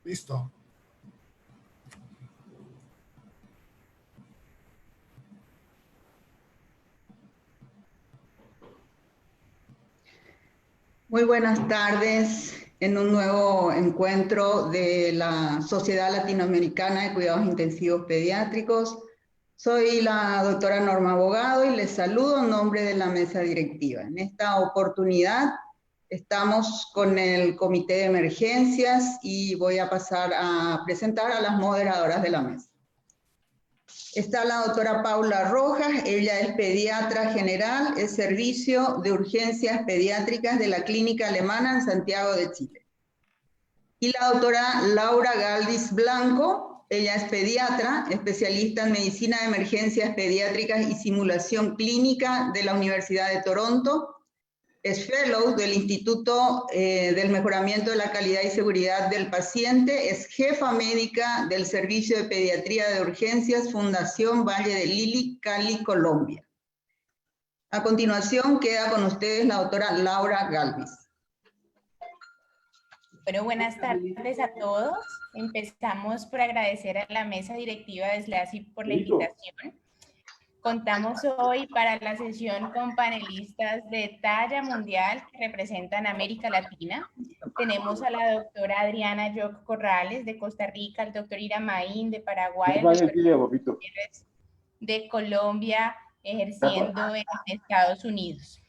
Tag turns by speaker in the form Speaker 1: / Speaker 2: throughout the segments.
Speaker 1: Listo.
Speaker 2: Muy buenas tardes en un nuevo encuentro de la Sociedad Latinoamericana de Cuidados Intensivos Pediátricos. Soy la doctora Norma Abogado y les saludo en nombre de la mesa directiva. En esta oportunidad estamos con el Comité de Emergencias y voy a pasar a presentar a las moderadoras de la mesa. Está la doctora Paula Rojas, ella es pediatra general, es servicio de urgencias pediátricas de la Clínica Alemana en Santiago de Chile. Y la doctora Laura Galdis Blanco, ella es pediatra, especialista en medicina de emergencias pediátricas y simulación clínica de la Universidad de Toronto. Es fellow del Instituto del Mejoramiento de la Calidad y Seguridad del Paciente, es jefa médica del Servicio de Pediatría de Urgencias Fundación Valle de Lili, Cali, Colombia. A continuación queda con ustedes la doctora Laura Galvis.
Speaker 3: Bueno, buenas tardes a todos. Empezamos por agradecer a la mesa directiva de SLACI por la invitación. Contamos hoy para la sesión con panelistas de talla mundial que representan América Latina. Tenemos a la doctora Adriana Yoc Corrales de Costa Rica, el doctor Ira Maín de Paraguay, el doctor Gutiérrez de Colombia, ejerciendo en Estados Unidos.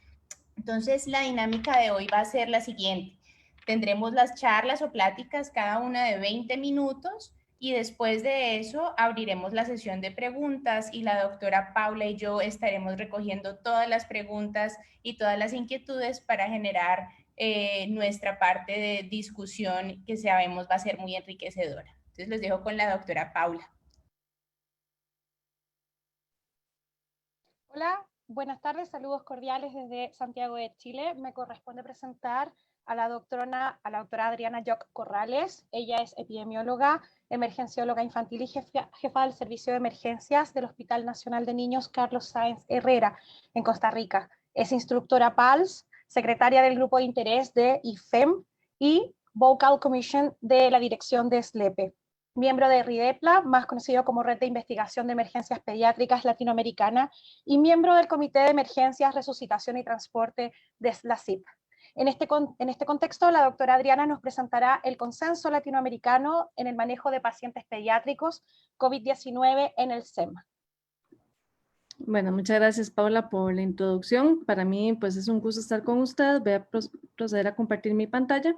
Speaker 3: Entonces, la dinámica de hoy va a ser la siguiente. Tendremos las charlas o pláticas cada una de 20 minutos y después de eso abriremos la sesión de preguntas y la doctora Paula y yo estaremos recogiendo todas las preguntas y todas las inquietudes para generar nuestra parte de discusión que sabemos va a ser muy enriquecedora. Entonces los dejo con la doctora Paula.
Speaker 4: Hola, buenas tardes, saludos cordiales desde Santiago de Chile. Me corresponde presentar a la doctora Adriana Yoc Corrales. Ella es epidemióloga, emergencióloga infantil y jefa del servicio de emergencias del Hospital Nacional de Niños Carlos Sáenz Herrera en Costa Rica. Es instructora PALS, secretaria del grupo de interés de IFEM y Vocal Commission de la dirección de SLEPE. Miembro de RIDEPLA, más conocido como Red de Investigación de Emergencias Pediátricas Latinoamericana, y miembro del Comité de Emergencias, Resucitación y Transporte de la CIP. En este contexto, la doctora Adriana nos presentará el consenso latinoamericano en el manejo de pacientes pediátricos COVID-19 en el SEMA.
Speaker 5: Bueno, muchas gracias Paula por la introducción. Para mí pues es un gusto estar con usted. Voy a proceder a compartir mi pantalla.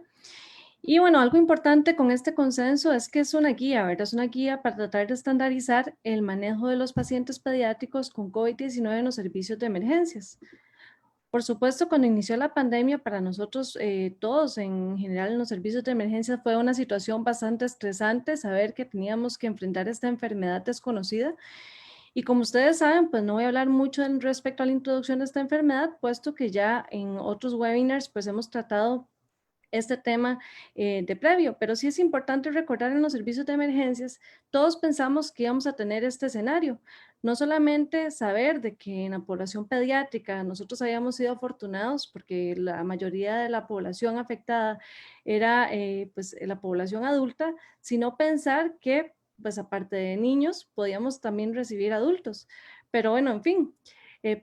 Speaker 5: Y bueno, algo importante con este consenso es que es una guía, ¿verdad? Es una guía para tratar de estandarizar el manejo de los pacientes pediátricos con COVID-19 en los servicios de emergencias. Por supuesto, cuando inició la pandemia, para nosotros todos en general en los servicios de emergencia fue una situación bastante estresante saber que teníamos que enfrentar esta enfermedad desconocida. Y como ustedes saben, pues no voy a hablar mucho respecto a la introducción de esta enfermedad, puesto que ya en otros webinars pues hemos tratado este tema de previo, pero sí es importante recordar en los servicios de emergencias, todos pensamos que íbamos a tener este escenario, no solamente saber de que en la población pediátrica nosotros habíamos sido afortunados porque la mayoría de la población afectada era pues la población adulta, sino pensar que pues aparte de niños podíamos también recibir adultos, pero bueno, en fin.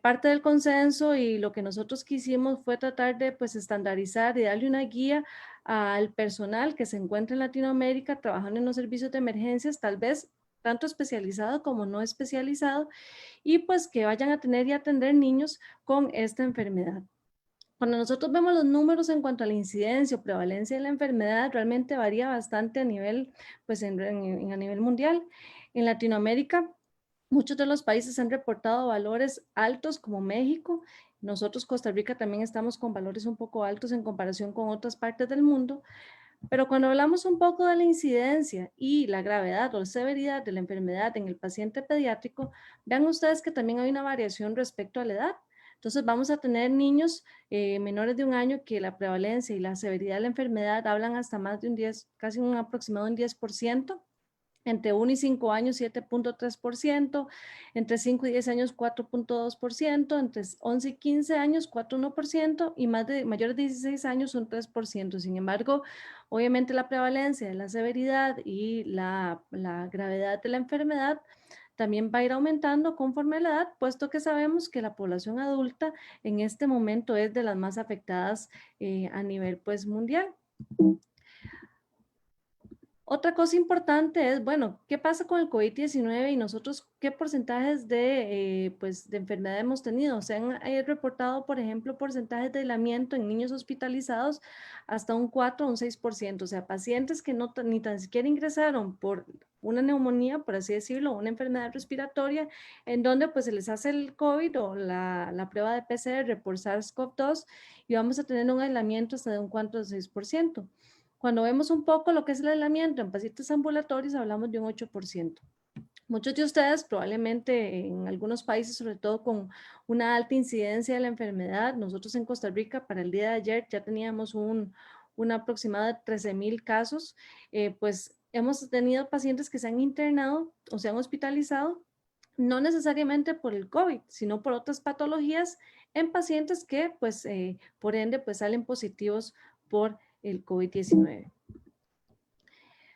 Speaker 5: Parte del consenso y lo que nosotros quisimos fue tratar de pues estandarizar y darle una guía al personal que se encuentra en Latinoamérica trabajando en los servicios de emergencias, tal vez tanto especializado como no especializado, y pues que vayan a tener y atender niños con esta enfermedad. Cuando nosotros vemos los números en cuanto a la incidencia o prevalencia de la enfermedad, realmente varía bastante a nivel, pues a nivel mundial. En Latinoamérica, muchos de los países han reportado valores altos como México. Nosotros, Costa Rica, también estamos con valores un poco altos en comparación con otras partes del mundo. Pero cuando hablamos un poco de la incidencia y la gravedad o severidad de la enfermedad en el paciente pediátrico, vean ustedes que también hay una variación respecto a la edad. Entonces vamos a tener niños menores de un año que la prevalencia y la severidad de la enfermedad hablan hasta más de un 10, casi un aproximado de un 10%. Entre 1 y 5 años 7.3%, entre 5 y 10 años 4.2%, entre 11 y 15 años 4.1% y mayores de 16 años un 3%. Sin embargo, obviamente la prevalencia, la severidad y la gravedad de la enfermedad también va a ir aumentando conforme a la edad, puesto que sabemos que la población adulta en este momento es de las más afectadas a nivel pues mundial. Otra cosa importante es, bueno, ¿qué pasa con el COVID-19 y nosotros qué porcentajes pues, de enfermedad hemos tenido? Se han reportado, por ejemplo, porcentajes de aislamiento en niños hospitalizados hasta un 4 o un 6%, o sea, pacientes que ni tan siquiera ingresaron por una neumonía, por así decirlo, una enfermedad respiratoria, en donde pues se les hace el COVID o la prueba de PCR por SARS-CoV-2 y vamos a tener un aislamiento hasta de un 4 o 6%. Cuando vemos un poco lo que es el aislamiento en pacientes ambulatorios, hablamos de un 8%. Muchos de ustedes probablemente en algunos países, sobre todo con una alta incidencia de la enfermedad, nosotros en Costa Rica para el día de ayer ya teníamos un aproximado de 13,000 casos, pues hemos tenido pacientes que se han internado o se han hospitalizado, no necesariamente por el COVID, sino por otras patologías en pacientes que pues por ende pues salen positivos por el COVID-19.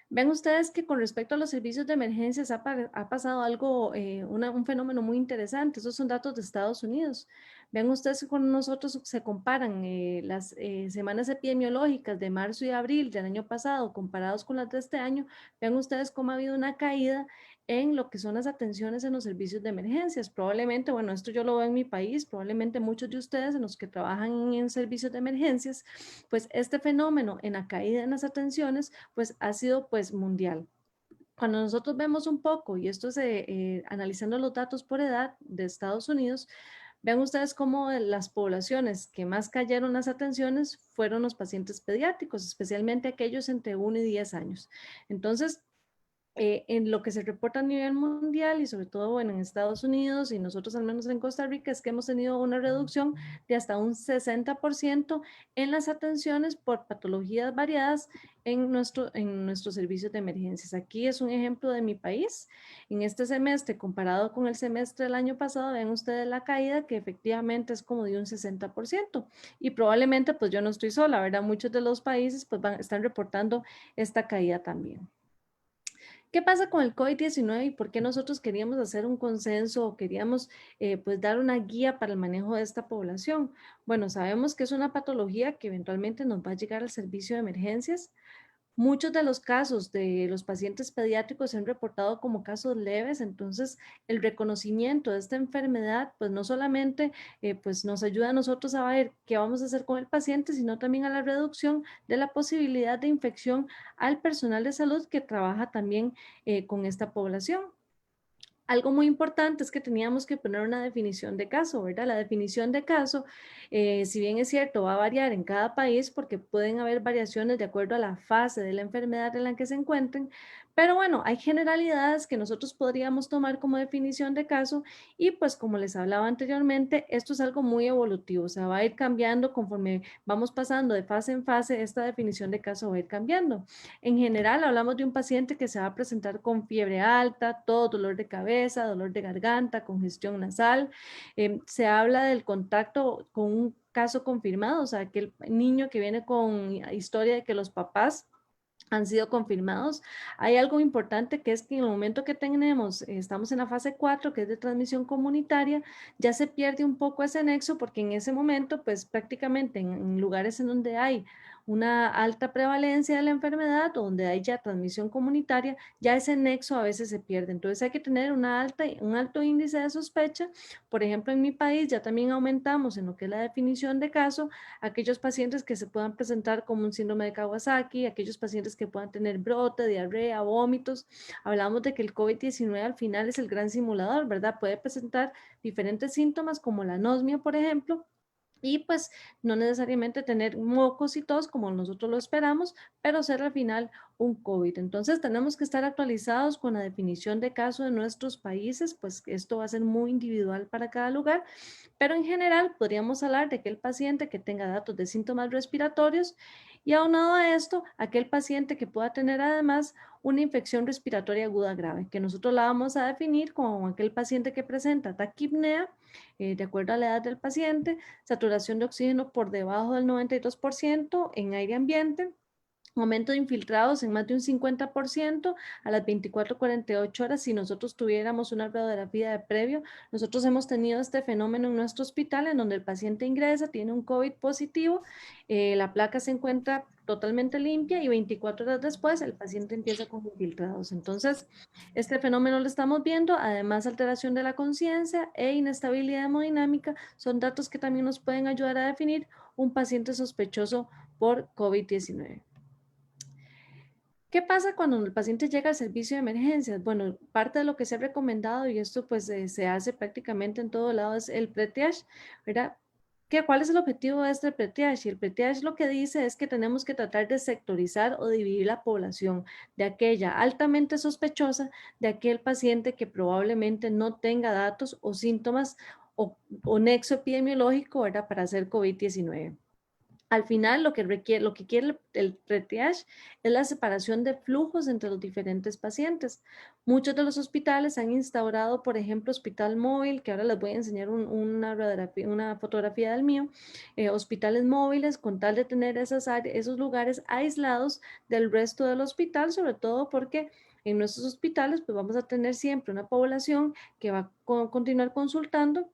Speaker 5: Ven ustedes que con respecto a los servicios de emergencias ha pasado algo, un fenómeno muy interesante. Esos son datos de Estados Unidos. Ven ustedes que con nosotros se comparan las semanas epidemiológicas de marzo y abril del año pasado comparados con las de este año. Ven ustedes cómo ha habido una caída en lo que son las atenciones en los servicios de emergencias. Probablemente, bueno, esto yo lo veo en mi país, probablemente muchos de ustedes en los que trabajan en servicios de emergencias, pues este fenómeno en la caída en las atenciones, pues ha sido pues mundial. Cuando nosotros vemos un poco, y esto es analizando los datos por edad de Estados Unidos, vean ustedes cómo las poblaciones que más cayeron las atenciones fueron los pacientes pediátricos, especialmente aquellos entre 1 y 10 años. Entonces, en lo que se reporta a nivel mundial y sobre todo bueno, en Estados Unidos y nosotros al menos en Costa Rica es que hemos tenido una reducción de hasta un 60% en las atenciones por patologías variadas en nuestros servicios de emergencias. Aquí es un ejemplo de mi país. En este semestre, comparado con el semestre del año pasado, ven ustedes la caída que efectivamente es como de un 60%. Y probablemente pues yo no estoy sola, ¿verdad? Muchos de los países pues están reportando esta caída también. ¿Qué pasa con el COVID-19 y por qué nosotros queríamos hacer un consenso o queríamos pues dar una guía para el manejo de esta población? Bueno, sabemos que es una patología que eventualmente nos va a llegar al servicio de emergencias. Muchos de los casos de los pacientes pediátricos se han reportado como casos leves, entonces el reconocimiento de esta enfermedad pues no solamente pues nos ayuda a nosotros a ver qué vamos a hacer con el paciente, sino también a la reducción de la posibilidad de infección al personal de salud que trabaja también con esta población. Algo muy importante es que teníamos que poner una definición de caso, ¿verdad? La definición de caso, si bien es cierto, va a variar en cada país porque pueden haber variaciones de acuerdo a la fase de la enfermedad en la que se encuentren, pero bueno, hay generalidades que nosotros podríamos tomar como definición de caso y pues como les hablaba anteriormente, esto es algo muy evolutivo, o sea, va a ir cambiando conforme vamos pasando de fase en fase, esta definición de caso va a ir cambiando. En general, hablamos de un paciente que se va a presentar con fiebre alta, todo dolor de cabeza, dolor de garganta, congestión nasal. Se habla del contacto con un caso confirmado, o sea, aquel niño que viene con historia de que los papás han sido confirmados. Hay algo importante que es que en el momento que estamos en la fase 4, que es de transmisión comunitaria, ya se pierde un poco ese nexo porque en ese momento, pues prácticamente en lugares en donde hay una alta prevalencia de la enfermedad, donde hay ya transmisión comunitaria, ya ese nexo a veces se pierde. Entonces hay que tener un alto índice de sospecha. Por ejemplo, en mi país ya también aumentamos en lo que es la definición de caso, aquellos pacientes que se puedan presentar como un síndrome de Kawasaki, aquellos pacientes que puedan tener brote, diarrea, vómitos. Hablamos de que el COVID-19 al final es el gran simulador, ¿verdad? Puede presentar diferentes síntomas como la anosmia, por ejemplo, y pues no necesariamente tener mocos y tos como nosotros lo esperamos, pero ser al final un COVID. Entonces tenemos que estar actualizados con la definición de caso de nuestros países, pues esto va a ser muy individual para cada lugar, pero en general podríamos hablar de aquel paciente que tenga datos de síntomas respiratorios y aunado a esto, aquel paciente que pueda tener además una infección respiratoria aguda grave, que nosotros la vamos a definir como aquel paciente que presenta taquipnea, de acuerdo a la edad del paciente, saturación de oxígeno por debajo del 92% en aire ambiente, aumento de infiltrados en más de un 50% a las 24-48 horas. Si nosotros tuviéramos una radiografía de previo, nosotros hemos tenido este fenómeno en nuestro hospital en donde el paciente ingresa, tiene un COVID positivo, la placa se encuentra totalmente limpia y 24 horas después el paciente empieza con infiltrados. Entonces, este fenómeno lo estamos viendo, además alteración de la conciencia e inestabilidad hemodinámica son datos que también nos pueden ayudar a definir un paciente sospechoso por COVID-19. ¿Qué pasa cuando el paciente llega al servicio de emergencias? Bueno, parte de lo que se ha recomendado, y esto pues se hace prácticamente en todo lado, es el pre-triage, ¿verdad? ¿Cuál es el objetivo de este pre-triage? El pre-triage lo que dice es que tenemos que tratar de sectorizar o dividir la población de aquella altamente sospechosa, de aquel paciente que probablemente no tenga datos o síntomas o nexo epidemiológico, ¿verdad? Para hacer COVID-19. Al final, lo que quiere el pre-triage es la separación de flujos entre los diferentes pacientes. Muchos de los hospitales han instaurado, por ejemplo, hospital móvil, que ahora les voy a enseñar una fotografía del mío, hospitales móviles con tal de tener esos lugares aislados del resto del hospital, sobre todo porque en nuestros hospitales pues vamos a tener siempre una población que va a continuar consultando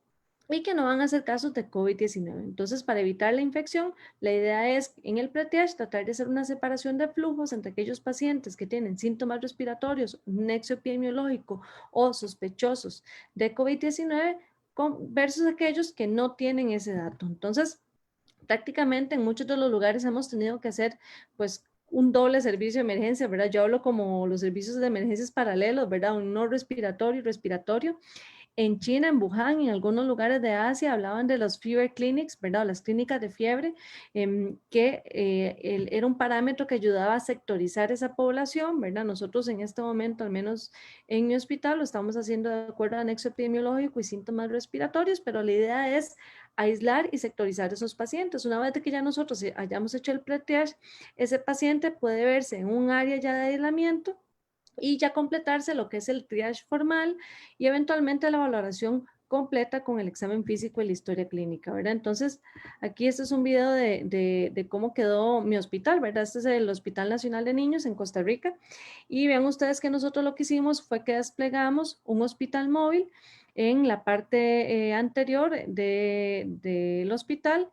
Speaker 5: y que no van a hacer casos de COVID-19. Entonces, para evitar la infección, la idea es en el pre-triage tratar de hacer una separación de flujos entre aquellos pacientes que tienen síntomas respiratorios, nexo epidemiológico o sospechosos de COVID-19 versus aquellos que no tienen ese dato. Entonces, prácticamente en muchos de los lugares hemos tenido que hacer pues un doble servicio de emergencia, ¿verdad? Yo hablo como los servicios de emergencias paralelos, ¿verdad? Un no respiratorio y respiratorio. En China, en Wuhan, en algunos lugares de Asia, hablaban de los fever clinics, ¿verdad? Las clínicas de fiebre, era un parámetro que ayudaba a sectorizar esa población, ¿verdad? Nosotros en este momento, al menos en mi hospital, lo estamos haciendo de acuerdo a anexo epidemiológico y síntomas respiratorios, pero la idea es aislar y sectorizar esos pacientes. Una vez que ya nosotros hayamos hecho el pre-triage, ese paciente puede verse en un área ya de aislamiento y ya completarse lo que es el triage formal y eventualmente la valoración completa con el examen físico y la historia clínica, ¿verdad? Entonces, aquí este es un video de cómo quedó mi hospital, ¿verdad? Este es el Hospital Nacional de Niños en Costa Rica y vean ustedes que nosotros lo que hicimos fue que desplegamos un hospital móvil en la parte anterior del hospital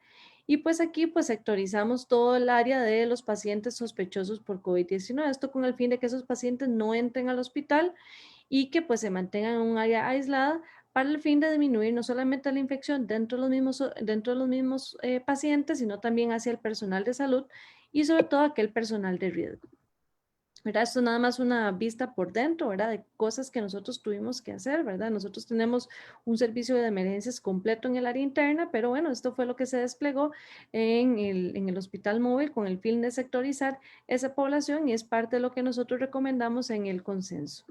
Speaker 5: y pues aquí pues sectorizamos todo el área de los pacientes sospechosos por COVID-19. Esto con el fin de que esos pacientes no entren al hospital y que pues se mantengan en un área aislada para el fin de disminuir no solamente la infección dentro de los mismos pacientes, sino también hacia el personal de salud y sobre todo aquel personal de riesgo. ¿Verdad? Esto es nada más una vista por dentro, ¿verdad? De cosas que nosotros tuvimos que hacer, ¿verdad? Nosotros tenemos un servicio de emergencias completo en el área interna, pero bueno, esto fue lo que se desplegó en el hospital móvil con el fin de sectorizar esa población y es parte de lo que nosotros recomendamos en el consenso.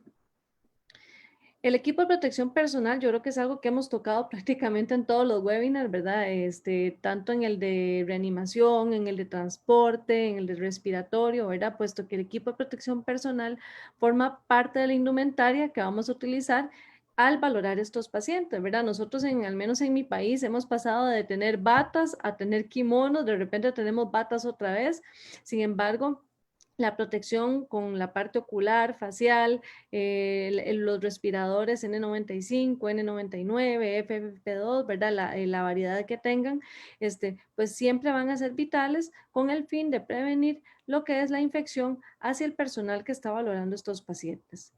Speaker 5: El equipo de protección personal, yo creo que es algo que hemos tocado prácticamente en todos los webinars, ¿verdad? Tanto en el de reanimación, en el de transporte, en el de respiratorio, ¿verdad? Puesto que el equipo de protección personal forma parte de la indumentaria que vamos a utilizar al valorar estos pacientes, ¿verdad? Nosotros, al menos en mi país, hemos pasado de tener batas a tener kimonos, de repente tenemos batas otra vez. Sin embargo, la protección con la parte ocular, facial, los respiradores N95, N99, FFP2, ¿verdad? La variedad que tengan, pues siempre van a ser vitales con el fin de prevenir lo que es la infección hacia el personal que está valorando estos pacientes.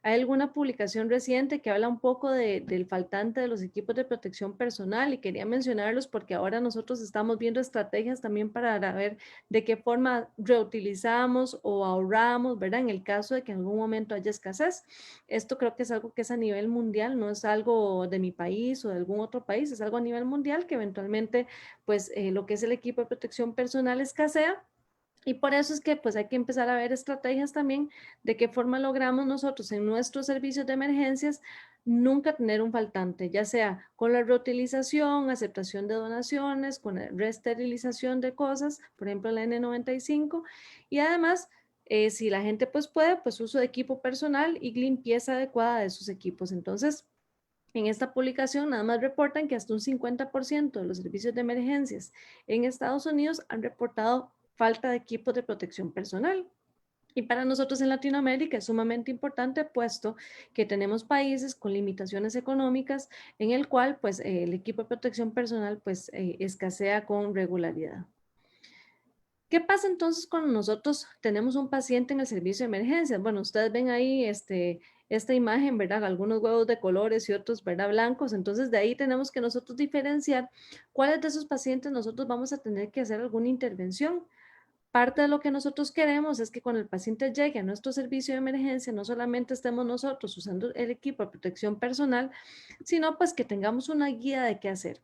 Speaker 5: Hay alguna publicación reciente que habla un poco del faltante de los equipos de protección personal y quería mencionarlos porque ahora nosotros estamos viendo estrategias también para ver de qué forma reutilizamos o ahorramos, ¿verdad? En el caso de que en algún momento haya escasez. Esto creo que es algo que es a nivel mundial, no es algo de mi país o de algún otro país, es algo a nivel mundial que eventualmente, pues, lo que es el equipo de protección personal escasea. Y por eso es que pues hay que empezar a ver estrategias también de qué forma logramos nosotros en nuestros servicios de emergencias nunca tener un faltante, ya sea con la reutilización, aceptación de donaciones, con la reesterilización de cosas, por ejemplo la N95, y además, si la gente pues puede, pues uso de equipo personal y limpieza adecuada de sus equipos. Entonces, en esta publicación nada más reportan que hasta un 50% de los servicios de emergencias en Estados Unidos han reportado falta de equipos de protección personal. Y para nosotros en Latinoamérica es sumamente importante, puesto que tenemos países con limitaciones económicas en el cual pues el equipo de protección personal pues escasea con regularidad. ¿Qué pasa entonces cuando nosotros tenemos un paciente en el servicio de emergencias? Bueno, ustedes ven ahí esta imagen, ¿verdad? Algunos huevos de colores y otros, ¿verdad? Blancos. Entonces, de ahí tenemos que nosotros diferenciar cuáles de esos pacientes nosotros vamos a tener que hacer alguna intervención. Parte de lo que nosotros queremos es que cuando el paciente llegue a nuestro servicio de emergencia, no solamente estemos nosotros usando el equipo de protección personal, sino pues que tengamos una guía de qué hacer.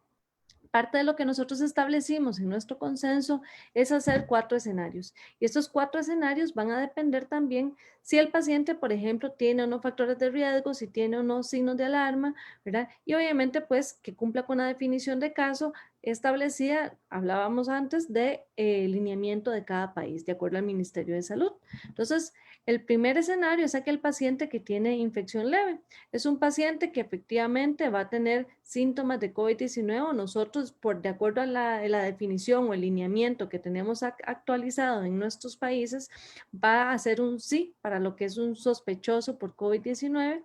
Speaker 5: Parte de lo que nosotros establecimos en nuestro consenso es hacer 4 escenarios. Y estos 4 escenarios van a depender también si el paciente, por ejemplo, tiene o no factores de riesgo, si tiene o no signos de alarma, ¿verdad? Y obviamente, pues, que cumpla con la definición de caso establecida, hablábamos antes, de lineamiento de cada país, de acuerdo al Ministerio de Salud. Entonces, el primer escenario es aquel paciente que tiene infección leve. Es un paciente que efectivamente va a tener síntomas de COVID-19. Nosotros, de acuerdo a la definición o el lineamiento que tenemos actualizado en nuestros países, va a ser un sí para lo que es un sospechoso por COVID-19.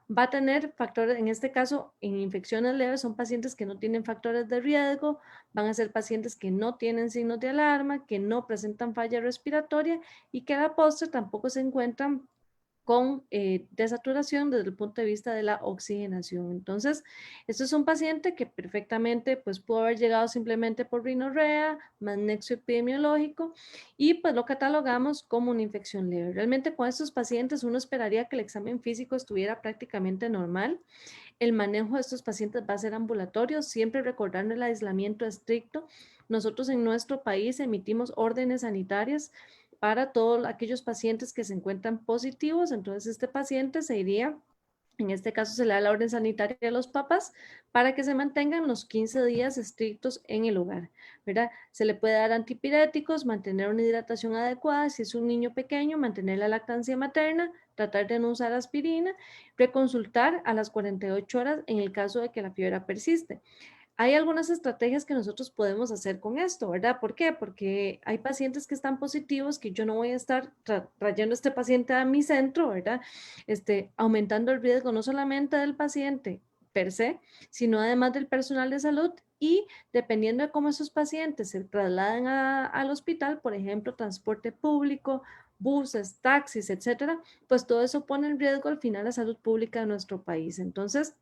Speaker 5: Va a tener factores, en este caso, en infecciones leves, son pacientes que no tienen factores de riesgo, van a ser pacientes que no tienen signos de alarma, que no presentan falla respiratoria y que a la postre tampoco se encuentran con desaturación desde el punto de vista de la oxigenación. Entonces, esto es un paciente que perfectamente pues pudo haber llegado simplemente por rinorrea, más nexo epidemiológico y pues lo catalogamos como una infección leve. Realmente con estos pacientes uno esperaría que el examen físico estuviera prácticamente normal. El manejo de estos pacientes va a ser ambulatorio, siempre recordando el aislamiento estricto. Nosotros en nuestro país emitimos órdenes sanitarias para todos aquellos pacientes que se encuentran positivos. Entonces, este paciente se iría, en este caso se le da la orden sanitaria a los papás para que se mantengan los 15 días estrictos en el hogar, ¿verdad? Se le puede dar antipiréticos, mantener una hidratación adecuada, si es un niño pequeño, mantener la lactancia materna, tratar de no usar aspirina, reconsultar a las 48 horas en el caso de que la fiebre persiste. Hay algunas estrategias que nosotros podemos hacer con esto, ¿verdad? ¿Por qué? Porque hay pacientes que están positivos, que yo no voy a estar trayendo a este paciente a mi centro, ¿verdad? Aumentando el riesgo no solamente del paciente per se, sino además del personal de salud y dependiendo de cómo esos pacientes se trasladan al hospital, por ejemplo, transporte público, buses, taxis, etcétera, pues todo eso pone en riesgo al final la salud pública de nuestro país. Entonces,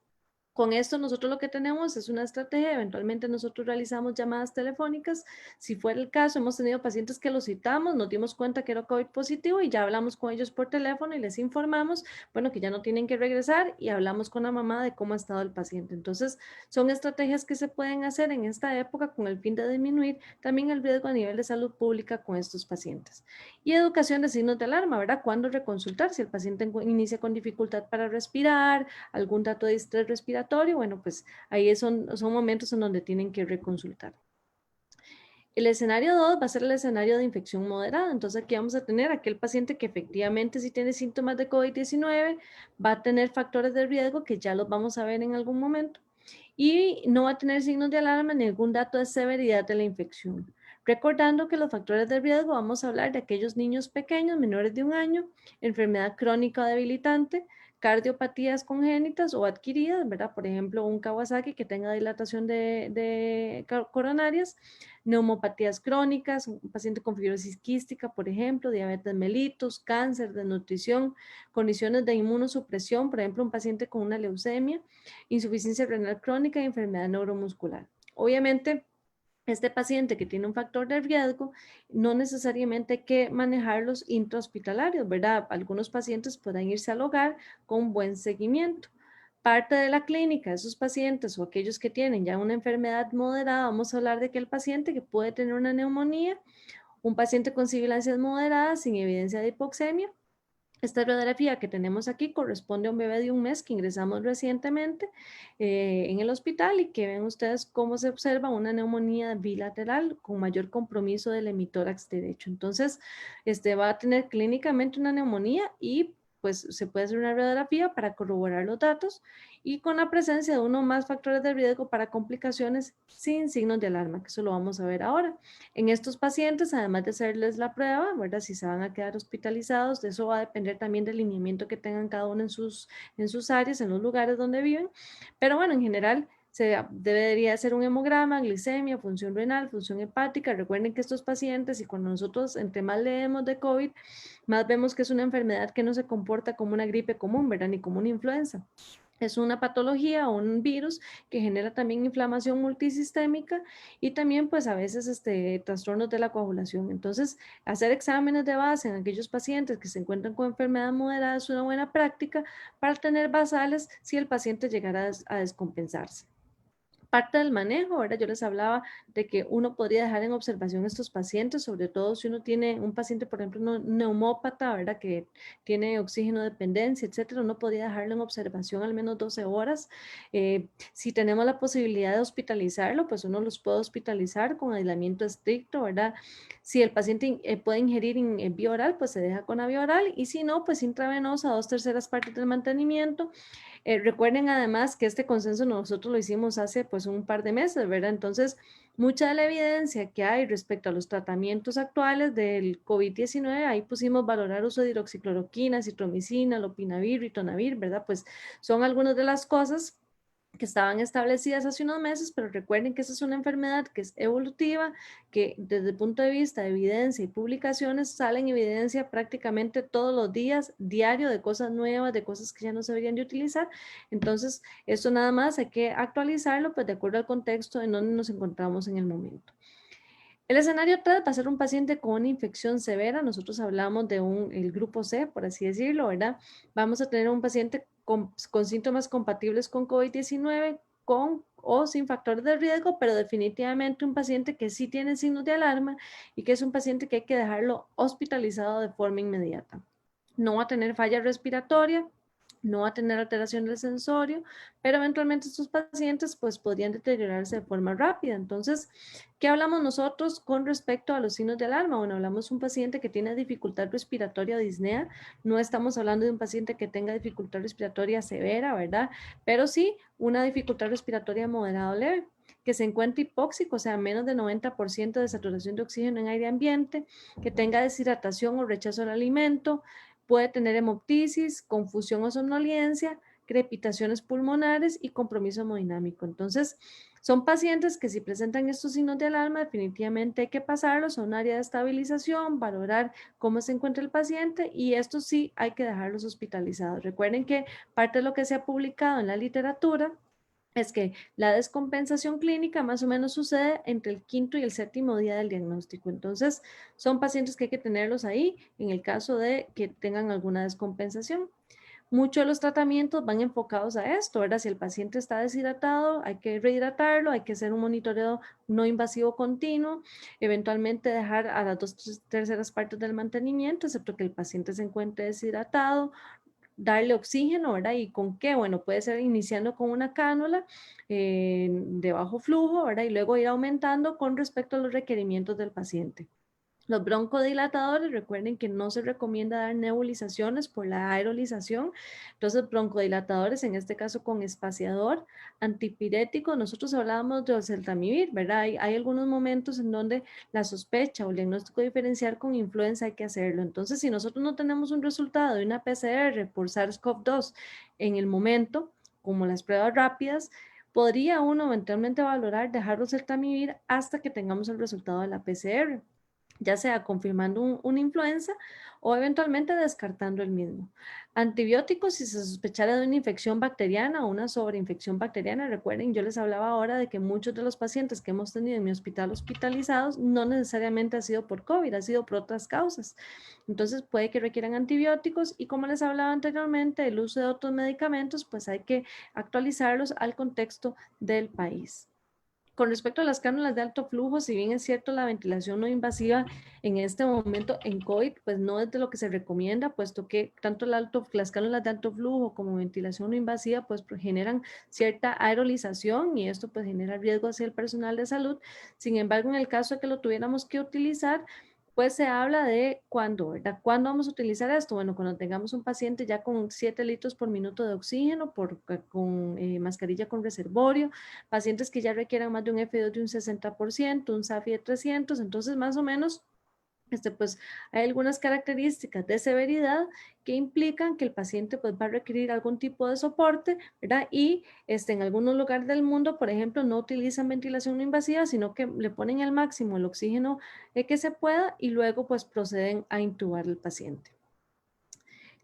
Speaker 5: con esto nosotros lo que tenemos es una estrategia, eventualmente nosotros realizamos llamadas telefónicas, si fuera el caso, hemos tenido pacientes que los citamos, nos dimos cuenta que era COVID positivo y ya hablamos con ellos por teléfono y les informamos, bueno, que ya no tienen que regresar y hablamos con la mamá de cómo ha estado el paciente. Entonces, son estrategias que se pueden hacer en esta época con el fin de disminuir también el riesgo a nivel de salud pública con estos pacientes. Y educación de signos de alarma, ¿verdad? ¿Cuándo reconsultar? Si el paciente inicia con dificultad para respirar, algún dato de estrés respiratorio, bueno, pues ahí son momentos en donde tienen que reconsultar. El escenario 2 va a ser el escenario de infección moderada. Entonces aquí vamos a tener aquel paciente que efectivamente si tiene síntomas de COVID-19 va a tener factores de riesgo que ya los vamos a ver en algún momento y no va a tener signos de alarma ni ningún dato de severidad de la infección. Recordando que los factores de riesgo vamos a hablar de aquellos niños pequeños, menores de 1 año, enfermedad crónica o debilitante, cardiopatías congénitas o adquiridas, ¿verdad? Por ejemplo, un Kawasaki que tenga dilatación de coronarias, neumopatías crónicas, un paciente con fibrosis quística, por ejemplo, diabetes mellitus, cáncer, desnutrición, condiciones de inmunosupresión, por ejemplo, un paciente con una leucemia, insuficiencia renal crónica y enfermedad neuromuscular. Obviamente, este paciente que tiene un factor de riesgo, no necesariamente hay que manejarlos intrahospitalarios, ¿verdad? Algunos pacientes pueden irse al hogar con buen seguimiento. Parte de la clínica, esos pacientes o aquellos que tienen ya una enfermedad moderada, vamos a hablar de que el paciente que puede tener una neumonía, Un paciente con sibilancias moderadas sin evidencia de hipoxemia. Esta radiografía que tenemos aquí corresponde a un bebé de 1 mes que ingresamos recientemente en el hospital y que ven ustedes cómo se observa una neumonía bilateral con mayor compromiso del hemitórax derecho. Entonces, va a tener clínicamente una neumonía y pues se puede hacer una radiografía para corroborar los datos y con la presencia de uno o más factores de riesgo para complicaciones sin signos de alarma, que eso lo vamos a ver ahora. En estos pacientes, además de hacerles la prueba, ¿verdad? Si se van a quedar hospitalizados, de eso va a depender también del lineamiento que tengan cada uno en sus áreas, en los lugares donde viven. Pero bueno, en general debería hacer un hemograma, glicemia, función renal, función hepática. Recuerden que estos pacientes, y cuando nosotros entre más leemos de COVID, más vemos que es una enfermedad que no se comporta como una gripe común, ¿verdad? Ni como una influenza. Es una patología o un virus que genera también inflamación multisistémica y también pues a veces trastornos de la coagulación. Entonces, hacer exámenes de base en aquellos pacientes que se encuentran con enfermedad moderada es una buena práctica para tener basales si el paciente llegara a descompensarse. Parte del manejo, ¿verdad? Yo les hablaba de que uno podría dejar en observación a estos pacientes, sobre todo si uno tiene un paciente, por ejemplo, neumópata, ¿verdad? Que tiene oxígeno dependencia, etcétera, uno podría dejarlo en observación al menos 12 horas. Si tenemos la posibilidad de hospitalizarlo, pues uno los puede hospitalizar con aislamiento estricto, ¿verdad? Si el paciente puede ingerir en vía oral, pues se deja con la vía oral y si no, pues intravenosa, 2/3 partes del mantenimiento. Recuerden además que este consenso nosotros lo hicimos hace pues un par de meses, ¿verdad? Entonces, mucha de la evidencia que hay respecto a los tratamientos actuales del COVID-19, ahí pusimos valorar uso de hidroxicloroquina, citromicina, lopinavir, ritonavir, ¿verdad? Pues son algunas de las cosas que estaban establecidas hace unos meses, pero recuerden que esa es una enfermedad que es evolutiva, que desde el punto de vista de evidencia y publicaciones salen evidencia prácticamente todos los días, diario, de cosas nuevas, de cosas que ya no se deberían de utilizar. Entonces, esto nada más hay que actualizarlo, pues de acuerdo al contexto en donde nos encontramos en el momento. El escenario 3 va a ser un paciente con una infección severa. Nosotros hablamos de el grupo C, por así decirlo, ¿verdad? Vamos a tener un paciente con síntomas compatibles con COVID-19, con o sin factores de riesgo, pero definitivamente un paciente que sí tiene signos de alarma y que es un paciente que hay que dejarlo hospitalizado de forma inmediata. No va a tener falla respiratoria, no va a tener alteración del sensorio, pero eventualmente estos pacientes pues podrían deteriorarse de forma rápida. Entonces, ¿qué hablamos nosotros con respecto a los signos de alarma? Bueno, hablamos de un paciente que tiene dificultad respiratoria o disnea, no estamos hablando de un paciente que tenga dificultad respiratoria severa, ¿verdad? Pero sí una dificultad respiratoria moderada o leve, que se encuentre hipóxico, o sea, menos de 90% de saturación de oxígeno en aire ambiente, que tenga deshidratación o rechazo al alimento, puede tener hemoptisis, confusión o somnolencia, crepitaciones pulmonares y compromiso hemodinámico. Entonces, son pacientes que si presentan estos signos de alarma, definitivamente hay que pasarlos a un área de estabilización, valorar cómo se encuentra el paciente y esto sí hay que dejarlos hospitalizados. Recuerden que parte de lo que se ha publicado en la literatura es que la descompensación clínica más o menos sucede entre el 5º y el 7º día del diagnóstico. Entonces, son pacientes que hay que tenerlos ahí en el caso de que tengan alguna descompensación. Muchos de los tratamientos van enfocados a esto, ¿verdad? Si el paciente está deshidratado, hay que rehidratarlo, hay que hacer un monitoreo no invasivo continuo, eventualmente dejar a las 2/3 partes del mantenimiento, excepto que el paciente se encuentre deshidratado, darle oxígeno, ¿verdad? ¿Y con qué? Bueno, puede ser iniciando con una cánula de bajo flujo, ¿verdad? Y luego ir aumentando con respecto a los requerimientos del paciente. Los broncodilatadores, recuerden que no se recomienda dar nebulizaciones por la aerolización. Entonces, broncodilatadores, en este caso con espaciador, antipirético. Nosotros hablábamos de oseltamivir, ¿verdad? Hay algunos momentos en donde la sospecha o el diagnóstico diferencial con influenza hay que hacerlo. Entonces, si nosotros no tenemos un resultado de una PCR por SARS-CoV-2 en el momento, como las pruebas rápidas, podría uno eventualmente valorar dejar oseltamivir hasta que tengamos el resultado de la PCR, ya sea confirmando una influenza o eventualmente descartando el mismo. Antibióticos si se sospechara de una infección bacteriana o una sobreinfección bacteriana. Recuerden, yo les hablaba ahora de que muchos de los pacientes que hemos tenido en mi hospital hospitalizados no necesariamente ha sido por COVID, ha sido por otras causas. Entonces puede que requieran antibióticos y como les hablaba anteriormente, el uso de otros medicamentos, pues hay que actualizarlos al contexto del país. Con respecto a las cánulas de alto flujo, si bien es cierto la ventilación no invasiva en este momento en COVID, pues no es de lo que se recomienda, puesto que tanto las cánulas de alto flujo como ventilación no invasiva pues generan cierta aerolización y esto pues genera riesgo hacia el personal de salud. Sin embargo, en el caso de que lo tuviéramos que utilizar, pues se habla de cuándo, ¿verdad? ¿Cuándo vamos a utilizar esto? Bueno, cuando tengamos un paciente ya con 7 litros por minuto de oxígeno, con mascarilla con reservorio, pacientes que ya requieran más de un F2 de un 60%, un SAFI de 300, entonces más o menos pues hay algunas características de severidad que implican que el paciente pues va a requerir algún tipo de soporte, ¿verdad? Y en algunos lugares del mundo, por ejemplo, no utilizan ventilación no invasiva, sino que le ponen al máximo el oxígeno que se pueda y luego pues proceden a intubar al paciente.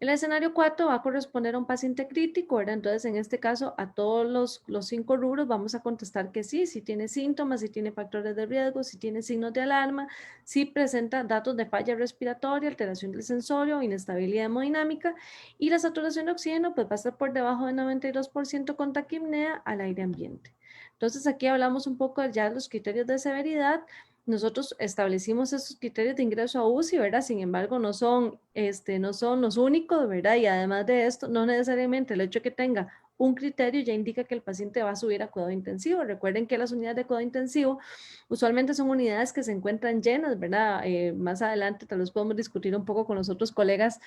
Speaker 5: El escenario 4 va a corresponder a un paciente crítico, ¿verdad? Entonces, en este caso, a todos los 5 rubros vamos a contestar que sí, si tiene síntomas, si tiene factores de riesgo, si tiene signos de alarma, si presenta datos de falla respiratoria, alteración del sensorio, inestabilidad hemodinámica y la saturación de oxígeno pues va a estar por debajo del 92% con taquipnea al aire ambiente. Entonces, aquí hablamos un poco ya de los criterios de severidad. Nosotros establecimos esos criterios de ingreso a UCI, ¿verdad? Sin embargo, no son los únicos, ¿verdad? Y además de esto, no necesariamente el hecho de que tenga un criterio ya indica que el paciente va a subir a cuidado intensivo. Recuerden que las unidades de cuidado intensivo usualmente son unidades que se encuentran llenas, ¿verdad? Más adelante tal vez podemos discutir un poco con los otros colegas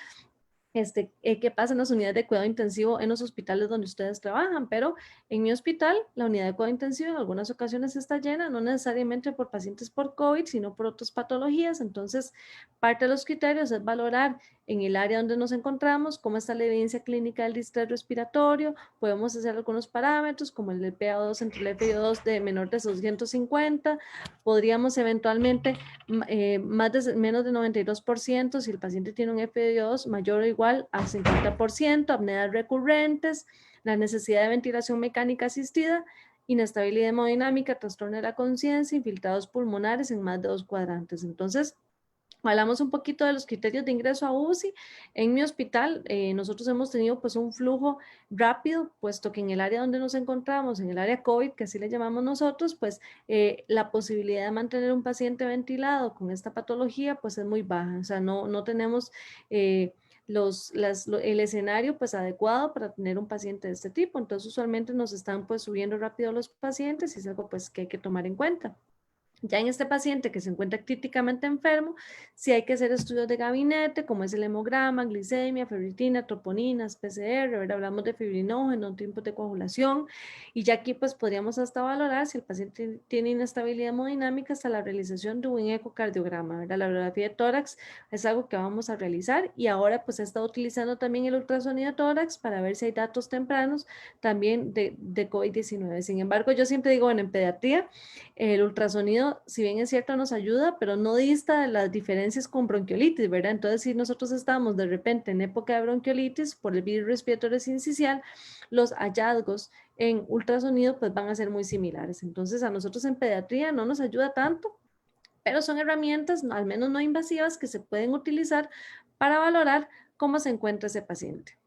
Speaker 5: qué pasa en las unidades de cuidado intensivo en los hospitales donde ustedes trabajan, pero en mi hospital la unidad de cuidado intensivo en algunas ocasiones está llena, no necesariamente por pacientes por COVID, sino por otras patologías. Entonces, parte de los criterios es valorar en el área donde nos encontramos cómo está la evidencia clínica del distrés respiratorio, podemos hacer algunos parámetros como el del PA2 entre el FIO2 de menor de 250, podríamos eventualmente menos de 92% si el paciente tiene un FIO2 mayor o igual al 50%, apneas recurrentes, la necesidad de ventilación mecánica asistida, inestabilidad hemodinámica, trastorno de la conciencia, infiltrados pulmonares en más de 2 cuadrantes. Entonces, hablamos un poquito de los criterios de ingreso a UCI. En mi hospital, nosotros hemos tenido pues un flujo rápido, puesto que en el área donde nos encontramos, en el área COVID, que así le llamamos nosotros, pues la posibilidad de mantener un paciente ventilado con esta patología pues es muy baja. O sea, no tenemos el escenario pues adecuado para tener un paciente de este tipo. Entonces, usualmente nos están pues subiendo rápido los pacientes y es algo pues que hay que tomar en cuenta. Ya en este paciente que se encuentra críticamente enfermo, sí hay que hacer estudios de gabinete, como es el hemograma, glicemia, ferritina, troponinas, PCR, ¿verdad? Hablamos de fibrinógeno, tiempos de coagulación, y ya aquí pues podríamos hasta valorar si el paciente tiene inestabilidad hemodinámica hasta la realización de un ecocardiograma, ¿verdad? La radiografía de tórax es algo que vamos a realizar y ahora pues he estado utilizando también el ultrasonido de tórax para ver si hay datos tempranos también de COVID-19. Sin embargo, yo siempre digo, bueno, en pediatría, el ultrasonido, si bien es cierto, nos ayuda, pero no dista de las diferencias con bronquiolitis, ¿verdad? Entonces, si nosotros estamos de repente en época de bronquiolitis por el virus respiratorio sincicial, los hallazgos en ultrasonido pues van a ser muy similares. Entonces, a nosotros en pediatría no nos ayuda tanto, pero son herramientas, al menos no invasivas, que se pueden utilizar para valorar cómo se encuentra ese paciente.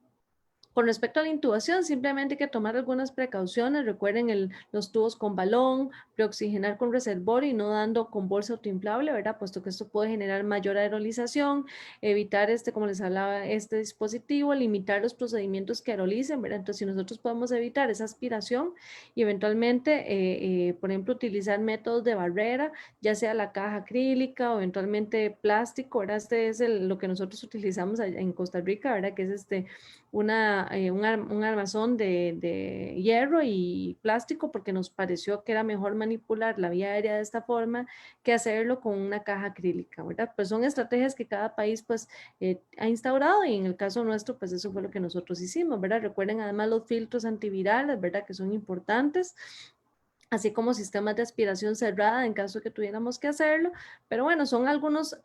Speaker 5: Con respecto a la intubación, simplemente hay que tomar algunas precauciones. Recuerden los tubos con balón, preoxigenar con reservorio y no dando con bolsa autoinflable, ¿verdad? Puesto que esto puede generar mayor aerolización, evitar como les hablaba, este dispositivo, limitar los procedimientos que aerolicen, ¿verdad? Entonces, si nosotros podemos evitar esa aspiración y eventualmente, por ejemplo, utilizar métodos de barrera, ya sea la caja acrílica o eventualmente plástico, ¿verdad? Este es lo que nosotros utilizamos en Costa Rica, ¿verdad? Que es un armazón de hierro y plástico porque nos pareció que era mejor manipular la vía aérea de esta forma que hacerlo con una caja acrílica, ¿verdad? Pues son estrategias que cada país pues ha instaurado y en el caso nuestro pues eso fue lo que nosotros hicimos, ¿verdad? Recuerden además los filtros antivirales, ¿verdad? Que son importantes, así como sistemas de aspiración cerrada en caso de que tuviéramos que hacerlo, pero bueno, son algunos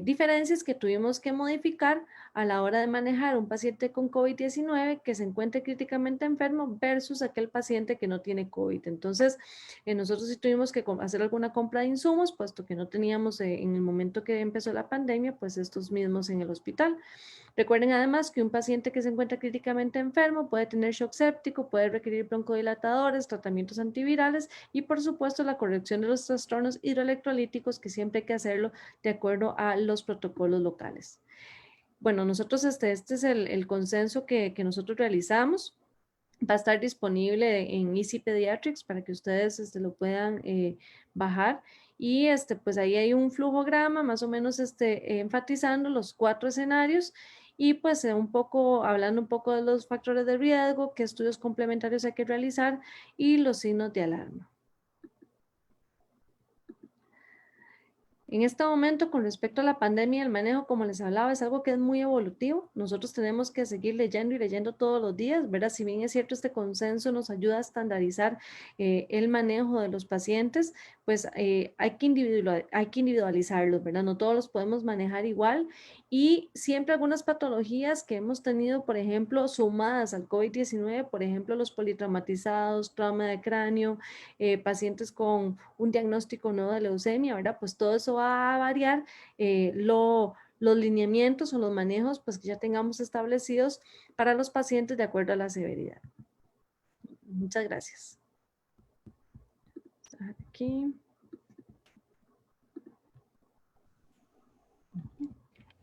Speaker 5: diferencias que tuvimos que modificar a la hora de manejar un paciente con COVID-19 que se encuentre críticamente enfermo versus aquel paciente que no tiene COVID. Entonces, nosotros sí tuvimos que hacer alguna compra de insumos, puesto que no teníamos en el momento que empezó la pandemia, pues estos mismos en el hospital. Recuerden además que un paciente que se encuentra críticamente enfermo puede tener shock séptico, puede requerir broncodilatadores, tratamientos antivirales y por supuesto la corrección de los trastornos hidroelectrolíticos, que siempre hay que hacerlo de acuerdo a los protocolos locales. Bueno, nosotros este es el consenso que nosotros realizamos. Va a estar disponible en Easy Pediatrics para que ustedes lo puedan bajar. Y pues ahí hay un flujograma más o menos enfatizando los 4 escenarios y pues hablando un poco de los factores de riesgo, qué estudios complementarios hay que realizar y los signos de alarma. En este momento, con respecto a la pandemia, el manejo, como les hablaba, es algo que es muy evolutivo. Nosotros tenemos que seguir leyendo y leyendo todos los días, ¿verdad? Si bien es cierto, este consenso nos ayuda a estandarizar el manejo de los pacientes, pues hay que individualizarlos, ¿verdad? No todos los podemos manejar igual y siempre algunas patologías que hemos tenido, por ejemplo, sumadas al COVID-19, por ejemplo, los politraumatizados, trauma de cráneo, pacientes con un diagnóstico nuevo de leucemia, ¿verdad? Pues todo eso va a variar los lineamientos o los manejos pues que ya tengamos establecidos para los pacientes de acuerdo a la severidad. Muchas gracias. Aquí.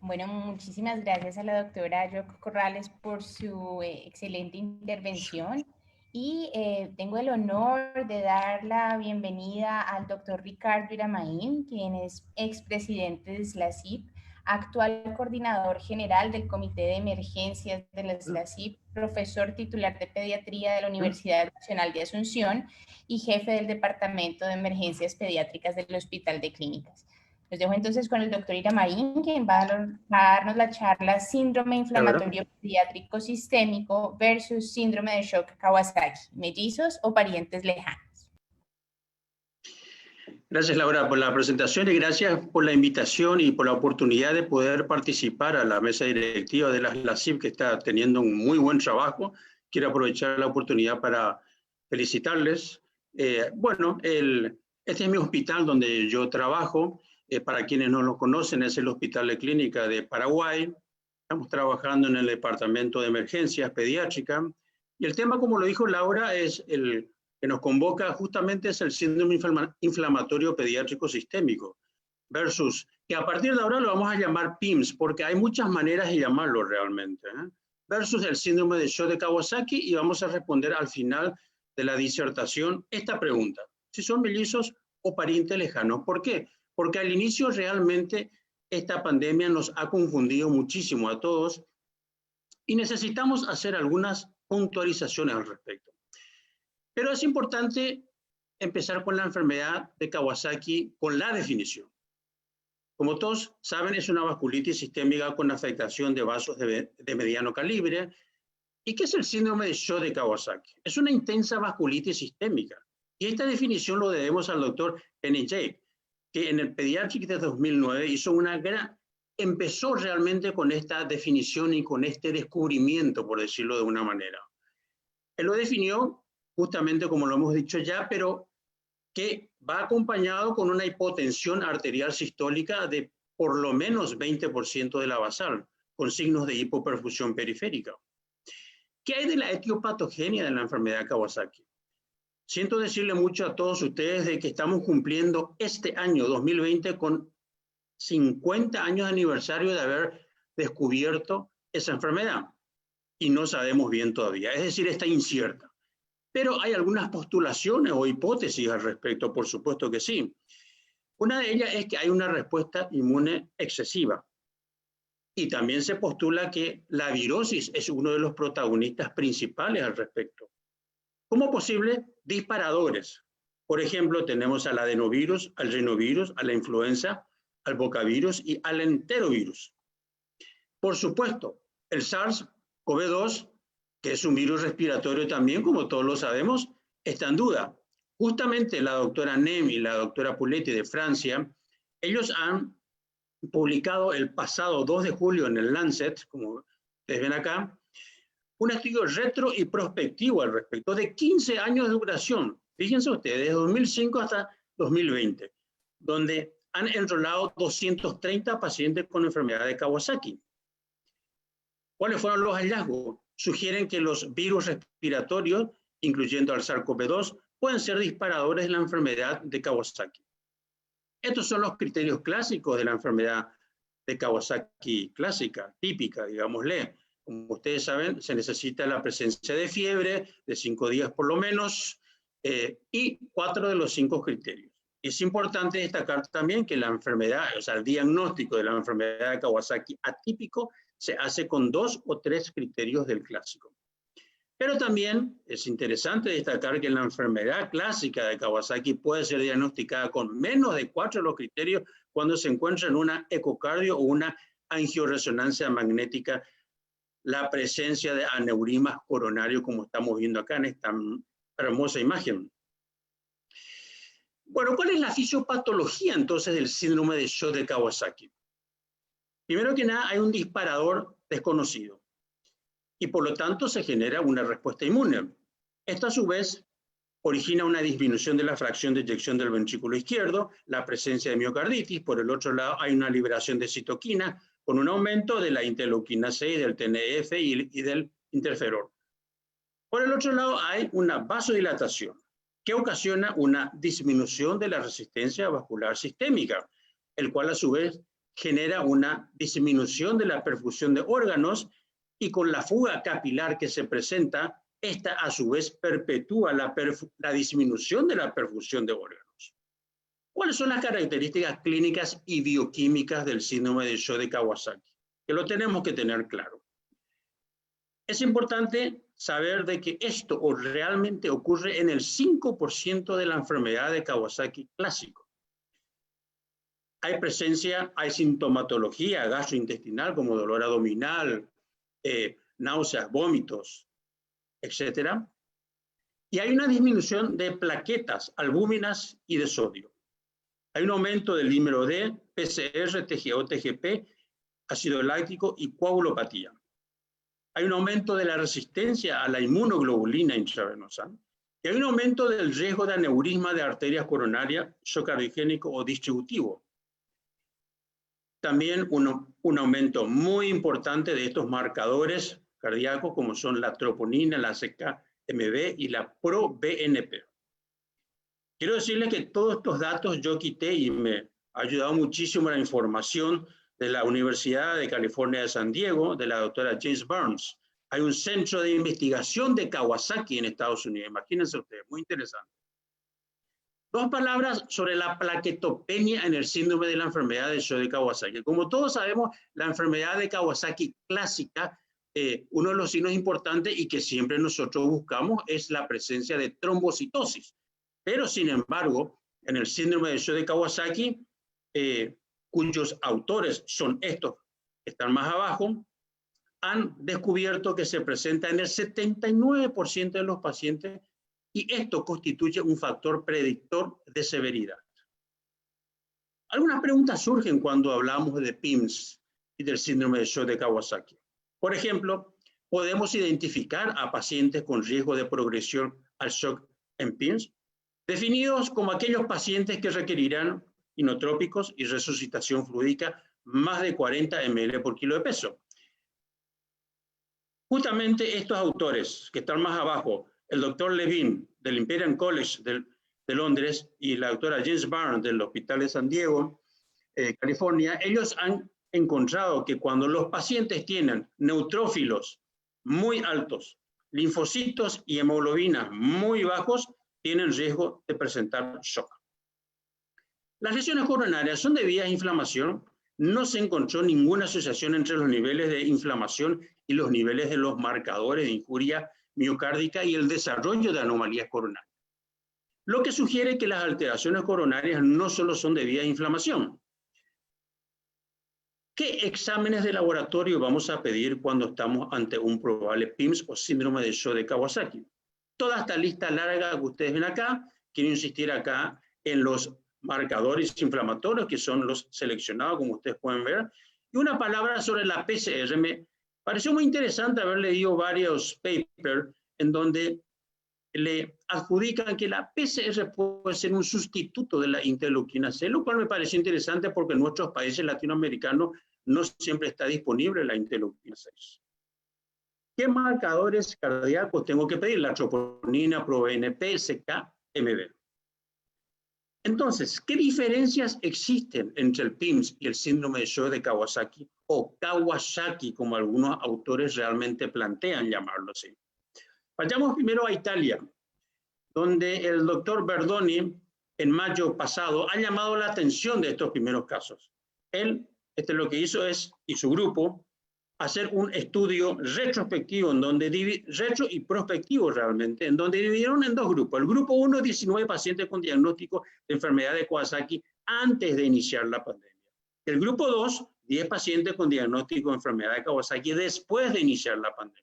Speaker 3: Bueno, muchísimas gracias a la doctora Yoc Corrales por su excelente intervención. Y tengo el honor de dar la bienvenida al doctor Ricardo Iramaín, quien es expresidente de SLACIP, actual coordinador general del Comité de Emergencias de la SLACIP, profesor titular de pediatría de la Universidad Nacional de Asunción y jefe del Departamento de Emergencias Pediátricas del Hospital de Clínicas. Los dejo entonces con el doctor Iramaín, quien va a darnos la charla Síndrome Inflamatorio Pediátrico Sistémico versus Síndrome de Shock Kawasaki, mellizos o parientes lejanos.
Speaker 1: Gracias, Laura, por la presentación y gracias por la invitación y por la oportunidad de poder participar a la mesa directiva de la SLACIP, que está teniendo un muy buen trabajo. Quiero aprovechar la oportunidad para felicitarles. Este es mi hospital donde yo trabajo. Para quienes no lo conocen, es el Hospital de Clínica de Paraguay. Estamos trabajando en el Departamento de Emergencias Pediátricas. Y el tema, como lo dijo Laura, es el que nos convoca justamente es el síndrome inflamatorio pediátrico sistémico, versus, que a partir de ahora lo vamos a llamar PIMS, porque hay muchas maneras de llamarlo realmente, versus el síndrome de Shock de Kawasaki, y vamos a responder al final de la disertación esta pregunta: si son mellizos o parientes lejanos. ¿Por qué? Porque al inicio realmente esta pandemia nos ha confundido muchísimo a todos y necesitamos hacer algunas puntualizaciones al respecto. Pero es importante empezar con la enfermedad de Kawasaki, con la definición. Como todos saben, es una vasculitis sistémica con afectación de vasos de mediano calibre. ¿Y qué es el síndrome de Shock de Kawasaki? Es una intensa vasculitis sistémica. Y esta definición lo debemos al doctor Penny Jake, que en el Pediatric de 2009 empezó realmente con esta definición y con este descubrimiento, por decirlo de una manera. Él lo definió justamente como lo hemos dicho ya, pero que va acompañado con una hipotensión arterial sistólica de por lo menos 20% de la basal, con signos de hipoperfusión periférica. ¿Qué hay de la etiopatogenia de la enfermedad de Kawasaki? Siento decirle mucho a todos ustedes de que estamos cumpliendo este año 2020 con 50 años de aniversario de haber descubierto esa enfermedad y no sabemos bien todavía, es decir, está incierta. Pero hay algunas postulaciones o hipótesis al respecto, por supuesto que sí. Una de ellas es que hay una respuesta inmune excesiva y también se postula que la virosis es uno de los protagonistas principales al respecto. Como posibles disparadores, por ejemplo, tenemos al adenovirus, al rinovirus, a la influenza, al bocavirus y al enterovirus. Por supuesto, el SARS-CoV-2, que es un virus respiratorio también, como todos lo sabemos, está en duda. Justamente la doctora Nem y la doctora Puletti de Francia, ellos han publicado el pasado 2 de julio en el Lancet, como ustedes ven acá, un estudio retro y prospectivo al respecto de 15 años de duración. Fíjense ustedes, desde 2005 hasta 2020, donde han enrolado 230 pacientes con enfermedad de Kawasaki. ¿Cuáles fueron los hallazgos? Sugieren que los virus respiratorios, incluyendo al SARS-CoV-2, pueden ser disparadores de la enfermedad de Kawasaki. Estos son los criterios clásicos de la enfermedad de Kawasaki clásica, típica, digámosle. Como ustedes saben, se necesita la presencia de fiebre de 5 días por lo menos y 4 de los 5 criterios. Es importante destacar también que la enfermedad, o sea, el diagnóstico de la enfermedad de Kawasaki atípico se hace con 2 o 3 criterios del clásico. Pero también es interesante destacar que la enfermedad clásica de Kawasaki puede ser diagnosticada con menos de 4 de los criterios cuando se encuentra en una ecocardio o una angioresonancia magnética la presencia de aneurismas coronarios, como estamos viendo acá en esta hermosa imagen. Bueno, ¿cuál es la fisiopatología entonces del síndrome de shock de Kawasaki? Primero que nada, hay un disparador desconocido y por lo tanto se genera una respuesta inmune. Esto a su vez origina una disminución de la fracción de eyección del ventrículo izquierdo, la presencia de miocarditis. Por el otro lado, hay una liberación de citoquina con un aumento de la interleuquina 6, del TNF y del interferón. Por el otro lado, hay una vasodilatación que ocasiona una disminución de la resistencia vascular sistémica, el cual a su vez genera una disminución de la perfusión de órganos y con la fuga capilar que se presenta, esta a su vez perpetúa la disminución de la perfusión de órganos. ¿Cuáles son las características clínicas y bioquímicas del síndrome de shock de Kawasaki? Que lo tenemos que tener claro. Es importante saber de que esto realmente ocurre en el 5% de la enfermedad de Kawasaki clásico. Hay presencia, hay sintomatología gastrointestinal como dolor abdominal, náuseas, vómitos, etc. Y hay una disminución de plaquetas, albúminas y de sodio. Hay un aumento del dímero D, PCR, TGO, TGP, ácido láctico y coagulopatía. Hay un aumento de la resistencia a la inmunoglobulina intravenosa y hay un aumento del riesgo de aneurisma de arterias coronarias, shock cardiogénico o distributivo. También un aumento muy importante de estos marcadores cardíacos como son la troponina, la CK-MB y la ProBNP. Quiero decirles que todos estos datos yo quité y me ha ayudado muchísimo la información de la Universidad de California de San Diego, de la doctora James Burns. Hay un centro de investigación de Kawasaki en Estados Unidos. Imagínense ustedes, muy interesante. 2 palabras sobre la plaquetopenia en el síndrome de la enfermedad de shock de Kawasaki. Como todos sabemos, la enfermedad de Kawasaki clásica, uno de los signos importantes y que siempre nosotros buscamos es la presencia de trombocitosis. Pero, sin embargo, en el síndrome de shock de Kawasaki, cuyos autores son estos que están más abajo, han descubierto que se presenta en el 79% de los pacientes y esto constituye un factor predictor de severidad. Algunas preguntas surgen cuando hablamos de PIMS y del síndrome de shock de Kawasaki. Por ejemplo, ¿podemos identificar a pacientes con riesgo de progresión al shock en PIMS? Definidos como aquellos pacientes que requerirán inotrópicos y resucitación fluídica más de 40 ml por kilo de peso. Justamente estos autores que están más abajo, el doctor Levine del Imperial College de Londres y la doctora James Burns del Hospital de San Diego, California, ellos han encontrado que cuando los pacientes tienen neutrófilos muy altos, linfocitos y hemoglobina muy bajos, tienen riesgo de presentar shock. Las lesiones coronarias son debidas a inflamación. No se encontró ninguna asociación entre los niveles de inflamación y los niveles de los marcadores de injuria miocárdica y el desarrollo de anomalías coronarias. Lo que sugiere que las alteraciones coronarias no solo son debidas a inflamación. ¿Qué exámenes de laboratorio vamos a pedir cuando estamos ante un probable PIMS o síndrome de shock de Kawasaki? Toda esta lista larga que ustedes ven acá, quiero insistir acá en los marcadores inflamatorios, que son los seleccionados, como ustedes pueden ver, y una palabra sobre la PCR. Me pareció muy interesante haber leído varios papers en donde le adjudican que la PCR puede ser un sustituto de la interleuquina C, lo cual me pareció interesante porque en nuestros países latinoamericanos no siempre está disponible la interleuquina 6. ¿Qué marcadores cardíacos tengo que pedir? La troponina, ProBNP, CK, MB. Entonces, ¿qué diferencias existen entre el PIMS y el síndrome de Shock de Kawasaki, o Kawasaki, como algunos autores realmente plantean llamarlo así? Vayamos primero a Italia, donde el doctor Verdoni, en mayo pasado, ha llamado la atención de estos primeros casos. Él, lo que hizo es, y su grupo, hacer un estudio retrospectivo, en donde retro y prospectivo realmente, en donde dividieron en dos grupos. El grupo 1, 19 pacientes con diagnóstico de enfermedad de Kawasaki antes de iniciar la pandemia. El grupo 2, 10 pacientes con diagnóstico de enfermedad de Kawasaki después de iniciar la pandemia.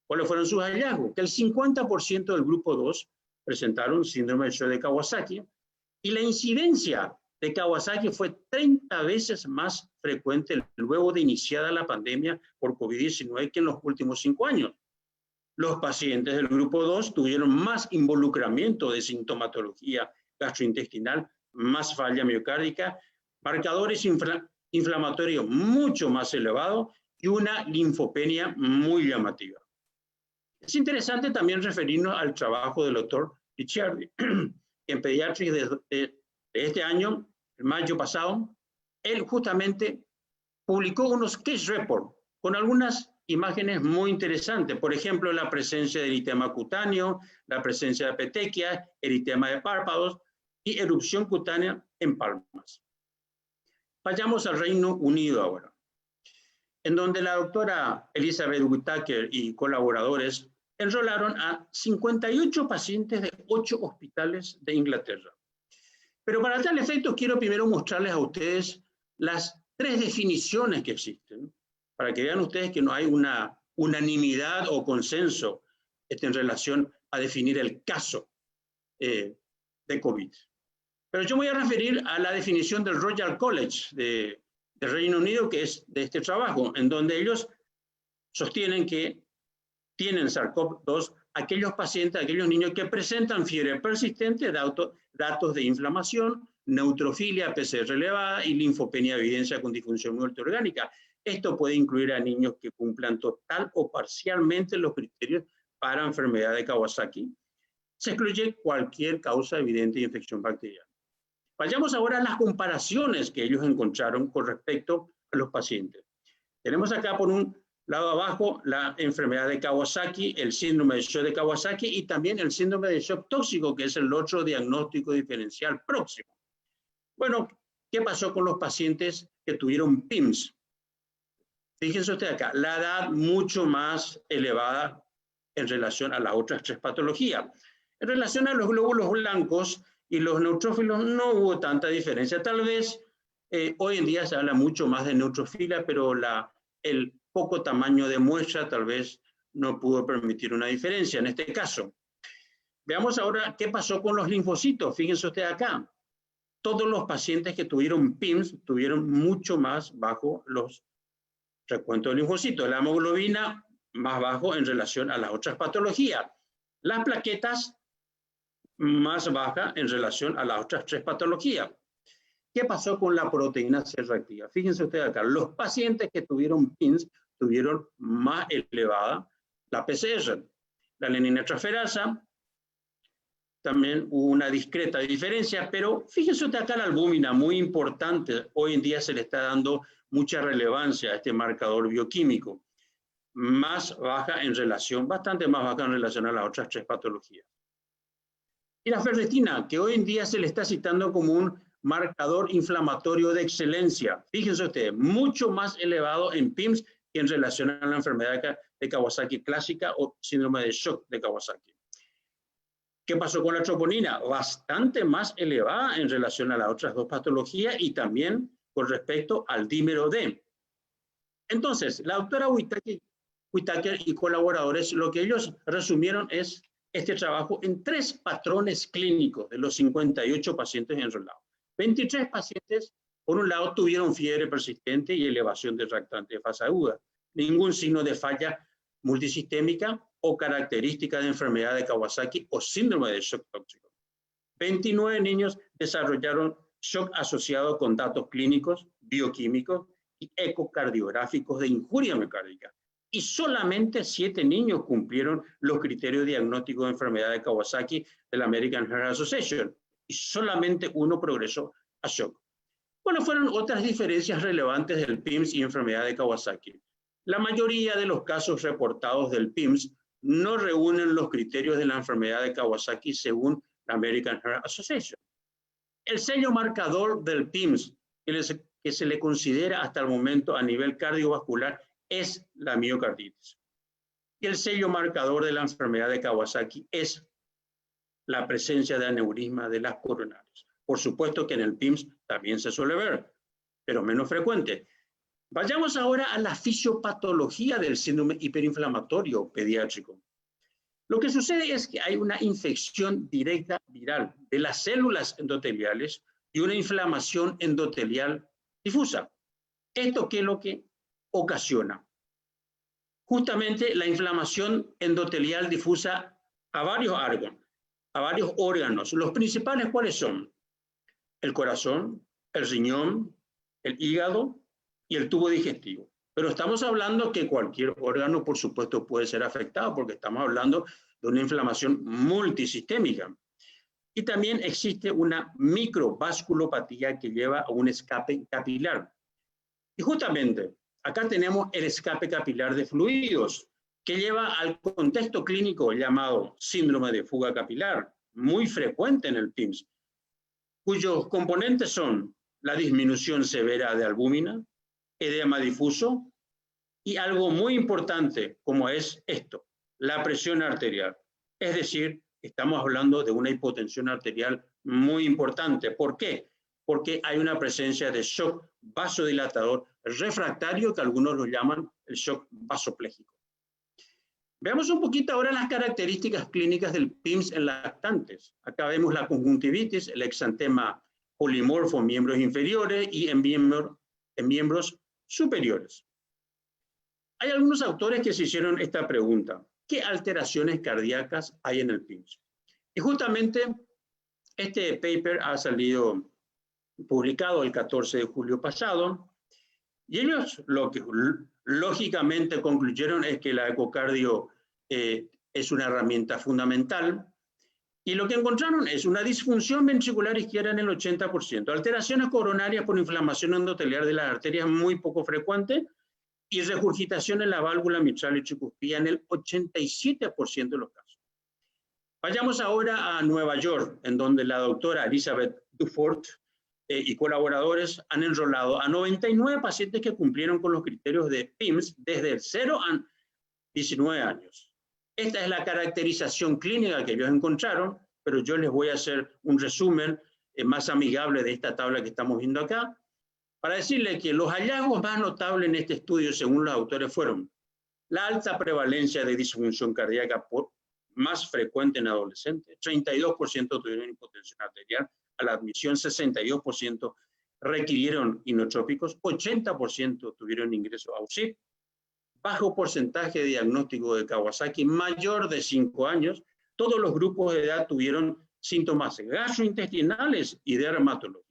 Speaker 1: ¿Cuáles fueron sus hallazgos? Que el 50% del grupo 2 presentaron síndrome de Shock de Kawasaki, y la incidencia de Kawasaki fue 30 veces más frecuente luego de iniciada la pandemia por COVID-19 que en los últimos 5 años. Los pacientes del grupo 2 tuvieron más involucramiento de sintomatología gastrointestinal, más falla miocárdica, marcadores inflamatorios mucho más elevados y una linfopenia muy llamativa. Es interesante también referirnos al trabajo del doctor Ricciardi, en Pediatrics de este año, en mayo pasado. Él justamente publicó unos case reports con algunas imágenes muy interesantes. Por ejemplo, la presencia de eritema cutáneo, la presencia de petequia, eritema de párpados y erupción cutánea en palmas. Vayamos al Reino Unido ahora, en donde la doctora Elizabeth Whittaker y colaboradores enrolaron a 58 pacientes de 8 hospitales de Inglaterra. Pero para tal efecto quiero primero mostrarles a ustedes las 3 definiciones que existen, para que vean ustedes que no hay una unanimidad o consenso en relación a definir el caso de COVID. Pero yo me voy a referir a la definición del Royal College de Reino Unido, que es de este trabajo, en donde ellos sostienen que tienen SARS-CoV-2 aquellos pacientes, aquellos niños que presentan fiebre persistente, datos de inflamación, neutrofilia, PCR elevada y linfopenia de evidencia con disfunción multiorgánica. Esto puede incluir a niños que cumplan total o parcialmente los criterios para enfermedad de Kawasaki. Se excluye cualquier causa evidente de infección bacteriana. Vayamos ahora a las comparaciones que ellos encontraron con respecto a los pacientes. Tenemos acá por un lado abajo la enfermedad de Kawasaki, el síndrome de Shock de Kawasaki y también el síndrome de shock tóxico, que es el otro diagnóstico diferencial próximo. Bueno, ¿qué pasó con los pacientes que tuvieron PIMS? Fíjense usted acá, la edad mucho más elevada en relación a las otras 3 patologías. En relación a los glóbulos blancos y los neutrófilos no hubo tanta diferencia. Tal vez hoy en día se habla mucho más de neutrofilia, pero el poco tamaño de muestra tal vez no pudo permitir una diferencia en este caso. Veamos ahora qué pasó con los linfocitos. Fíjense usted acá. Todos los pacientes que tuvieron PIMS tuvieron mucho más bajo los recuentos de linfocitos. La hemoglobina más bajo en relación a las otras patologías. Las plaquetas más baja en relación a las otras 3 patologías. ¿Qué pasó con la proteína C reactiva? Fíjense ustedes acá, los pacientes que tuvieron PIMS tuvieron más elevada la PCR. La adeninotransferasa, también hubo una discreta diferencia, pero fíjense usted acá la albúmina, muy importante. Hoy en día se le está dando mucha relevancia a este marcador bioquímico. Más baja en relación, bastante más baja en relación a las otras 3 patologías. Y la ferritina, que hoy en día se le está citando como un marcador inflamatorio de excelencia. Fíjense ustedes, mucho más elevado en PIMS que en relación a la enfermedad de Kawasaki clásica o síndrome de shock de Kawasaki. ¿Qué pasó con la troponina? Bastante más elevada en relación a las otras 2 patologías y también con respecto al dímero D. Entonces, la doctora Whittaker y colaboradores, lo que ellos resumieron es este trabajo en 3 patrones clínicos de los 58 pacientes enrolados. 23 pacientes, por un lado, tuvieron fiebre persistente y elevación de reactante de fase aguda. Ningún signo de falla multisistémica o característica de enfermedad de Kawasaki o síndrome de shock tóxico. 29 niños desarrollaron shock asociado con datos clínicos, bioquímicos y ecocardiográficos de injuria miocárdica. Y solamente 7 niños cumplieron los criterios diagnósticos de enfermedad de Kawasaki de la American Heart Association. Y solamente uno progresó a shock. ¿Cuáles fueron otras diferencias relevantes del PIMS y enfermedad de Kawasaki? La mayoría de los casos reportados del PIMS no reúnen los criterios de la enfermedad de Kawasaki según la American Heart Association. El sello marcador del PIMS, que se le considera hasta el momento a nivel cardiovascular, es la miocarditis. Y el sello marcador de la enfermedad de Kawasaki es la presencia de aneurisma de las coronarias. Por supuesto que en el PIMS también se suele ver, pero menos frecuente. Vayamos ahora a la fisiopatología del síndrome hiperinflamatorio pediátrico. Lo que sucede es que hay una infección directa viral de las células endoteliales y una inflamación endotelial difusa. ¿Esto qué es lo que ocasiona? Justamente la inflamación endotelial difusa a varios órganos. Los principales, ¿cuáles son? El corazón, el riñón, el hígado y el tubo digestivo. Pero estamos hablando que cualquier órgano, por supuesto, puede ser afectado porque estamos hablando de una inflamación multisistémica. Y también existe una microvasculopatía que lleva a un escape capilar. Y justamente acá tenemos el escape capilar de fluidos que lleva al contexto clínico llamado síndrome de fuga capilar, muy frecuente en el PIMS, cuyos componentes son la disminución severa de albúmina, edema difuso y algo muy importante como es esto, la presión arterial. Es decir, estamos hablando de una hipotensión arterial muy importante. ¿Por qué? Porque hay una presencia de shock vasodilatador refractario que algunos lo llaman el shock vasopléjico. Veamos un poquito ahora las características clínicas del PIMS en lactantes. Acá vemos la conjuntivitis, el exantema polimorfo en miembros inferiores y en miembros superiores. Hay algunos autores que se hicieron esta pregunta. ¿Qué alteraciones cardíacas hay en el PIMS? Y justamente este paper ha salido publicado el 14 de julio pasado y ellos lo que lógicamente concluyeron es que la ecocardio es una herramienta fundamental y lo que encontraron es una disfunción ventricular izquierda en el 80%, alteraciones coronarias por inflamación endotelial de las arterias muy poco frecuente y regurgitación en la válvula mitral y tricuspida en el 87% de los casos. Vayamos ahora a Nueva York, en donde la doctora Elizabeth Dufort y colaboradores han enrolado a 99 pacientes que cumplieron con los criterios de PIMS desde el 0 a 19 años. Esta es la caracterización clínica que ellos encontraron, pero yo les voy a hacer un resumen más amigable de esta tabla que estamos viendo acá, para decirles que los hallazgos más notables en este estudio, según los autores, fueron la alta prevalencia de disfunción cardíaca más frecuente en adolescentes, 32% tuvieron hipotensión arterial, a la admisión 62% requirieron inotrópicos, 80% tuvieron ingreso a UCI, bajo porcentaje de diagnóstico de Kawasaki, mayor de 5 años, todos los grupos de edad tuvieron síntomas gastrointestinales y dermatológicos.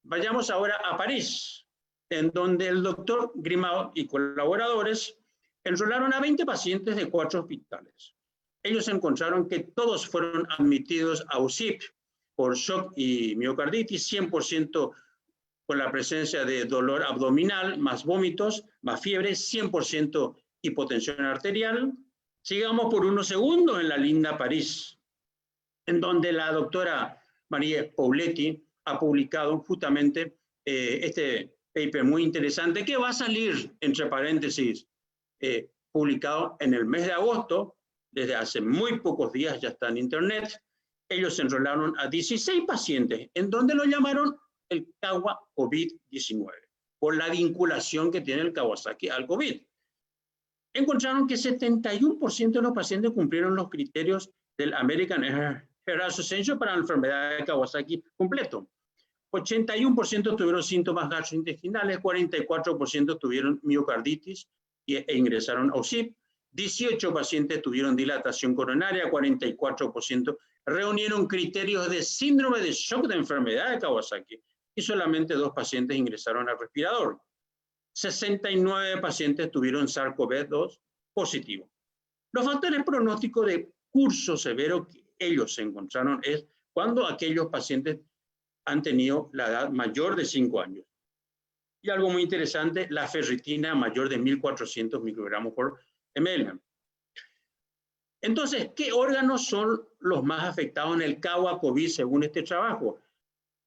Speaker 1: Vayamos ahora a París, en donde el doctor Grimaud y colaboradores enrolaron a 20 pacientes de 4 hospitales. Ellos encontraron que todos fueron admitidos a UCIP por shock y miocarditis, 100% con la presencia de dolor abdominal, más vómitos, más fiebre, 100% hipotensión arterial. Sigamos por unos segundos en la linda París, en donde la doctora María Pauletti ha publicado justamente este paper muy interesante que va a salir, entre paréntesis, publicado en el mes de agosto, desde hace muy pocos días ya está en internet. Ellos enrolaron a 16 pacientes, en donde lo llamaron el Kawa COVID-19, por la vinculación que tiene el Kawasaki al COVID. Encontraron que 71% de los pacientes cumplieron los criterios del American Heart brazo sencillo para la enfermedad de Kawasaki completo. 81% tuvieron síntomas gastrointestinales, 44% tuvieron miocarditis e ingresaron a UCIP, 18 pacientes tuvieron dilatación coronaria, 44% reunieron criterios de síndrome de shock de enfermedad de Kawasaki y solamente 2 pacientes ingresaron al respirador. 69 pacientes tuvieron SARS-CoV-2 positivo. Los factores pronósticos de curso severo que ellos se encontraron es cuando aquellos pacientes han tenido la edad mayor de 5 años. Y algo muy interesante, la ferritina mayor de 1.400 microgramos por ml. Entonces, ¿qué órganos son los más afectados en el CAWA-COVID según este trabajo?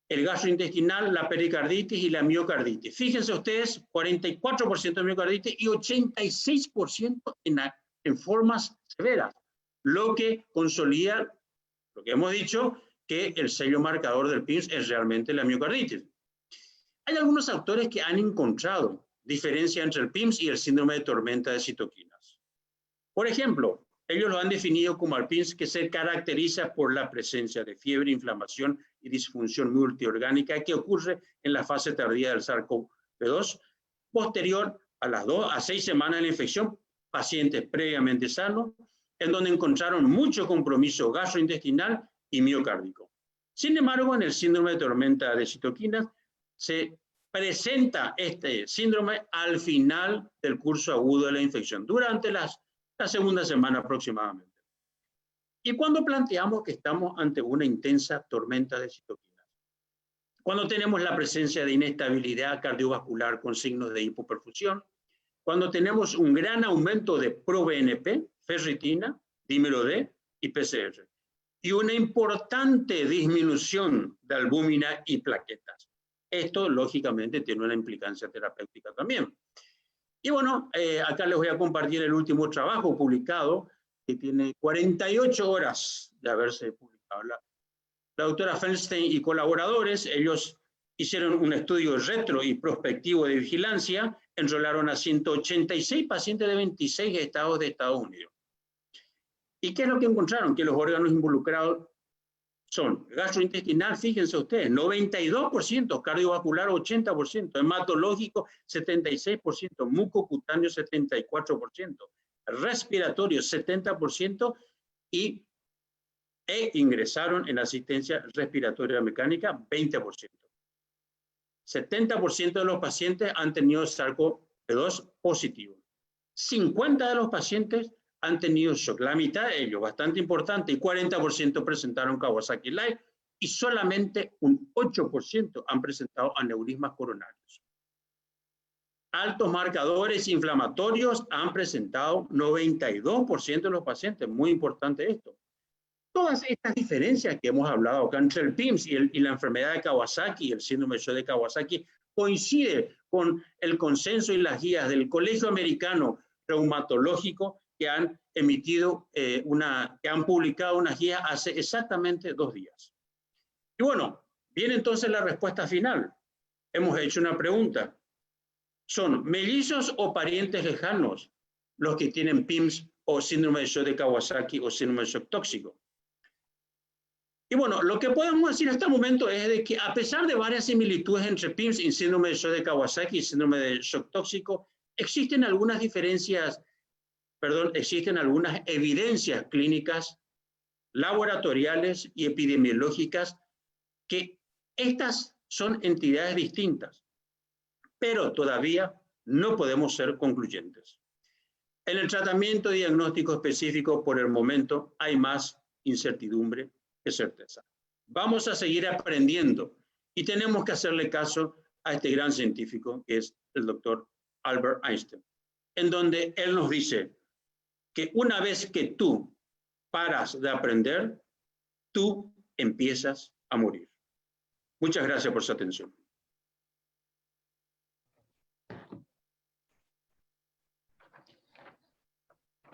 Speaker 1: El gastrointestinal, la pericarditis y la miocarditis. Fíjense ustedes, 44% de miocarditis y 86% en formas severas, lo que consolida lo que hemos dicho, que el sello marcador del PIMS es realmente la miocarditis. Hay algunos autores que han encontrado diferencia entre el PIMS y el síndrome de tormenta de citoquinas. Por ejemplo, ellos lo han definido como el PIMS que se caracteriza por la presencia de fiebre, inflamación y disfunción multiorgánica que ocurre en la fase tardía del SARS-CoV-2, posterior a las 2 a 6 semanas de la infección, pacientes previamente sanos, en donde encontraron mucho compromiso gastrointestinal y miocárdico. Sin embargo, en el síndrome de tormenta de citoquinas se presenta este síndrome al final del curso agudo de la infección, durante la segunda semana aproximadamente. Y cuando planteamos que estamos ante una intensa tormenta de citoquinas, cuando tenemos la presencia de inestabilidad cardiovascular con signos de hipoperfusión, cuando tenemos un gran aumento de proBNP, ferritina, dímero D y PCR, y una importante disminución de albúmina y plaquetas. Esto, lógicamente, tiene una implicancia terapéutica también. Y bueno, acá les voy a compartir el último trabajo publicado, que tiene 48 horas de haberse publicado. La doctora Feinstein y colaboradores, ellos hicieron un estudio retro y prospectivo de vigilancia, enrolaron a 186 pacientes de 26 estados de Estados Unidos. ¿Y qué es lo que encontraron? Que los órganos involucrados son gastrointestinal, fíjense ustedes, 92%, cardiovascular 80%, hematológico 76%, mucocutáneo 74%, respiratorio 70% e ingresaron en asistencia respiratoria mecánica 20%. 70% de los pacientes han tenido SARS-CoV-2 positivo. 50 de los pacientes han tenido shock, la mitad de ellos, bastante importante, y 40% presentaron Kawasaki-like y solamente un 8% han presentado aneurismas coronarios. Altos marcadores inflamatorios han presentado 92% de los pacientes, muy importante esto. Todas estas diferencias que hemos hablado acá entre el PIMS y la enfermedad de Kawasaki y el síndrome de Kawasaki coincide con el consenso y las guías del Colegio Americano Reumatológico que han emitido que han publicado una guía hace exactamente 2 días. Y bueno, viene entonces la respuesta final. Hemos hecho una pregunta. ¿Son mellizos o parientes lejanos los que tienen PIMS o síndrome de shock de Kawasaki o síndrome de shock tóxico? Y bueno, lo que podemos decir hasta el momento es de que a pesar de varias similitudes entre PIMS y síndrome de shock de Kawasaki y síndrome de shock tóxico, existen algunas evidencias clínicas, laboratoriales y epidemiológicas que estas son entidades distintas, pero todavía no podemos ser concluyentes. En el tratamiento diagnóstico específico, por el momento, hay más incertidumbre que certeza. Vamos a seguir aprendiendo y tenemos que hacerle caso a este gran científico que es el doctor Albert Einstein, en donde él nos dice que una vez que tú paras de aprender, tú empiezas a morir. Muchas gracias por su atención.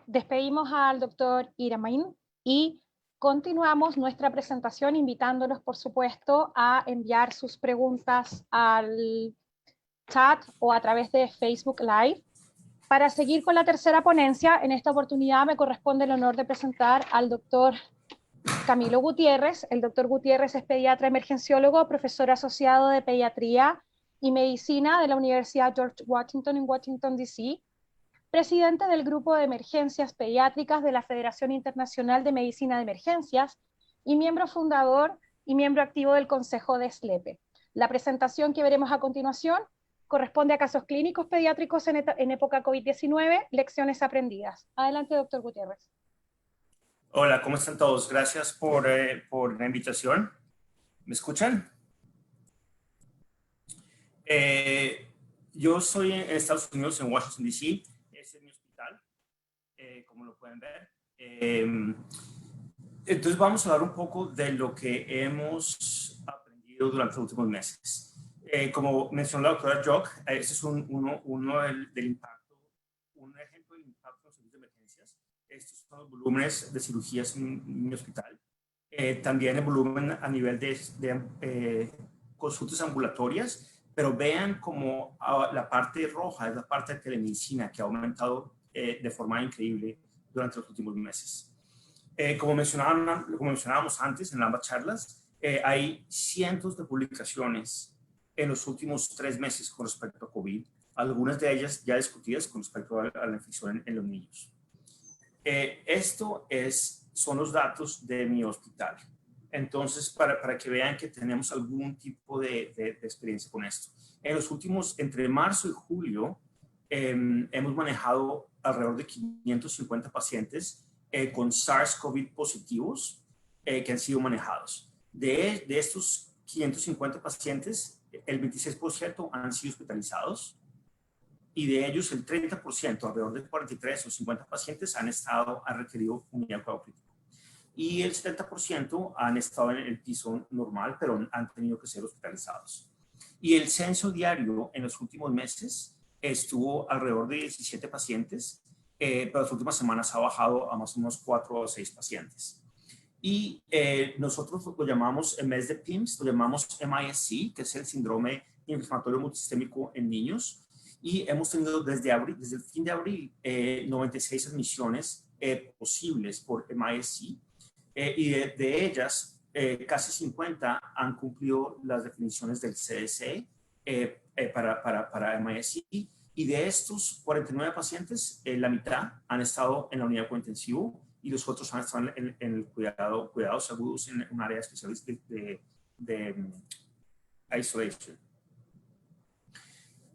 Speaker 4: Despedimos al doctor Iramain y continuamos nuestra presentación invitándolos, por supuesto, a enviar sus preguntas al chat o a través de Facebook Live. Para seguir con la tercera ponencia, en esta oportunidad me corresponde el honor de presentar al doctor Camilo Gutiérrez. El doctor Gutiérrez es pediatra emergenciólogo, profesor asociado de pediatría y medicina de la Universidad George Washington en Washington, D.C., presidente del Grupo de Emergencias Pediátricas de la Federación Internacional de Medicina de Emergencias y miembro fundador y miembro activo del Consejo de SLEPE. La presentación que veremos a continuación corresponde a casos clínicos pediátricos en época COVID-19, lecciones aprendidas. Adelante, doctor Gutiérrez.
Speaker 6: Hola, ¿cómo están todos? Gracias por la invitación. ¿Me escuchan? Yo estoy en Estados Unidos, en Washington, D.C. Este es mi hospital, como lo pueden ver. Entonces vamos a hablar un poco de lo que hemos aprendido durante los últimos meses. Como mencionó la doctora Jock, este es uno del impacto, un ejemplo del impacto en los servicios de emergencias. Estos son los volúmenes de cirugías en mi hospital. También el volumen a nivel de consultas ambulatorias, pero vean como la parte roja es la parte de telemedicina que ha aumentado de forma increíble durante los últimos meses. Como mencionábamos antes en ambas charlas, hay cientos de publicaciones en los últimos 3 meses con respecto a COVID, algunas de ellas ya discutidas con respecto a la infección en los niños. Son los datos de mi hospital. Entonces, para que vean que tenemos algún tipo de experiencia con esto. En los últimos, entre marzo y julio, hemos manejado alrededor de 550 pacientes con SARS-CoV positivos que han sido manejados. De estos 550 pacientes, el 26% han sido hospitalizados y de ellos el 30%, alrededor de 43 o 50 pacientes, han requerido unidad de cuidado crítico. Y el 70% han estado en el piso normal, pero han tenido que ser hospitalizados. Y el censo diario en los últimos meses estuvo alrededor de 17 pacientes, pero las últimas semanas ha bajado a más o menos 4 o 6 pacientes. Y nosotros lo llamamos, en vez de PIMS, lo llamamos MIS-C, que es el síndrome inflamatorio multisistémico en niños. Y hemos tenido desde el fin de abril 96 admisiones posibles por MIS-C. Y de ellas, casi 50 han cumplido las definiciones del CDC para MIS-C. Y de estos 49 pacientes, la mitad han estado en la unidad de cuidado intensivo y los otros han estado en el cuidados agudos en un área especial de isolation.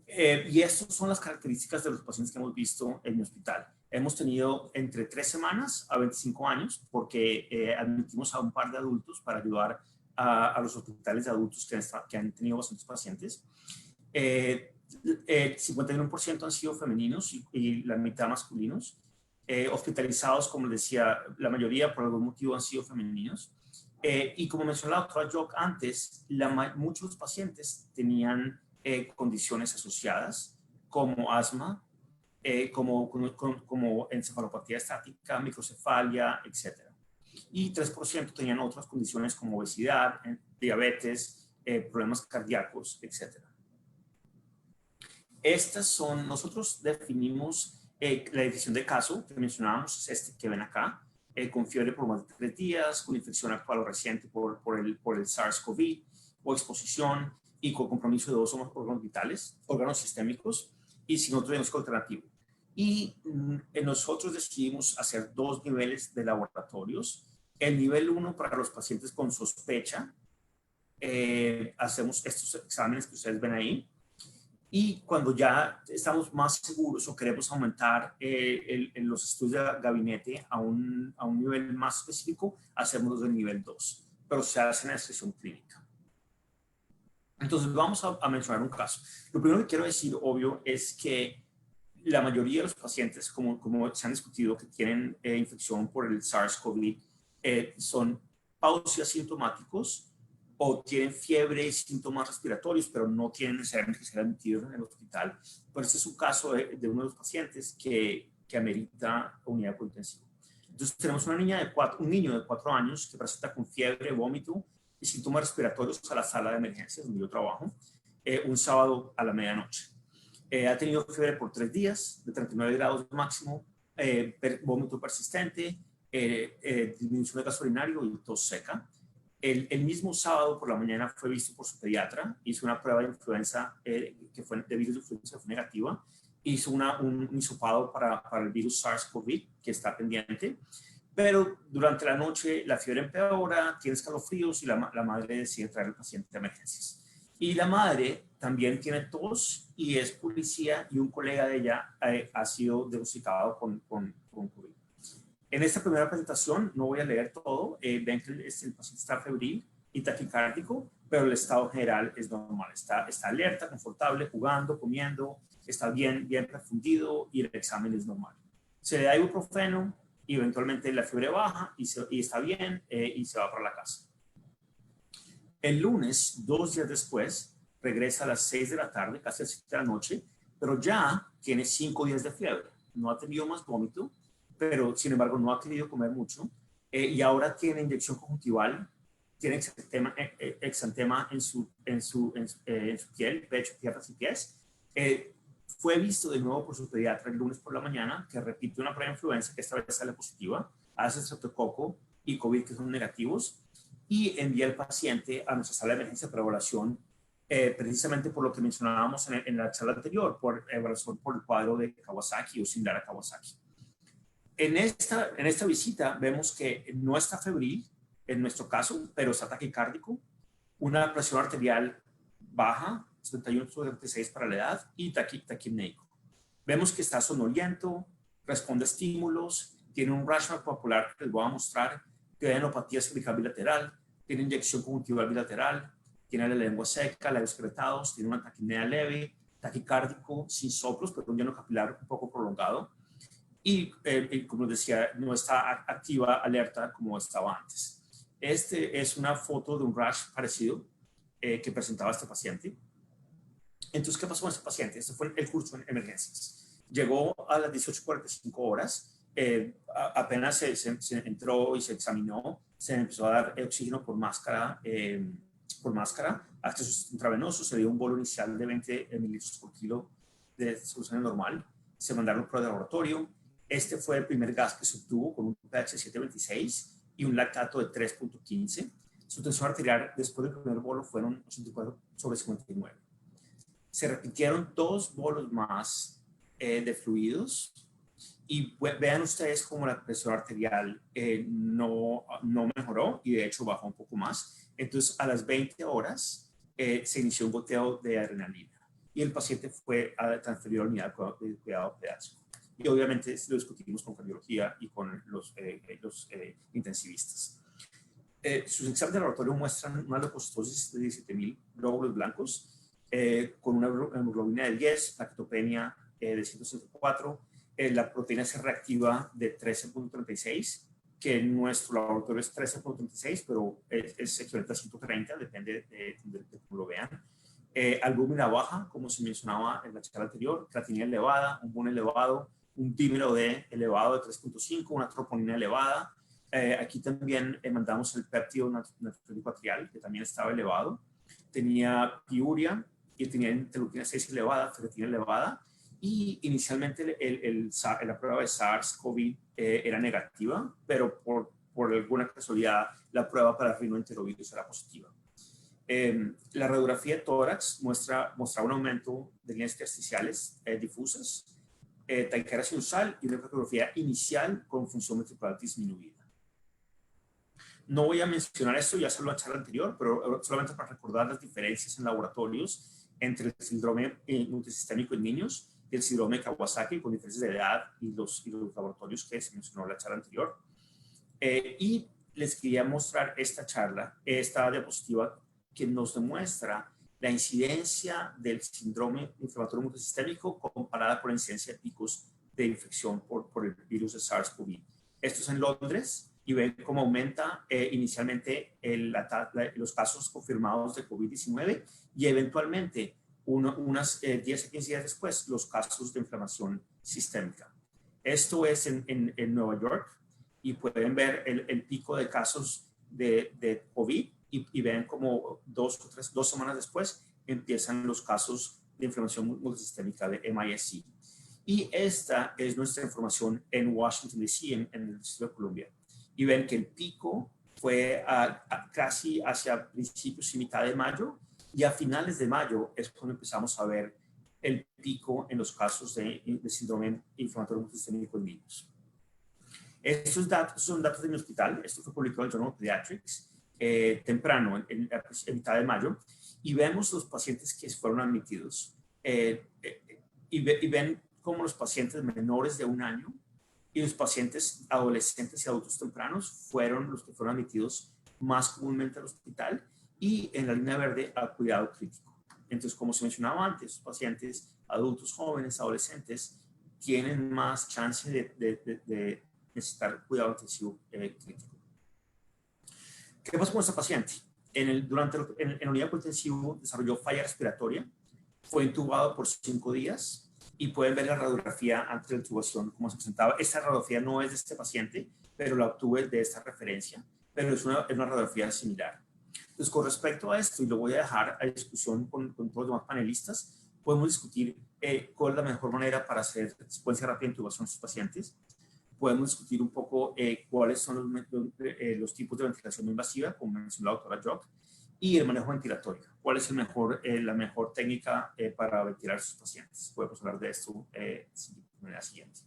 Speaker 6: Y estas son las características de los pacientes que hemos visto en mi hospital. Hemos tenido entre 3 semanas a 25 años porque admitimos a un par de adultos para ayudar a los hospitales de adultos que han tenido bastantes pacientes. 51% han sido femeninos y la mitad masculinos. Hospitalizados, como les decía, la mayoría por algún motivo han sido femeninos. Y como mencionó la doctora Jock antes, muchos pacientes tenían condiciones asociadas como asma, como encefalopatía estática, microcefalia, etc. Y 3% tenían otras condiciones como obesidad, diabetes, problemas cardíacos, etc. Nosotros definimos la definición de caso que mencionábamos, es este que ven acá, con fiebre por más de 3 días, con infección actual o reciente por el SARS-CoV o exposición y con compromiso de 2 o más órganos vitales, órganos sistémicos y sin otro diagnóstico alternativo. Y nosotros decidimos hacer 2 niveles de laboratorios. El nivel 1 para los pacientes con sospecha, hacemos estos exámenes que ustedes ven ahí. Y cuando ya estamos más seguros o queremos aumentar los estudios de gabinete a un nivel más específico, hacemos los del nivel 2, pero se hace en la sesión clínica. Entonces vamos a mencionar un caso. Lo primero que quiero decir, obvio, es que la mayoría de los pacientes, como se han discutido, que tienen infección por el SARS-CoV, son pausiasintomáticos o tienen fiebre y síntomas respiratorios, pero no tienen necesariamente que ser admitidos en el hospital. Pero este es un caso de uno de los pacientes que amerita unidad de cuidado intensivo. Entonces tenemos un niño de 4 años que presenta con fiebre, vómito y síntomas respiratorios a la sala de emergencias donde yo trabajo, un sábado a la medianoche. Ha tenido fiebre por 3 días, de 39 grados máximo, vómito persistente, disminución de gas urinario y tos seca. El mismo sábado por la mañana fue visto por su pediatra, hizo una prueba de influenza que fue de virus de influenza, fue negativa, hizo un hisopado para el virus SARS-CoV que está pendiente, pero durante la noche la fiebre empeora, tiene escalofríos y la madre decide traer al paciente a emergencias. Y la madre también tiene tos y es policía y un colega de ella ha sido diagnosticado con COVID. En esta primera presentación, no voy a leer todo, ven que el paciente está febril y taquicárdico, pero el estado general es normal. Está alerta, confortable, jugando, comiendo, está bien perfundido y el examen es normal. Se le da ibuprofeno y eventualmente la fiebre baja y está bien y se va para la casa. El lunes, 2 días después, regresa a las 6 de la tarde, casi a las 7 de la noche, pero ya tiene 5 días de fiebre. No ha tenido más vómito, pero sin embargo no ha querido comer mucho y ahora tiene inyección conjuntival, tiene exantema en su piel, pecho, piernas y pies. Fue visto de nuevo por su pediatra el lunes por la mañana, que repite una prueba de influenza que esta vez sale positiva, hace estreptococo y COVID que son negativos, y envía al paciente a nuestra sala de emergencia para evaluación, precisamente por lo que mencionábamos en la charla anterior, por evaluación por el cuadro de Kawasaki o similar a Kawasaki. En esta visita vemos que no está febril, en nuestro caso, pero está taquicárdico, una presión arterial baja, 71/36 para la edad, y taquipneico. Vemos que está sonoliento, responde a estímulos, tiene un rash popular que les voy a mostrar, tiene enopatía cervical bilateral, tiene inyección conjuntival bilateral, tiene la lengua seca, labios secretados, tiene una taquipnea leve, taquicárdico, sin soplos, pero un lleno capilar un poco prolongado. Y como decía, no está activa, alerta como estaba antes. Este es una foto de un rash parecido que presentaba este paciente. Entonces, ¿qué pasó con este paciente? Este fue el curso en emergencias. Llegó a las 18:45 horas, apenas se entró y se examinó, se empezó a dar oxígeno por máscara, acceso intravenoso, se dio un bolo inicial de 20 mililitros por kilo de solución normal, se mandaron pruebas de laboratorio. Este fue el primer gas que se obtuvo con un pH 7.26 y un lactato de 3.15. Su tensión arterial después del primer bolo fueron 84/59. Se repitieron 2 bolos más de fluidos y vean ustedes cómo la presión arterial no mejoró y de hecho bajó un poco más. Entonces a las 20 horas se inició un goteo de adrenalina y el paciente fue transferido a la unidad de cuidado pediátrico. Y obviamente lo discutimos con cardiología y con los intensivistas. Sus exámenes de laboratorio muestran una leucocitosis de 17.000 glóbulos blancos, con una hemoglobina de 10, plaquetopenia de 164, la proteína C reactiva de 13.36, que en nuestro laboratorio es 13.36, pero es equivalente a 130, depende de cómo lo vean. Albúmina baja, como se mencionaba en la charla anterior, creatinina elevada, un BUN elevado, un dímero D elevado de 3.5, una troponina elevada. Aquí también mandamos el péptido natriúrico atrial, que también estaba elevado. Tenía piuria y tenía interleuquina 6 elevada, ferritina elevada. Y inicialmente la prueba de SARS-CoV era negativa, pero por alguna casualidad la prueba para rinoenterovirus era positiva. La radiografía de tórax mostraba un aumento de líneas intersticiales difusas, taquicardia sinusal y una radiografía inicial con función ventricular disminuida. No voy a mencionar esto, ya se lo he hecho en la anterior, pero solamente para recordar las diferencias en laboratorios entre el síndrome multisistémico en niños y el síndrome de Kawasaki, con diferencias de edad y los laboratorios que se mencionó en la charla anterior. Y les quería mostrar esta diapositiva que nos demuestra la incidencia del síndrome inflamatorio multisistémico comparada con la incidencia de picos de infección por el virus de SARS-CoV. Esto es en Londres y ven cómo aumenta inicialmente los casos confirmados de COVID-19 y eventualmente unas 10 a 15 días después los casos de inflamación sistémica. Esto es en Nueva York y pueden ver el pico de casos de COVID y ven como 2 semanas después empiezan los casos de inflamación multisistémica de MIS-C. Y esta es nuestra información en Washington, D.C., en el Distrito de Columbia. y ven que el pico fue casi hacia principios y mitad de mayo, y a finales de mayo es cuando empezamos a ver el pico en los casos de síndrome inflamatorio multisistémico en niños. Estos datos son datos de mi hospital. Esto fue publicado en el Journal of Pediatrics temprano, en mitad de mayo, y vemos los pacientes que fueron admitidos y ven cómo los pacientes menores de 1 año y los pacientes adolescentes y adultos tempranos fueron los que fueron admitidos más comúnmente al hospital y en la línea verde al cuidado crítico. Entonces, como se mencionaba antes, pacientes adultos, jóvenes, adolescentes tienen más chance de necesitar cuidado intensivo crítico. ¿Qué pasa con esta paciente? En la unidad de intensivo desarrolló falla respiratoria, fue intubado por 5 días y pueden ver la radiografía antes de la intubación, como se presentaba. Esta radiografía no es de este paciente, pero la obtuve de esta referencia, pero es una radiografía similar. Entonces, con respecto a esto, y lo voy a dejar a discusión con todos los demás panelistas, podemos discutir cuál es la mejor manera para hacer secuencia rápida de intubación en estos pacientes. Podemos discutir un poco cuáles son los tipos de ventilación no invasiva, como mencionó la doctora Jock, y el manejo ventilatorio. ¿Cuál es la mejor técnica para ventilar a sus pacientes? Podemos hablar de esto de manera siguiente.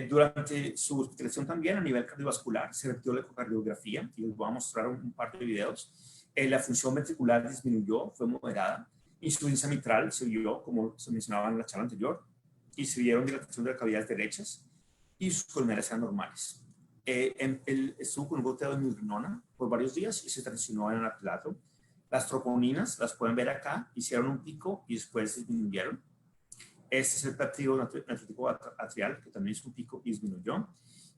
Speaker 6: Durante su hospitalización también a nivel cardiovascular se repitió la ecocardiografía y les voy a mostrar un par de videos. La función ventricular disminuyó, fue moderada. Insuficiencia mitral se vio, como se mencionaba en la charla anterior, y se vieron dilatación de las cavidades derechas y sus coronarias eran normales. Estuvo con un goteo de milrinona por varios días y se transicionó en anapilato. Las troponinas, las pueden ver acá, hicieron un pico y después disminuyeron. Este es el péptido natriúrtico atrial, que también hizo un pico y disminuyó.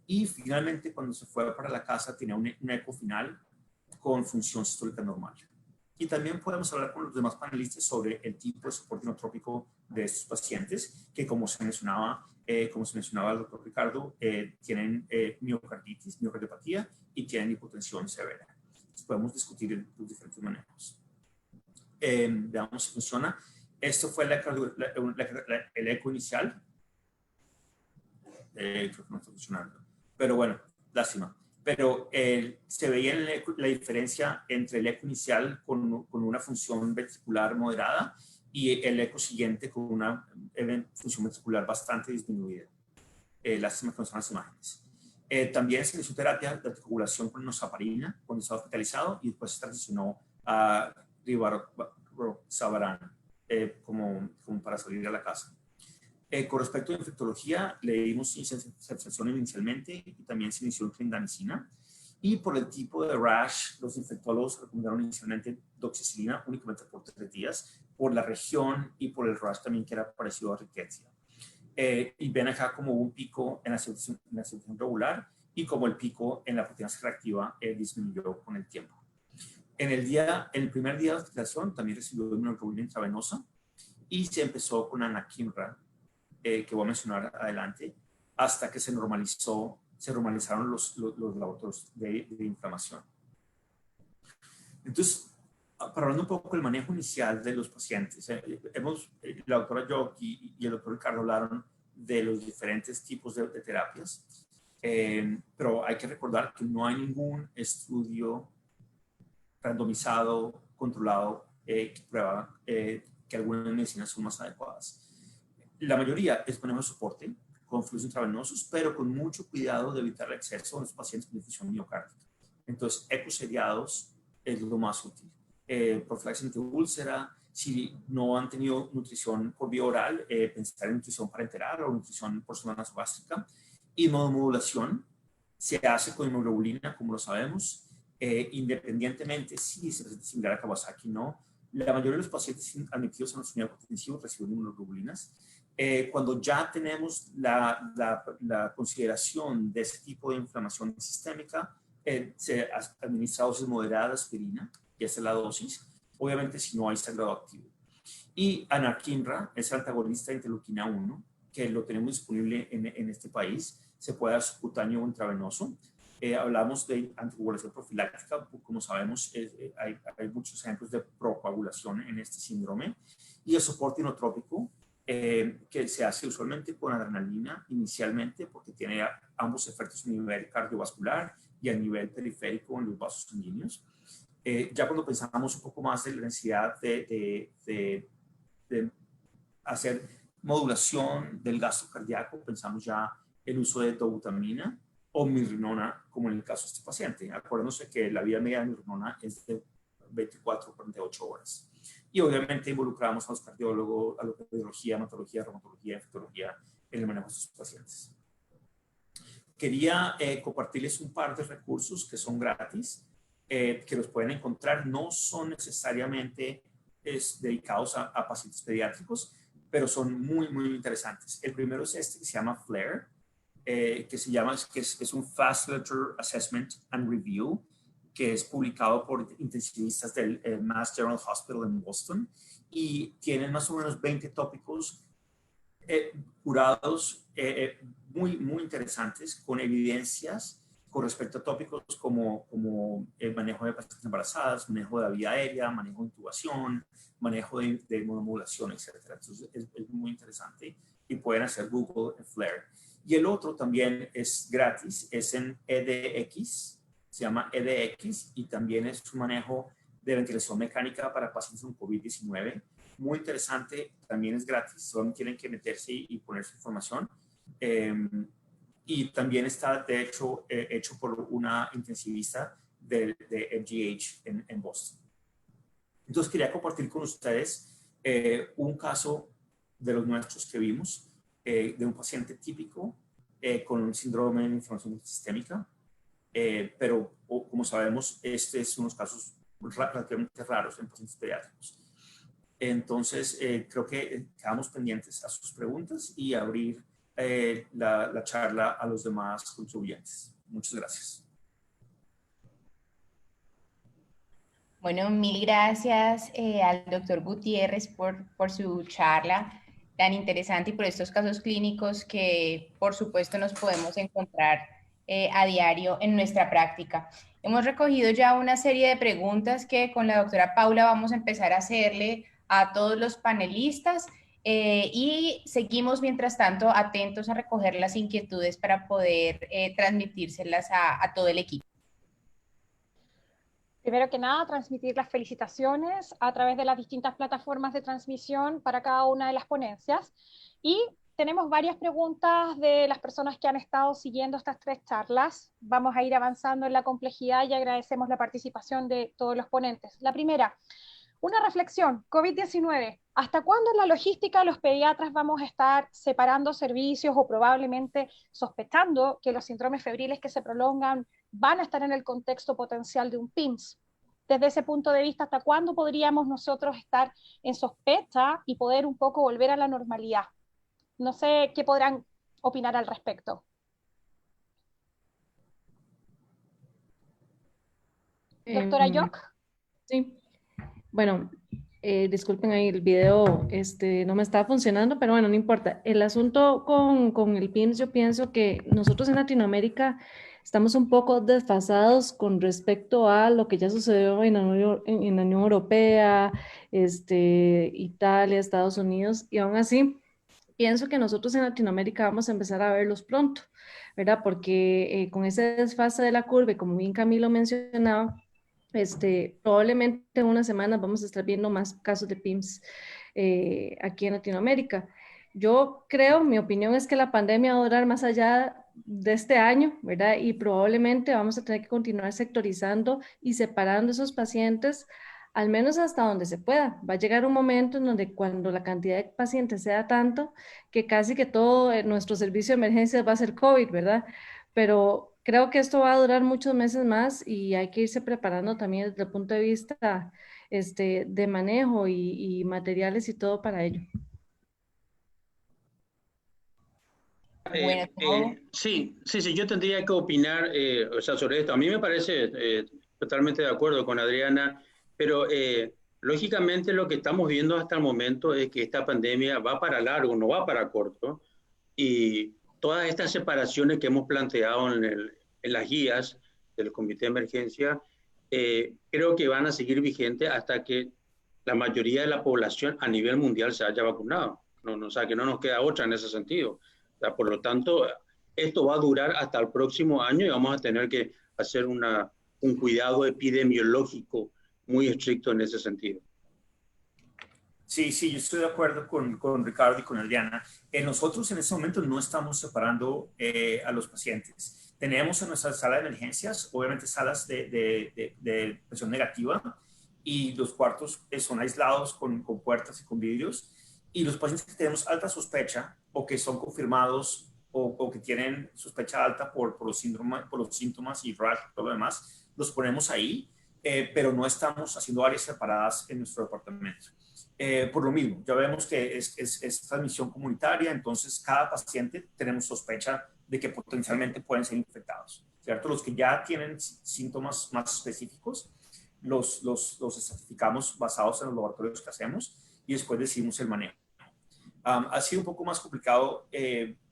Speaker 6: Y finalmente, cuando se fue para la casa, tenía un eco final con función sistólica normal. Y también podemos hablar con los demás panelistas sobre el tipo de soporte inotrópico de estos pacientes, que como se mencionaba el doctor Ricardo, tienen miocarditis, miocardiopatía y tienen hipotensión severa. Entonces podemos discutir los diferentes manejos. Veamos si funciona. Esto fue el eco inicial. Creo que no está funcionando. Pero bueno, lástima. Pero se veía la diferencia entre el eco inicial con una función ventricular moderada y el eco siguiente con una función ventricular bastante disminuida. Lástima que no están las imágenes. También se inició terapia de anticoagulación con enoxaparina cuando estaba hospitalizado y después se transicionó a rivaroxaban como para salir a la casa. Con respecto a infectología, le dimos insensación inicialmente y también se inició clindamicina. Y por el tipo de rash, los infectólogos recomendaron inicialmente doxicilina únicamente por 3 días, por la región y por el rash también que era parecido a riqueza. Y ven acá como un pico en la circulación regular y como el pico en la proteína C reactiva disminuyó con el tiempo. En el primer día de hospitalización también recibió inmunoglobulina intravenosa y se empezó con anakinra, que voy a mencionar adelante, hasta que se normalizaron los laboratorios de inflamación. Entonces, para hablar un poco del manejo inicial de los pacientes, la doctora Jock y el doctor Ricardo hablaron de los diferentes tipos de terapias, pero hay que recordar que no hay ningún estudio randomizado, controlado, que prueba que algunas medicinas son más adecuadas. La mayoría es manejo de soporte con fluidos intravenosos, pero con mucho cuidado de evitar el exceso en los pacientes con infusión miocárdica. Entonces, ecos seriados es lo más útil. Profilaxis antiúlcera, si no han tenido nutrición por vía oral, pensar en nutrición parenteral o nutrición por zona nasogástrica. Inmunomodulación se hace con inmunoglobulina, como lo sabemos, independientemente si se presenta similar a Kawasaki, no. La mayoría de los pacientes admitidos en los unidades intensivos reciben inmunoglobulinas. Cuando ya tenemos la consideración de ese tipo de inflamación sistémica, se administra dosis moderada de aspirina, y esa es la dosis, obviamente si no hay sangrado activo. Y anakinra es el antagonista de interleuquina 1, que lo tenemos disponible en este país, se puede dar subcutáneo o intravenoso. Hablamos de anticoagulación profiláctica, como sabemos hay muchos ejemplos de procoagulación en este síndrome, y el soporte inotrópico, que se hace usualmente con adrenalina inicialmente porque tiene ambos efectos a nivel cardiovascular y a nivel periférico en los vasos sanguíneos. Ya cuando pensamos un poco más en la necesidad de hacer modulación del gasto cardíaco, pensamos ya el uso de dobutamina o mirrinona, como en el caso de este paciente. Acuérdense que la vida media de mirrinona es de 24 a 48 horas. Y obviamente involucramos a los cardiólogos, a la cardiología, hematología, reumatología, infectología en el manejo de estos pacientes. Quería compartirles un par de recursos que son gratis, que los pueden encontrar. No son necesariamente dedicados a pacientes pediátricos, pero son muy, muy interesantes. El primero es este que se llama FLAIR, que es un Fast Letter Assessment and Review, que es publicado por intensivistas del Mass General Hospital en Boston, y tienen más o menos 20 tópicos curados muy, muy interesantes, con evidencias con respecto a tópicos como el manejo de pacientes embarazadas, manejo de la vía aérea, manejo de intubación, manejo de modulación, etc. Entonces es muy interesante y pueden hacer Google FLAIR. Y el otro también es gratis, es en EDX, se llama EDX, y también es un manejo de ventilación mecánica para pacientes con COVID-19. Muy interesante, también es gratis, solo tienen que meterse y poner su información. Y también está, de hecho, hecho por una intensivista de FGH en Boston. Entonces, quería compartir con ustedes un caso de los nuestros que vimos, de un paciente típico con un síndrome de inflamación multisistémica, pero como sabemos, este es unos casos relativamente raros en pacientes pediátricos. Entonces, creo que quedamos pendientes a sus preguntas y abrir la charla a los demás contribuyentes. Muchas gracias.
Speaker 3: Bueno, mil gracias al doctor Gutiérrez por su charla tan interesante y por estos casos clínicos que por supuesto nos podemos encontrar a diario en nuestra práctica. Hemos recogido ya una serie de preguntas que con la doctora Paula vamos a empezar a hacerle a todos los panelistas y seguimos mientras tanto atentos a recoger las inquietudes para poder transmitírselas a todo el equipo.
Speaker 4: Primero que nada, transmitir las felicitaciones a través de las distintas plataformas de transmisión para cada una de las ponencias. Y tenemos varias preguntas de las personas que han estado siguiendo estas 3 charlas. Vamos a ir avanzando en la complejidad y agradecemos la participación de todos los ponentes. La primera, una reflexión, COVID-19. ¿Hasta cuándo en la logística los pediatras vamos a estar separando servicios o probablemente sospechando que los síndromes febriles que se prolongan van a estar en el contexto potencial de un PIMS? Desde ese punto de vista, ¿hasta cuándo podríamos nosotros estar en sospecha y poder un poco volver a la normalidad? No sé qué podrán opinar al respecto. Doctora Yoc.
Speaker 5: Sí. Bueno, disculpen ahí, el video no me estaba funcionando, pero bueno, no importa. El asunto con el PIMS, yo pienso que nosotros en Latinoamérica estamos un poco desfasados con respecto a lo que ya sucedió en la Unión Europea, Italia, Estados Unidos, y aún así pienso que nosotros en Latinoamérica vamos a empezar a verlos pronto, ¿verdad? Porque con ese desfase de la curva, y como bien Camilo mencionaba, probablemente en unas semanas vamos a estar viendo más casos de PIMS aquí en Latinoamérica. Yo creo, mi opinión es que la pandemia va a durar más allá de este año, ¿verdad? Y probablemente vamos a tener que continuar sectorizando y separando esos pacientes, al menos hasta donde se pueda. Va a llegar un momento en donde cuando la cantidad de pacientes sea tanto que casi que todo nuestro servicio de emergencias va a ser COVID, ¿verdad? Pero creo que esto va a durar muchos meses más y hay que irse preparando también desde el punto de vista de manejo y materiales y todo para ello.
Speaker 1: Sí, yo tendría que opinar sobre esto. A mí me parece totalmente de acuerdo con Adriana, pero lógicamente lo que estamos viendo hasta el momento es que esta pandemia va para largo, no va para corto, y todas estas separaciones que hemos planteado en las guías del Comité de Emergencia, creo que van a seguir vigentes hasta que la mayoría de la población a nivel mundial se haya vacunado. O sea, que no nos queda otra en ese sentido. O sea, por lo tanto, esto va a durar hasta el próximo año y vamos a tener que hacer un cuidado epidemiológico muy estricto en ese sentido.
Speaker 6: Sí, sí, yo estoy de acuerdo con Ricardo y con Adriana. Nosotros en este momento no estamos separando a los pacientes. Tenemos en nuestra sala de emergencias, obviamente salas de presión negativa, y los cuartos son aislados con puertas y con vidrios. Y los pacientes que tenemos alta sospecha o que son confirmados o que tienen sospecha alta por los síntomas y rash y todo lo demás, los ponemos ahí, pero no estamos haciendo áreas separadas en nuestro departamento. Por lo mismo, ya vemos que es transmisión comunitaria, entonces cada paciente tenemos sospecha de que potencialmente pueden ser infectados, ¿cierto? Los que ya tienen síntomas más específicos, los estratificamos basados en los laboratorios que hacemos y después decidimos el manejo. Ha sido un poco más complicado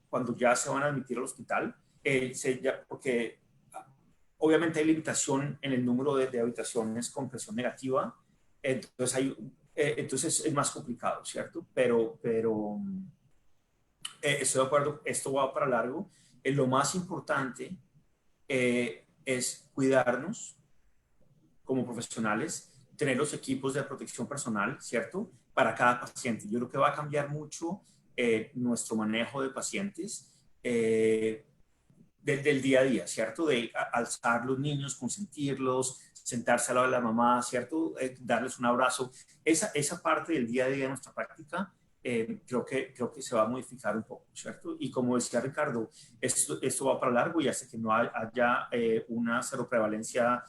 Speaker 6: cuando ya se van a admitir al hospital, porque obviamente hay limitación en el número de habitaciones con presión negativa, entonces es más complicado, ¿cierto? Pero estoy de acuerdo, esto va para largo. Lo más importante es cuidarnos como profesionales, tener los equipos de protección personal, ¿cierto? Para cada paciente. Yo creo que va a cambiar mucho nuestro manejo de pacientes del día a día, ¿cierto? De alzar los niños, consentirlos, sentarse al lado de la mamá, ¿cierto? Darles un abrazo. Esa parte del día a día de nuestra práctica creo que se va a modificar un poco, ¿cierto? Y como decía Ricardo, esto va para largo y hace que no haya una seroprevalencia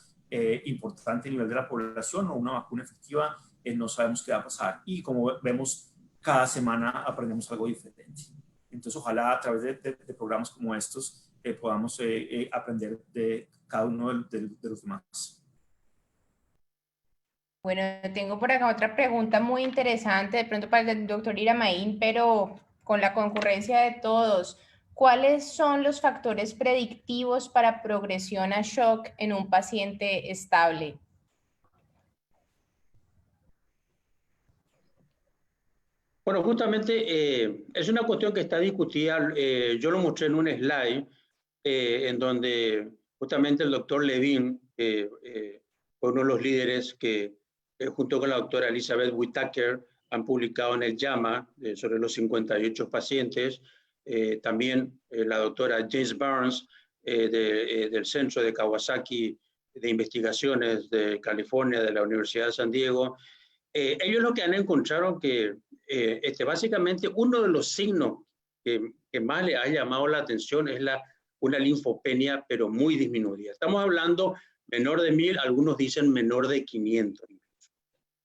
Speaker 6: importante a nivel de la población o una vacuna efectiva, no sabemos qué va a pasar. Y como vemos, cada semana aprendemos algo diferente. Entonces, ojalá a través de programas como estos podamos aprender de cada uno de los demás.
Speaker 3: Bueno, tengo por acá otra pregunta muy interesante, de pronto para el doctor Iramain, pero con la concurrencia de todos. ¿Cuáles son los factores predictivos para progresión a shock en un paciente estable?
Speaker 1: Bueno, justamente es una cuestión que está discutida. Yo lo mostré en un slide en donde justamente el doctor Levin fue uno de los líderes que junto con la doctora Elizabeth Whitaker han publicado en el JAMA sobre los 58 pacientes. También la doctora James Barnes del Centro de Kawasaki de Investigaciones de California, de la Universidad de San Diego. Ellos lo que han encontrado que básicamente uno de los signos que más le ha llamado la atención es una linfopenia, pero muy disminuida. Estamos hablando menor de 1000, algunos dicen menor de 500.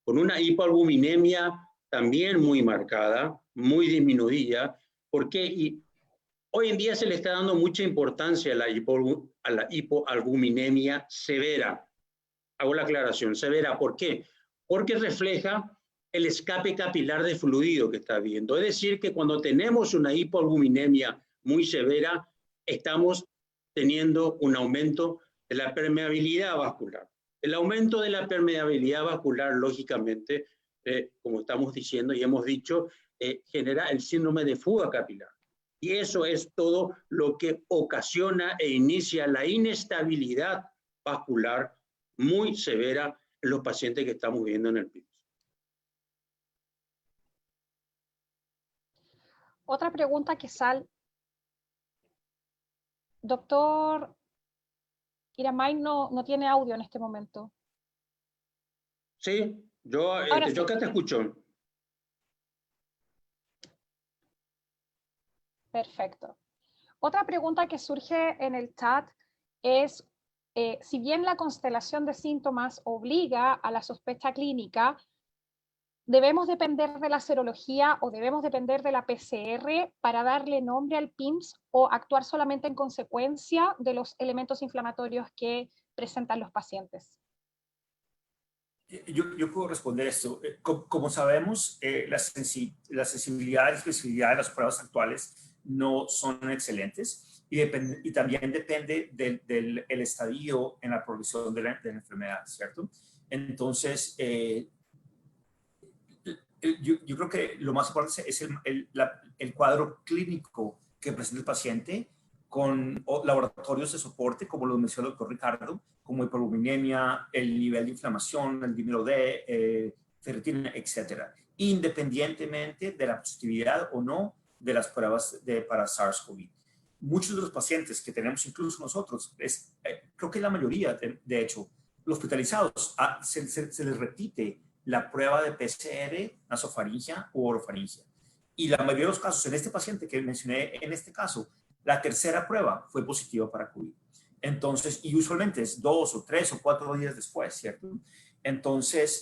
Speaker 1: Con una hipoalbuminemia también muy marcada, muy disminuida, porque hoy en día se le está dando mucha importancia a la hipoalbuminemia severa. Hago la aclaración, severa, ¿por qué? Porque refleja el escape capilar de fluido que está habiendo. Es decir, que cuando tenemos una hipoalbuminemia muy severa, estamos teniendo un aumento de la permeabilidad vascular. El aumento de la permeabilidad vascular, lógicamente, como estamos diciendo y hemos dicho, genera el síndrome de fuga capilar. Y eso es todo lo que ocasiona e inicia la inestabilidad vascular muy severa en los pacientes que estamos viendo en el PIMS.
Speaker 4: Otra pregunta que sale. Doctor Iramain no tiene audio en este momento.
Speaker 1: Sí, yo acá te escucho.
Speaker 4: Perfecto. Otra pregunta que surge en el chat es, si bien la constelación de síntomas obliga a la sospecha clínica, ¿debemos depender de la serología o debemos depender de la PCR para darle nombre al PIMS o actuar solamente en consecuencia de los elementos inflamatorios que presentan los pacientes?
Speaker 6: Yo puedo responder esto. Como sabemos, la sensibilidad y especificidad de las pruebas actuales no son excelentes y también depende del estadio en la progresión de la enfermedad, ¿cierto? Entonces, yo creo que lo más importante es el cuadro clínico que presenta el paciente con laboratorios de soporte, como lo mencionó el doctor Ricardo, como hiperbilinemia, el nivel de inflamación, el dímero D, ferritina, etcétera, independientemente de la positividad o no de las pruebas para SARS-CoV. Muchos de los pacientes que tenemos, incluso nosotros, creo que la mayoría, de hecho, los hospitalizados, se les repite la prueba de PCR, nasofaringia o orofaringia. Y la mayoría de los casos, en este paciente que mencioné, en este caso, la tercera prueba fue positiva para COVID. Entonces, y usualmente es 2 o 3 o 4 días después, ¿cierto? Entonces,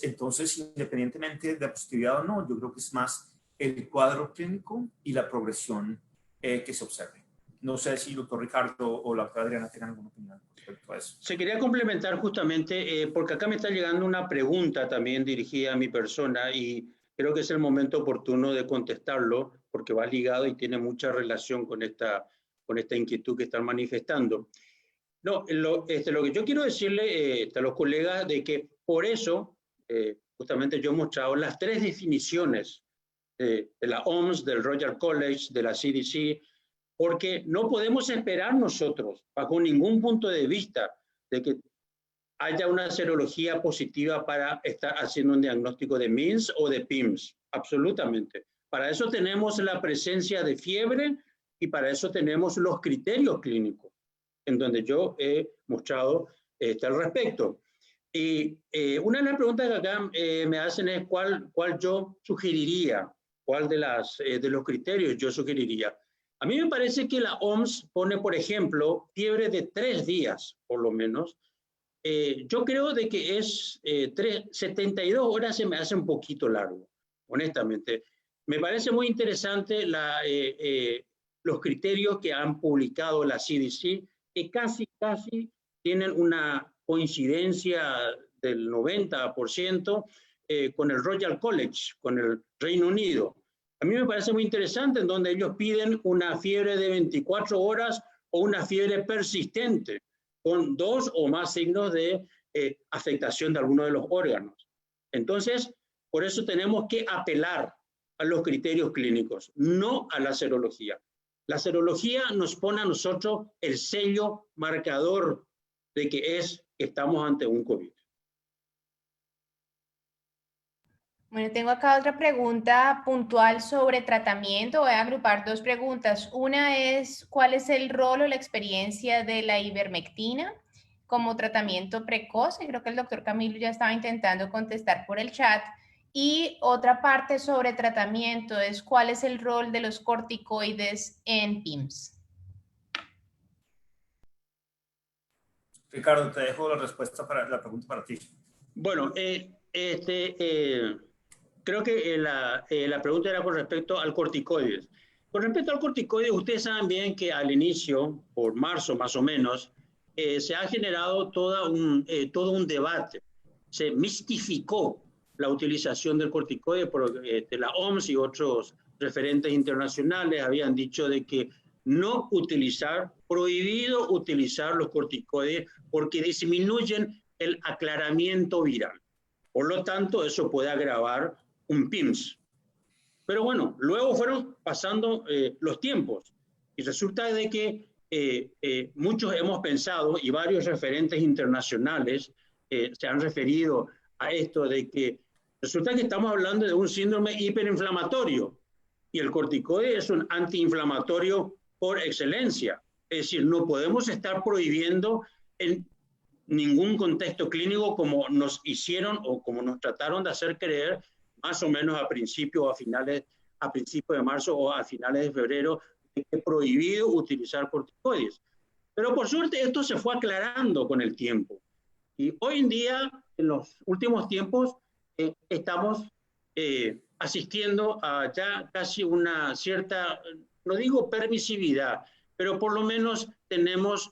Speaker 6: independientemente de la positividad o no, yo creo que es más el cuadro clínico y la progresión que se observe. No sé si el doctor Ricardo o la doctora Adriana tengan alguna opinión respecto a eso.
Speaker 1: Se quería complementar justamente, porque acá me está llegando una pregunta también dirigida a mi persona y creo que es el momento oportuno de contestarlo porque va ligado y tiene mucha relación con esta inquietud que están manifestando. No, lo que yo quiero decirle a los colegas de que por eso, justamente yo he mostrado las 3 definiciones de la OMS, del Royal College, de la CDC, porque no podemos esperar nosotros, bajo ningún punto de vista, de que haya una serología positiva para estar haciendo un diagnóstico de MINS o de PIMS, absolutamente. Para eso tenemos la presencia de fiebre y para eso tenemos los criterios clínicos, en donde yo he mostrado al respecto. Y una de las preguntas que acá me hacen es cuál yo sugeriría, cuál de los criterios yo sugeriría. A mí me parece que la OMS pone, por ejemplo, fiebre de 3 días, por lo menos. Yo creo de que 72 horas se me hace un poquito largo, honestamente. Me parece muy interesante los criterios que han publicado la CDC, que casi tienen una coincidencia del 90% con el Royal College, con el Reino Unido. A mí me parece muy interesante en donde ellos piden una fiebre de 24 horas o una fiebre persistente con 2 o más signos de afectación de alguno de los órganos. Entonces, por eso tenemos que apelar a los criterios clínicos, no a la serología. La serología nos pone a nosotros el sello marcador de que estamos ante un COVID.
Speaker 3: Bueno, tengo acá otra pregunta puntual sobre tratamiento. Voy a agrupar 2 preguntas. Una es, ¿cuál es el rol o la experiencia de la ivermectina como tratamiento precoz? Y creo que el doctor Camilo ya estaba intentando contestar por el chat. Y otra parte sobre tratamiento es, ¿cuál es el rol de los corticoides en PIMS?
Speaker 6: Ricardo, te dejo la respuesta para la pregunta para ti.
Speaker 1: Bueno, creo que la pregunta era con respecto al corticoides. Con respecto al corticoides, ustedes saben bien que al inicio, por marzo más o menos, se ha generado todo un debate. Se mistificó la utilización del corticoide por la OMS y otros referentes internacionales habían dicho de que no utilizar, prohibido utilizar los corticoides porque disminuyen el aclaramiento viral. Por lo tanto, eso puede agravar un PIMS. Pero bueno, luego fueron pasando los tiempos y resulta de que muchos hemos pensado y varios referentes internacionales se han referido a esto de que resulta que estamos hablando de un síndrome hiperinflamatorio y el corticoide es un antiinflamatorio por excelencia. Es decir, no podemos estar prohibiendo en ningún contexto clínico como nos hicieron o como nos trataron de hacer creer más o menos a principios de marzo o a finales de febrero, que es prohibido utilizar corticoides. Pero por suerte esto se fue aclarando con el tiempo. Y hoy en día, en los últimos tiempos, estamos asistiendo a ya casi una cierta, no digo permisividad, pero por lo menos tenemos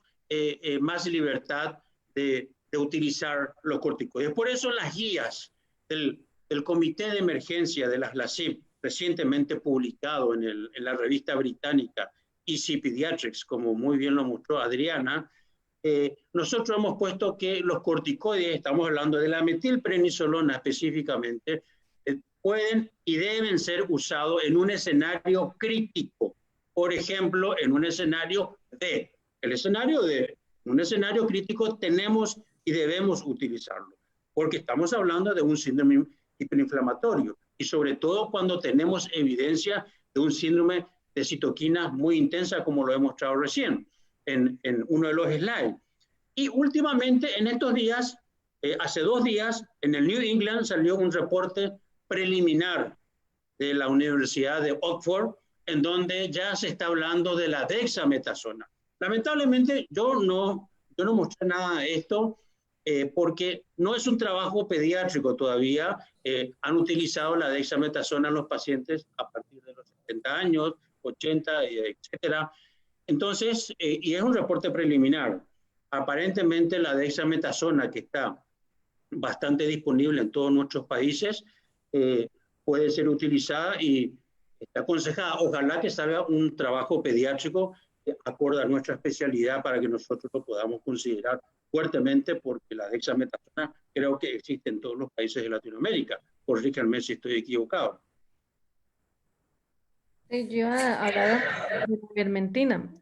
Speaker 1: más libertad de utilizar los corticoides. Por eso las guías del Comité de Emergencia de las LACIP, recientemente publicado en la revista británica EC Pediatrics, como muy bien lo mostró Adriana, nosotros hemos puesto que los corticoides, estamos hablando de la metilprednisolona específicamente, pueden y deben ser usados en un escenario crítico por ejemplo, en un escenario D. En un escenario crítico tenemos y debemos utilizarlo, porque estamos hablando de un síndrome hiperinflamatorio y sobre todo cuando tenemos evidencia de un síndrome de citoquinas muy intensa, como lo he mostrado recién en uno de los slides. Y últimamente, en estos días, hace 2 días, en el New England salió un reporte preliminar de la Universidad de Oxford, en donde ya se está hablando de la dexametasona. Lamentablemente, yo no mostré nada de esto, porque no es un trabajo pediátrico todavía. Han utilizado la dexametasona en los pacientes a partir de los 70 años, 80, etcétera. Entonces, y es un reporte preliminar. Aparentemente la dexametasona, que está bastante disponible en todos nuestros países, puede ser utilizada y está aconsejada. Ojalá que salga un trabajo pediátrico acorde a nuestra especialidad para que nosotros lo podamos considerar fuertemente, porque la dexametasona creo que existe en todos los países de Latinoamérica. Corríjanme si estoy equivocado.
Speaker 5: Sí, yo iba a hablar de la ivermectina,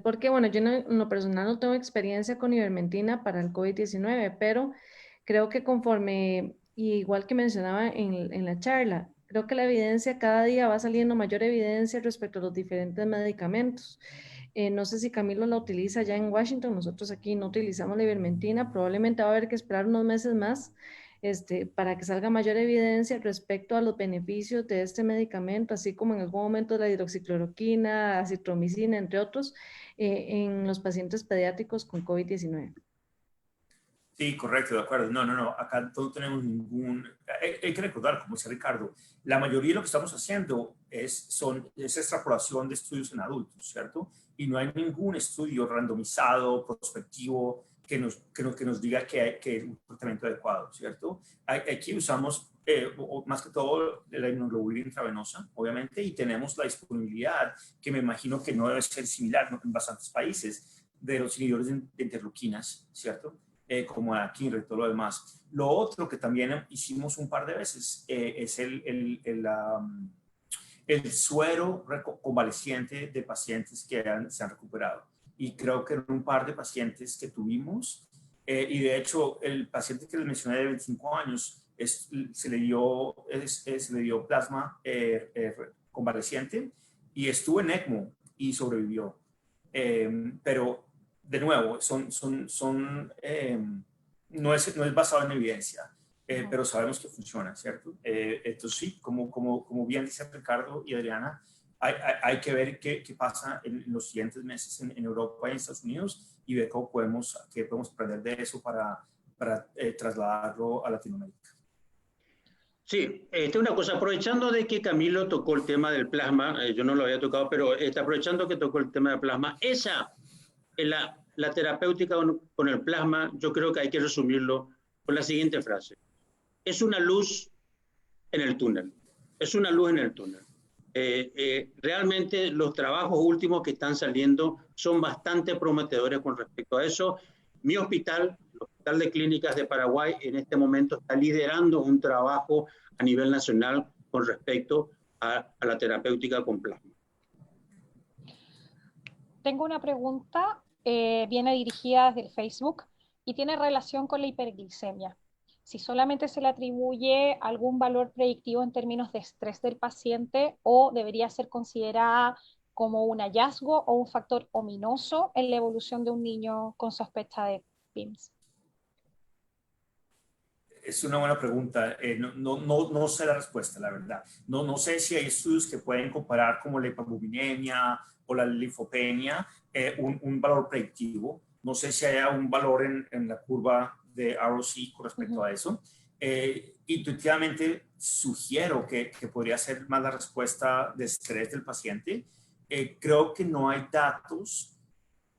Speaker 5: porque bueno, yo en lo personal no tengo experiencia con ivermectina para el COVID-19, pero creo que conforme, y igual que mencionaba en la charla, creo que la evidencia cada día va saliendo mayor evidencia respecto a los diferentes medicamentos. No sé si Camilo la utiliza ya en Washington, nosotros aquí no utilizamos la ivermectina, probablemente va a haber que esperar unos meses más para que salga mayor evidencia respecto a los beneficios de este medicamento, así como en algún momento la hidroxicloroquina, acitromicina, entre otros, en los pacientes pediátricos con COVID-19.
Speaker 6: Sí, correcto, de acuerdo. No, acá no tenemos ningún... Hay que recordar, como dice Ricardo, la mayoría de lo que estamos haciendo es extrapolación de estudios en adultos, ¿cierto? Y no hay ningún estudio randomizado, prospectivo, que nos diga que es un tratamiento adecuado, ¿cierto? Aquí usamos más que todo la inmunoglobulina intravenosa, obviamente, y tenemos la disponibilidad, que me imagino que no debe ser similar, ¿no?, en bastantes países, de los inhibidores de interleuquinas, ¿cierto? Como aquí y todo lo demás. Lo otro que también hicimos un par de veces es el suero convaleciente de pacientes que se han recuperado. Y creo que en un par de pacientes que tuvimos, y de hecho el paciente que les mencioné de 25 años, se le dio plasma convaleciente y estuvo en ECMO y sobrevivió. Pero de nuevo, no es basado en evidencia, pero sabemos que funciona, ¿cierto? Entonces sí, como bien dice Ricardo y Adriana, hay que ver qué pasa en los siguientes meses en Europa y en Estados Unidos y ver qué podemos aprender de eso para trasladarlo a Latinoamérica.
Speaker 1: Sí, una cosa, aprovechando de que Camilo tocó el tema del plasma, yo no lo había tocado, pero aprovechando que tocó el tema del plasma, la terapéutica con el plasma, yo creo que hay que resumirlo con la siguiente frase. Es una luz en el túnel. Es una luz en el túnel. Realmente los trabajos últimos que están saliendo son bastante prometedores con respecto a eso. Mi hospital, el Hospital de Clínicas de Paraguay, en este momento está liderando un trabajo a nivel nacional con respecto a la terapéutica con plasma.
Speaker 4: Tengo una pregunta, viene dirigida desde el Facebook y tiene relación con la hiperglicemia. Si solamente se le atribuye algún valor predictivo en términos de estrés del paciente o debería ser considerada como un hallazgo o un factor ominoso en la evolución de un niño con sospecha de PIMS.
Speaker 6: Es una buena pregunta. No sé la respuesta, la verdad. No sé si hay estudios que pueden comparar como la hiperbuminemia o la linfopenia, un valor predictivo. No sé si haya un valor en la curva de ROC con respecto a eso. Intuitivamente sugiero que podría ser más la respuesta de estrés del paciente. Creo que no hay datos.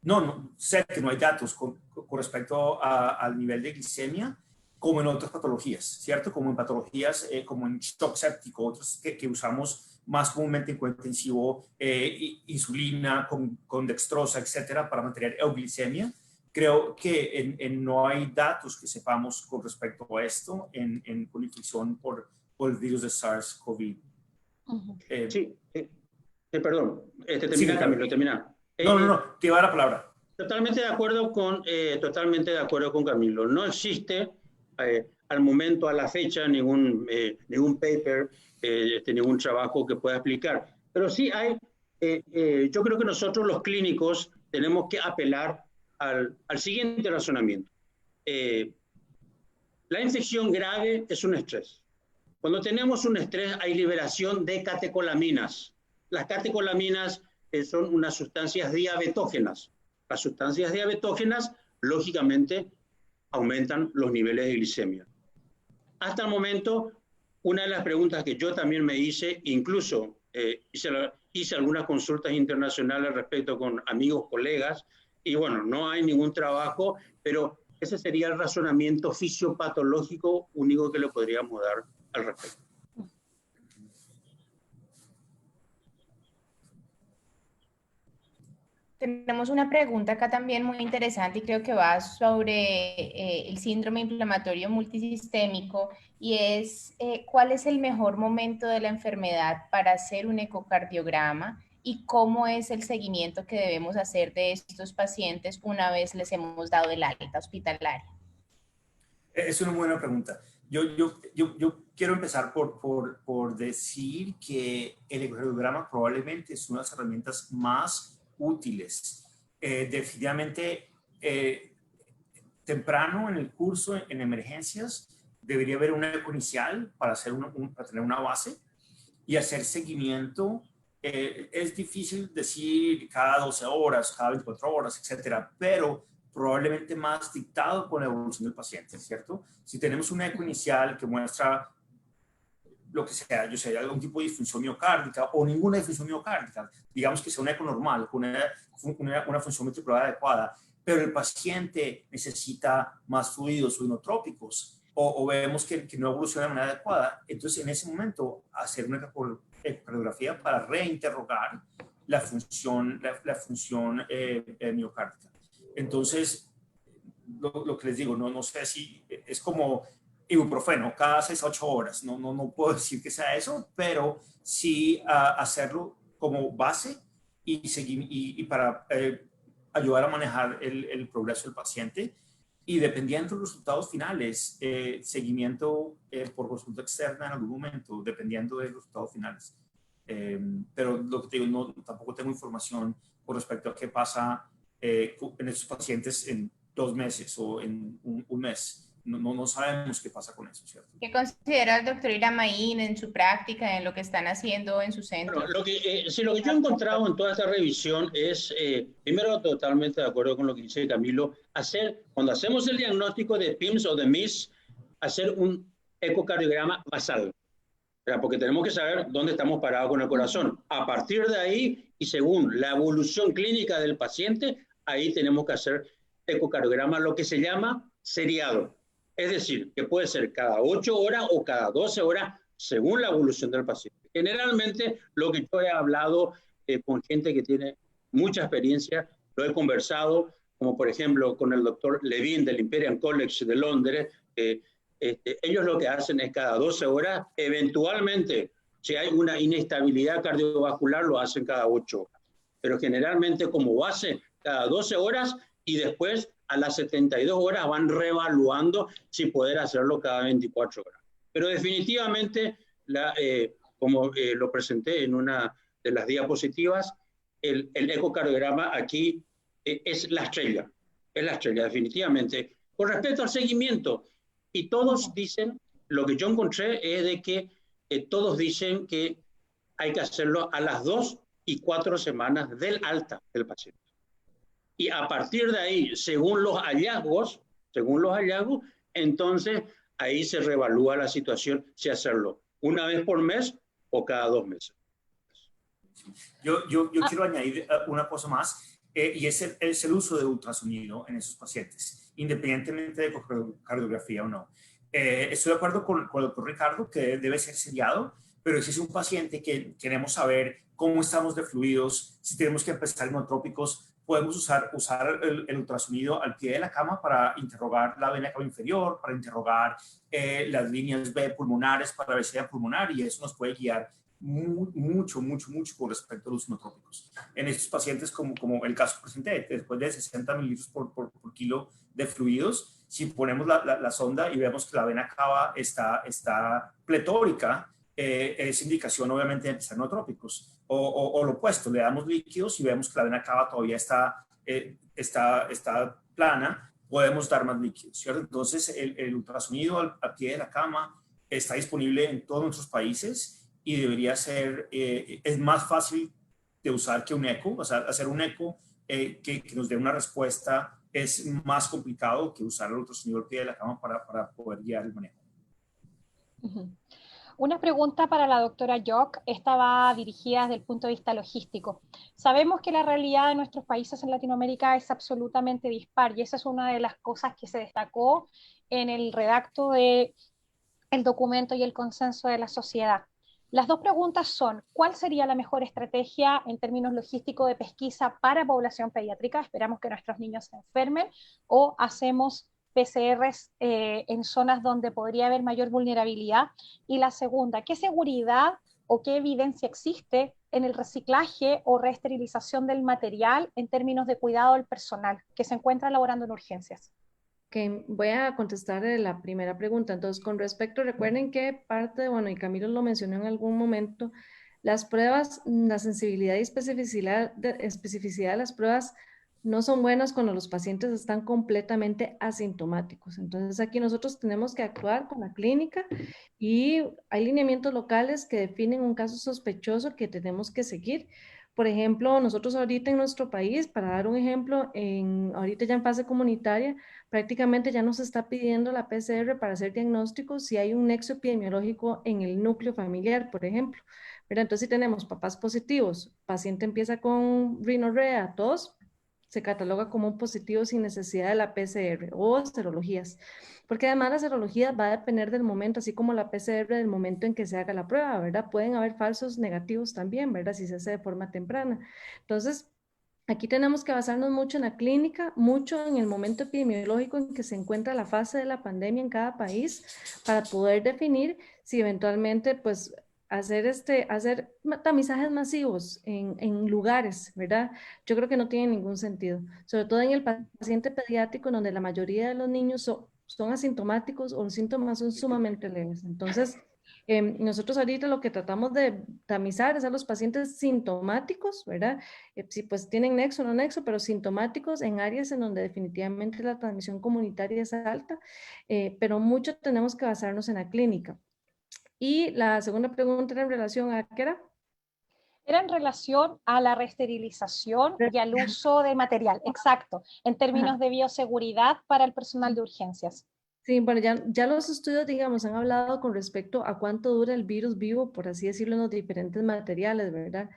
Speaker 6: No, sé que no hay datos con respecto al nivel de glicemia, como en otras patologías, ¿cierto? Como en patologías como en shock séptico, otros que usamos más comúnmente en cuidado intensivo, insulina con dextrosa, etcétera, para mantener euglicemia. Creo que no hay datos que sepamos con respecto a esto con infección por el virus de SARS-CoV.
Speaker 1: Sí, Perdón, termina,
Speaker 6: Sí,
Speaker 1: Camilo, termina.
Speaker 6: No, te iba a dar la palabra.
Speaker 1: Totalmente de acuerdo con Camilo. No existe al momento, a la fecha, ningún paper, ningún trabajo que pueda explicar. Pero sí hay, yo creo que nosotros los clínicos tenemos que apelar al siguiente razonamiento. La infección grave es un estrés. Cuando tenemos un estrés hay liberación de catecolaminas. Las catecolaminas son unas sustancias diabetógenas. Las sustancias diabetógenas, lógicamente, aumentan los niveles de glicemia. Hasta el momento, una de las preguntas que yo también me hice, incluso hice algunas consultas internacionales al respecto con amigos, colegas, y bueno, no hay ningún trabajo, pero ese sería el razonamiento fisiopatológico único que le podríamos dar al respecto.
Speaker 3: Tenemos una pregunta acá también muy interesante y creo que va sobre el síndrome inflamatorio multisistémico y es ¿cuál es el mejor momento de la enfermedad para hacer un ecocardiograma y cómo es el seguimiento que debemos hacer de estos pacientes una vez les hemos dado el alta hospitalaria?
Speaker 6: Es una buena pregunta. Yo quiero empezar por decir que el ecocardiograma probablemente es una de las herramientas más útiles. Definitivamente, temprano en el curso en emergencias, debería haber una eco inicial para tener una base y hacer seguimiento. Es difícil decir cada 12 horas, cada 24 horas, etcétera, pero probablemente más dictado con la evolución del paciente, ¿cierto? Si tenemos una eco inicial que muestra lo que sea, yo sé, algún tipo de disfunción miocárdica o ninguna disfunción miocárdica, digamos que sea una eco normal, con una función ventricular adecuada, pero el paciente necesita más fluidos o inotrópicos o vemos que no evoluciona de manera adecuada, entonces en ese momento hacer una ecocardiografía para reinterrogar la función miocárdica. Entonces, lo que les digo, no sé si es como ibuprofeno cada 6 a 8 horas, no puedo decir que sea eso, pero sí hacerlo como base y para ayudar a manejar el progreso del paciente y dependiendo de los resultados finales, seguimiento por consulta externa en algún momento, dependiendo de los resultados finales. Pero lo que te digo, tampoco tengo información con respecto a qué pasa en estos pacientes en 2 meses o en un mes. No sabemos qué pasa con eso, ¿cierto?
Speaker 3: ¿Qué considera el doctor Iramaín en su práctica, en lo que están haciendo en su centro?
Speaker 1: Bueno, lo que yo he encontrado en toda esta revisión es, primero, totalmente de acuerdo con lo que dice Camilo, cuando hacemos el diagnóstico de PIMS o de MIS, hacer un ecocardiograma basal, ¿verdad? Porque tenemos que saber dónde estamos parados con el corazón. A partir de ahí, y según la evolución clínica del paciente, ahí tenemos que hacer ecocardiograma, lo que se llama seriado. Es decir, que puede ser cada 8 horas o cada 12 horas, según la evolución del paciente. Generalmente, lo que yo he hablado con gente que tiene mucha experiencia, lo he conversado, como por ejemplo con el doctor Levin del Imperial College de Londres, ellos lo que hacen es cada 12 horas, eventualmente, si hay una inestabilidad cardiovascular, lo hacen cada 8 horas. Pero generalmente como base, cada 12 horas y después a las 72 horas van reevaluando si poder hacerlo cada 24 horas. Pero definitivamente, como lo presenté en una de las diapositivas, el ecocardiograma aquí es la estrella, definitivamente. Con respecto al seguimiento, y todos dicen, lo que yo encontré es de que todos dicen que hay que hacerlo a las 2 y 4 semanas del alta del paciente. Y a partir de ahí, según los hallazgos, entonces ahí se reevalúa la situación si hacerlo una vez por mes o cada 2 meses.
Speaker 6: Yo quiero añadir una cosa más, y es el uso de ultrasonido en esos pacientes, independientemente de ecocardiografía o no. Estoy de acuerdo con el doctor Ricardo que debe ser seriado, pero si es un paciente que queremos saber cómo estamos de fluidos, si tenemos que empezar inotrópicos, podemos usar el ultrasonido al pie de la cama para interrogar la vena cava inferior, para interrogar las líneas B pulmonares para la vena pulmonar, y eso nos puede guiar mucho con respecto a los nootrópicos. En estos pacientes, como el caso presente, después de 60 mililitros por kilo de fluidos, si ponemos la sonda y vemos que la vena cava está pletórica, es indicación obviamente de empezar nootrópicos. O lo opuesto, le damos líquidos y vemos que la vena cava todavía está plana, podemos dar más líquidos, ¿cierto? Entonces, el ultrasonido al pie de la cama está disponible en todos nuestros países y debería ser, es más fácil de usar que un eco. O sea, hacer un eco que nos dé una respuesta es más complicado que usar el ultrasonido al pie de la cama para poder guiar el manejo.
Speaker 4: Una pregunta para la doctora Jock, esta va dirigida desde el punto de vista logístico. Sabemos que la realidad de nuestros países en Latinoamérica es absolutamente dispar y esa es una de las cosas que se destacó en el redacto del documento y el consenso de la sociedad. Las dos preguntas son, ¿cuál sería la mejor estrategia en términos logísticos de pesquisa para población pediátrica? Esperamos que nuestros niños se enfermen, o hacemos PCRs en zonas donde podría haber mayor vulnerabilidad. Y la segunda, ¿qué seguridad o qué evidencia existe en el reciclaje o reesterilización del material en términos de cuidado del personal que se encuentra laborando en urgencias?
Speaker 5: Okay, voy a contestar la primera pregunta. Entonces, con respecto, recuerden que parte, bueno, y Camilo lo mencionó en algún momento, las pruebas, la sensibilidad y especificidad de las pruebas no son buenas cuando los pacientes están completamente asintomáticos. Entonces, aquí nosotros tenemos que actuar con la clínica y hay lineamientos locales que definen un caso sospechoso que tenemos que seguir. Por ejemplo, nosotros ahorita en nuestro país, para dar un ejemplo, ahorita ya en fase comunitaria, prácticamente ya nos está pidiendo la PCR para hacer diagnósticos si hay un nexo epidemiológico en el núcleo familiar, por ejemplo. Pero entonces, si tenemos papás positivos, paciente empieza con rinorrea, tos, se cataloga como un positivo sin necesidad de la PCR o serologías. Porque además la serología va a depender del momento, así como la PCR del momento en que se haga la prueba, ¿verdad? Pueden haber falsos negativos también, ¿verdad? Si se hace de forma temprana. Entonces, aquí tenemos que basarnos mucho en la clínica, mucho en el momento epidemiológico en que se encuentra la fase de la pandemia en cada país para poder definir si eventualmente, pues, hacer tamizajes masivos en lugares, ¿verdad? Yo creo que no tiene ningún sentido, sobre todo en el paciente pediátrico, donde la mayoría de los niños son asintomáticos o los síntomas son sumamente leves. Entonces, nosotros ahorita lo que tratamos de tamizar es a los pacientes sintomáticos, ¿verdad? Si pues tienen nexo o no nexo, pero sintomáticos en áreas en donde definitivamente la transmisión comunitaria es alta, pero mucho tenemos que basarnos en la clínica. Y la segunda pregunta era en relación a, ¿qué era?
Speaker 4: Era en relación a la reesterilización y al uso de material, exacto, en términos de bioseguridad para el personal de urgencias.
Speaker 5: Sí, bueno, ya los estudios, digamos, han hablado con respecto a cuánto dura el virus vivo, por así decirlo, en los diferentes materiales, ¿verdad?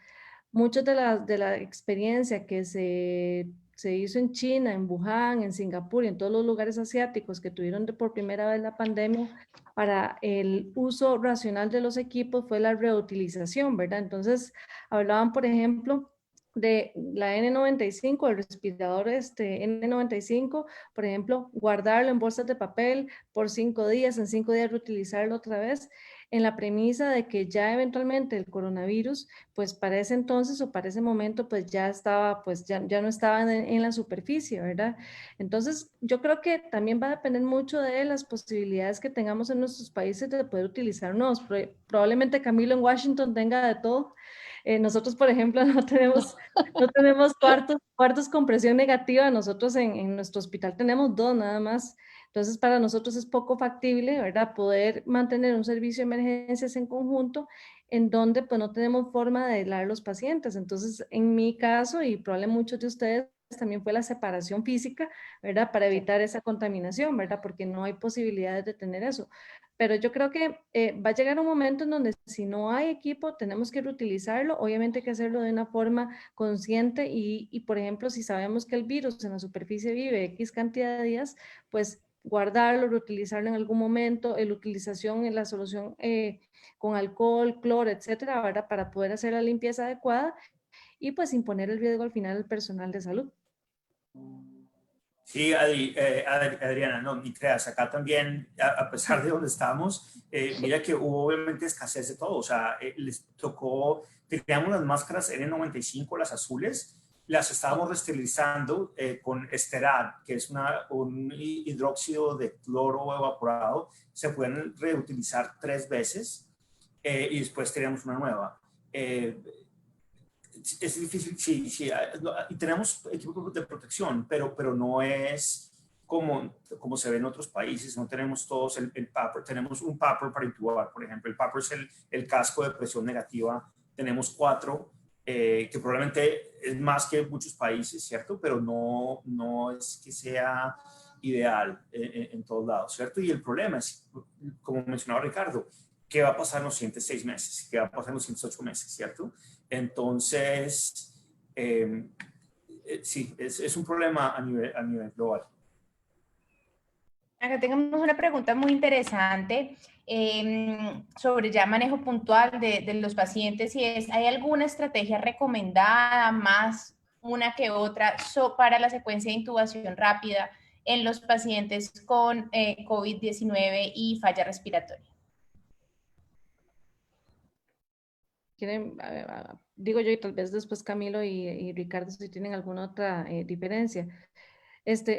Speaker 5: Muchas de la experiencia que se hizo en China, en Wuhan, en Singapur y en todos los lugares asiáticos que tuvieron por primera vez la pandemia para el uso racional de los equipos fue la reutilización, ¿verdad? Entonces, hablaban, por ejemplo, de la N95, el respirador N95, por ejemplo, guardarlo en bolsas de papel por 5 días, en 5 días reutilizarlo otra vez, en la premisa de que ya eventualmente el coronavirus, pues para ese entonces o para ese momento, pues ya estaba, pues ya no estaba en la superficie, ¿verdad? Entonces, yo creo que también va a depender mucho de las posibilidades que tengamos en nuestros países de poder utilizarnos. Probablemente Camilo en Washington tenga de todo. Nosotros, por ejemplo, no tenemos cuartos con presión negativa. Nosotros en nuestro hospital tenemos 2 nada más. Entonces, para nosotros es poco factible, ¿verdad? Poder mantener un servicio de emergencias en conjunto en donde pues no tenemos forma de aislar a los pacientes. Entonces, en mi caso, y probablemente muchos de ustedes, también fue la separación física, ¿verdad? Para evitar esa contaminación, ¿verdad? Porque no hay posibilidades de tener eso. Pero yo creo que va a llegar un momento en donde si no hay equipo, tenemos que reutilizarlo. Obviamente hay que hacerlo de una forma consciente y, por ejemplo, si sabemos que el virus en la superficie vive X cantidad de días, pues guardarlo, reutilizarlo en algún momento, la utilización en la solución con alcohol, cloro, etcétera, ¿verdad? Para poder hacer la limpieza adecuada y pues imponer el riesgo al final al personal de salud.
Speaker 6: Sí, Adriana, no, ni creas, acá también, a pesar de donde estamos, mira que hubo obviamente escasez de todo, o sea, les tocó, teníamos las máscaras N95, las azules, las estábamos resterilizando con Esterad, que es un hidróxido de cloro evaporado, se pueden reutilizar 3 veces y después teníamos una nueva. Es difícil, sí, y tenemos equipos de protección, pero no es como se ve en otros países, no tenemos todos el PAPR, tenemos un PAPR para intubar, por ejemplo, el PAPR es el casco de presión negativa, tenemos 4, que probablemente es más que muchos países, ¿cierto? Pero no es que sea ideal en todos lados, ¿cierto? Y el problema es, como mencionaba Ricardo, ¿qué va a pasar en los siguientes 6 meses? ¿Qué va a pasar en los siguientes 8 meses? ¿Cierto? Entonces, sí, es un problema a nivel global.
Speaker 3: Acá tenemos una pregunta muy interesante sobre ya manejo puntual de los pacientes y es, ¿hay alguna estrategia recomendada, más una que otra, para la secuencia de intubación rápida en los pacientes con COVID-19 y falla respiratoria?
Speaker 5: Quieren, digo yo y tal vez después Camilo y Ricardo si tienen alguna otra diferencia.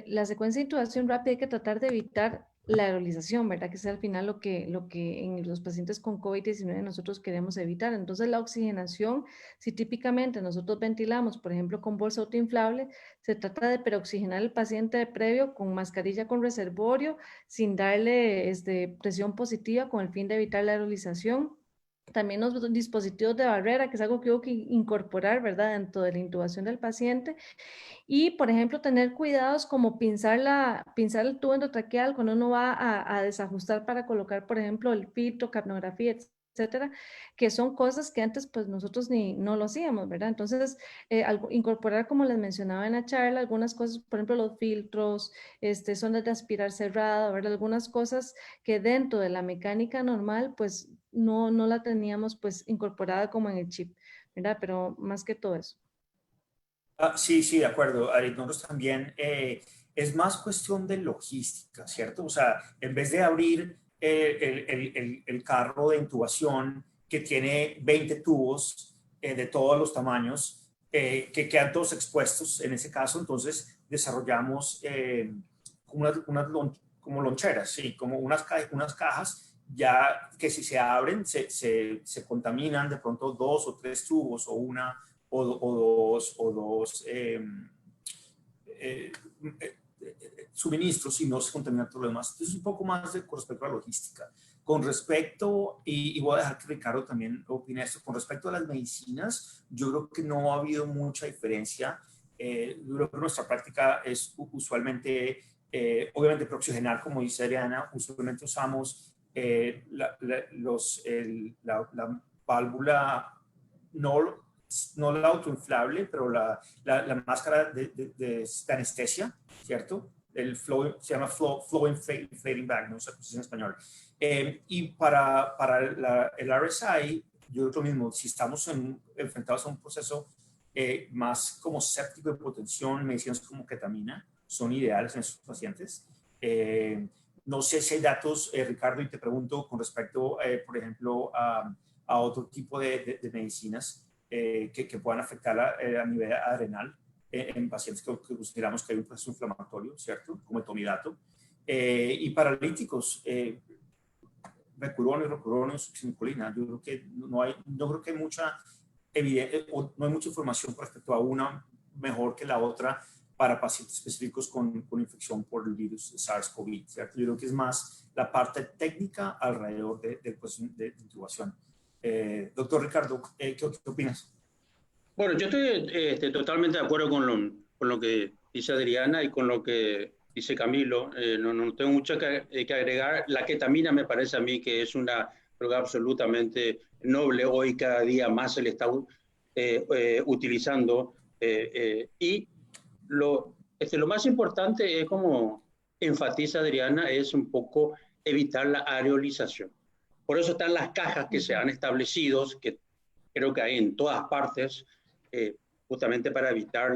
Speaker 5: La secuencia de intubación rápida hay que tratar de evitar la aerolización, ¿verdad? Que sea al final lo que en los pacientes con COVID-19 nosotros queremos evitar. Entonces la oxigenación, si típicamente nosotros ventilamos, por ejemplo, con bolsa autoinflable, se trata de peroxigenar el paciente previo con mascarilla con reservorio, sin darle presión positiva con el fin de evitar la aerolización. También los dispositivos de barrera, que es algo que hubo que incorporar, ¿verdad? Dentro de la intubación del paciente. Y, por ejemplo, tener cuidados como pinzar el tubo endotraqueal cuando uno va a desajustar para colocar, por ejemplo, el filtro, capnografía, etcétera, que son cosas que antes pues nosotros no lo hacíamos, ¿verdad? Entonces, incorporar, como les mencionaba en la charla, algunas cosas, por ejemplo, los filtros, sondas de aspirar cerrada, ¿verdad? Algunas cosas que dentro de la mecánica normal pues no la teníamos pues incorporada como en el chip, ¿verdad? Pero más que todo eso.
Speaker 6: Sí, de acuerdo. Ari, nosotros también es más cuestión de logística, ¿cierto? O sea, en vez de abrir el carro de intubación que tiene 20 tubos de todos los tamaños, que quedan todos expuestos en ese caso, entonces desarrollamos como loncheras, sí, como unas cajas ya que si se abren se contaminan de pronto 2 o 3 tubos o una o dos suministros y no se contaminan todo lo demás. Entonces, un poco más con respecto a la logística. Con respecto, y voy a dejar que Ricardo también opine esto, con respecto a las medicinas, yo creo que no ha habido mucha diferencia. Yo creo que nuestra práctica es usualmente, obviamente, peroxigenar, como dice Adriana, usualmente usamos la válvula no la autoinflable, pero la máscara de anestesia, ¿cierto? Se llama flow inflating bag, no sé si es en español. Y para el RSI, yo creo lo mismo, si estamos enfrentados a un proceso más como séptico de hipotensión, medicinas como ketamina son ideales en esos pacientes. No sé si hay datos, Ricardo, y te pregunto con respecto, por ejemplo, a otro tipo de medicinas que puedan afectar a nivel adrenal en pacientes que consideramos que hay un proceso inflamatorio, ¿cierto? Como el tomidato. Y paralíticos, becurona y rocurona y succinilcolina. Yo creo que no creo que hay mucha evidencia, no hay mucha información con respecto a una mejor que la otra para pacientes específicos con infección por el virus SARS-CoV, ¿cierto? Yo creo que es más la parte técnica alrededor del proceso de intubación. Doctor Ricardo, ¿qué opinas?
Speaker 1: Bueno, yo estoy totalmente de acuerdo con lo que dice Adriana y con lo que dice Camilo. No tengo mucho que agregar. La ketamina me parece a mí que es una droga absolutamente noble. Hoy cada día más se le está utilizando. Y lo más importante es, como enfatiza Adriana, es un poco evitar la aerolización. Por eso están las cajas que se han establecido, que creo que hay en todas partes, justamente para evitar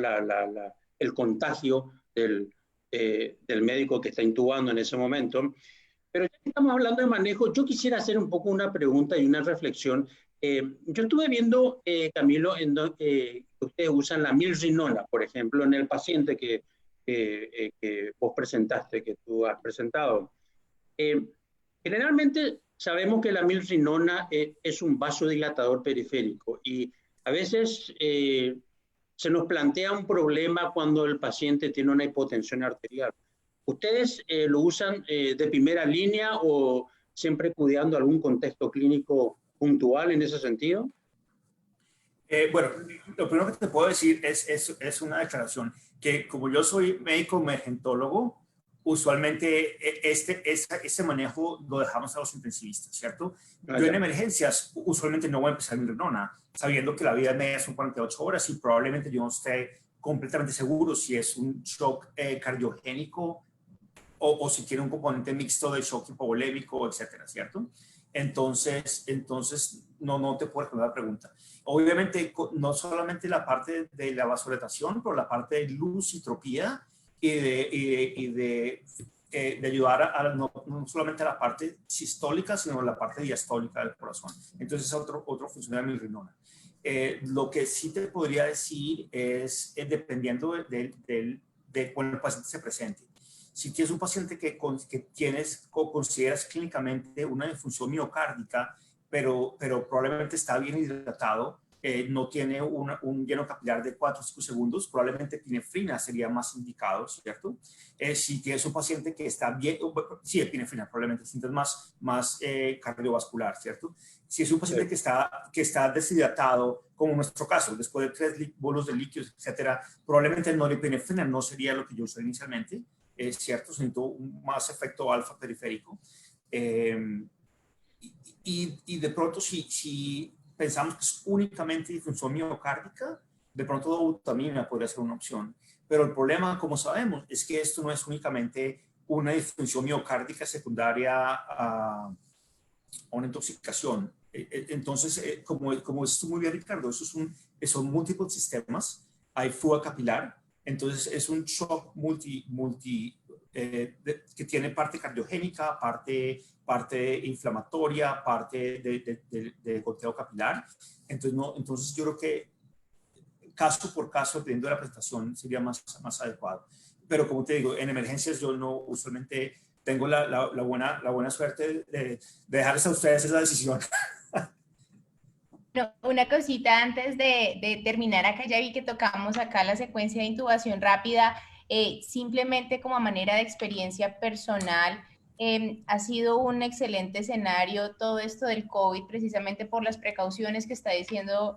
Speaker 1: el contagio del médico que está intubando en ese momento. Pero ya que estamos hablando de manejo, yo quisiera hacer un poco una pregunta y una reflexión. Yo estuve viendo, Camilo, que ustedes usan la milrinona, por ejemplo, en el paciente que vos presentaste, que tú has presentado. Generalmente sabemos que la milrinona es un vasodilatador periférico y a veces se nos plantea un problema cuando el paciente tiene una hipotensión arterial. ¿Ustedes lo usan de primera línea o siempre cuidando algún contexto clínico puntual en ese sentido?
Speaker 6: Bueno, lo primero que te puedo decir es una declaración, que como yo soy médico emergentólogo, usualmente ese manejo lo dejamos a los intensivistas, ¿cierto? Yo en emergencias usualmente no voy a empezar milrinona, sabiendo que la vida media son 48 horas y probablemente yo no esté completamente seguro si es un shock cardiogénico o si tiene un componente mixto de shock hipovolémico, etcétera, ¿cierto? Entonces no te puedo responder la pregunta. Obviamente, no solamente la parte de la vasodilatación, pero la parte de lucitropía y de ayudar no solamente a la parte sistólica, sino a la parte diastólica del corazón. Entonces, es otro función de la milrinona. Lo que sí te podría decir es dependiendo de cuando el paciente se presente. Si tienes un paciente que consideras clínicamente una disfunción miocárdica, pero probablemente está bien hidratado, no tiene un lleno capilar de 4 o 5 segundos, probablemente epinefrina sería más indicado, ¿cierto? Si tienes un paciente que está bien, sí, epinefrina, probablemente sientes más cardiovascular, ¿cierto? Si es un paciente que está deshidratado, como en nuestro caso, después de 3 bolos de líquidos, etcétera, probablemente el norepinefrina no sería lo que yo usé inicialmente, ¿cierto? Siento un más efecto alfa periférico. Y de pronto, si pensamos que es únicamente disfunción miocárdica, de pronto dobutamina podría ser una opción. Pero el problema, como sabemos, es que esto no es únicamente una disfunción miocárdica secundaria a una intoxicación. Entonces, como dices tú muy bien, Ricardo, son múltiples sistemas. Hay fuga capilar, entonces es un shock que tiene parte cardiogénica, parte inflamatoria, parte de goteo capilar. Entonces yo creo que caso por caso, dependiendo de la presentación, sería más adecuado. Pero como te digo, en emergencias yo no usualmente tengo la buena suerte de dejarles a ustedes esa decisión.
Speaker 3: No, una cosita antes de terminar acá, ya vi que tocamos acá la secuencia de intubación rápida, simplemente como manera de experiencia personal, ha sido un excelente escenario todo esto del COVID, precisamente por las precauciones que está diciendo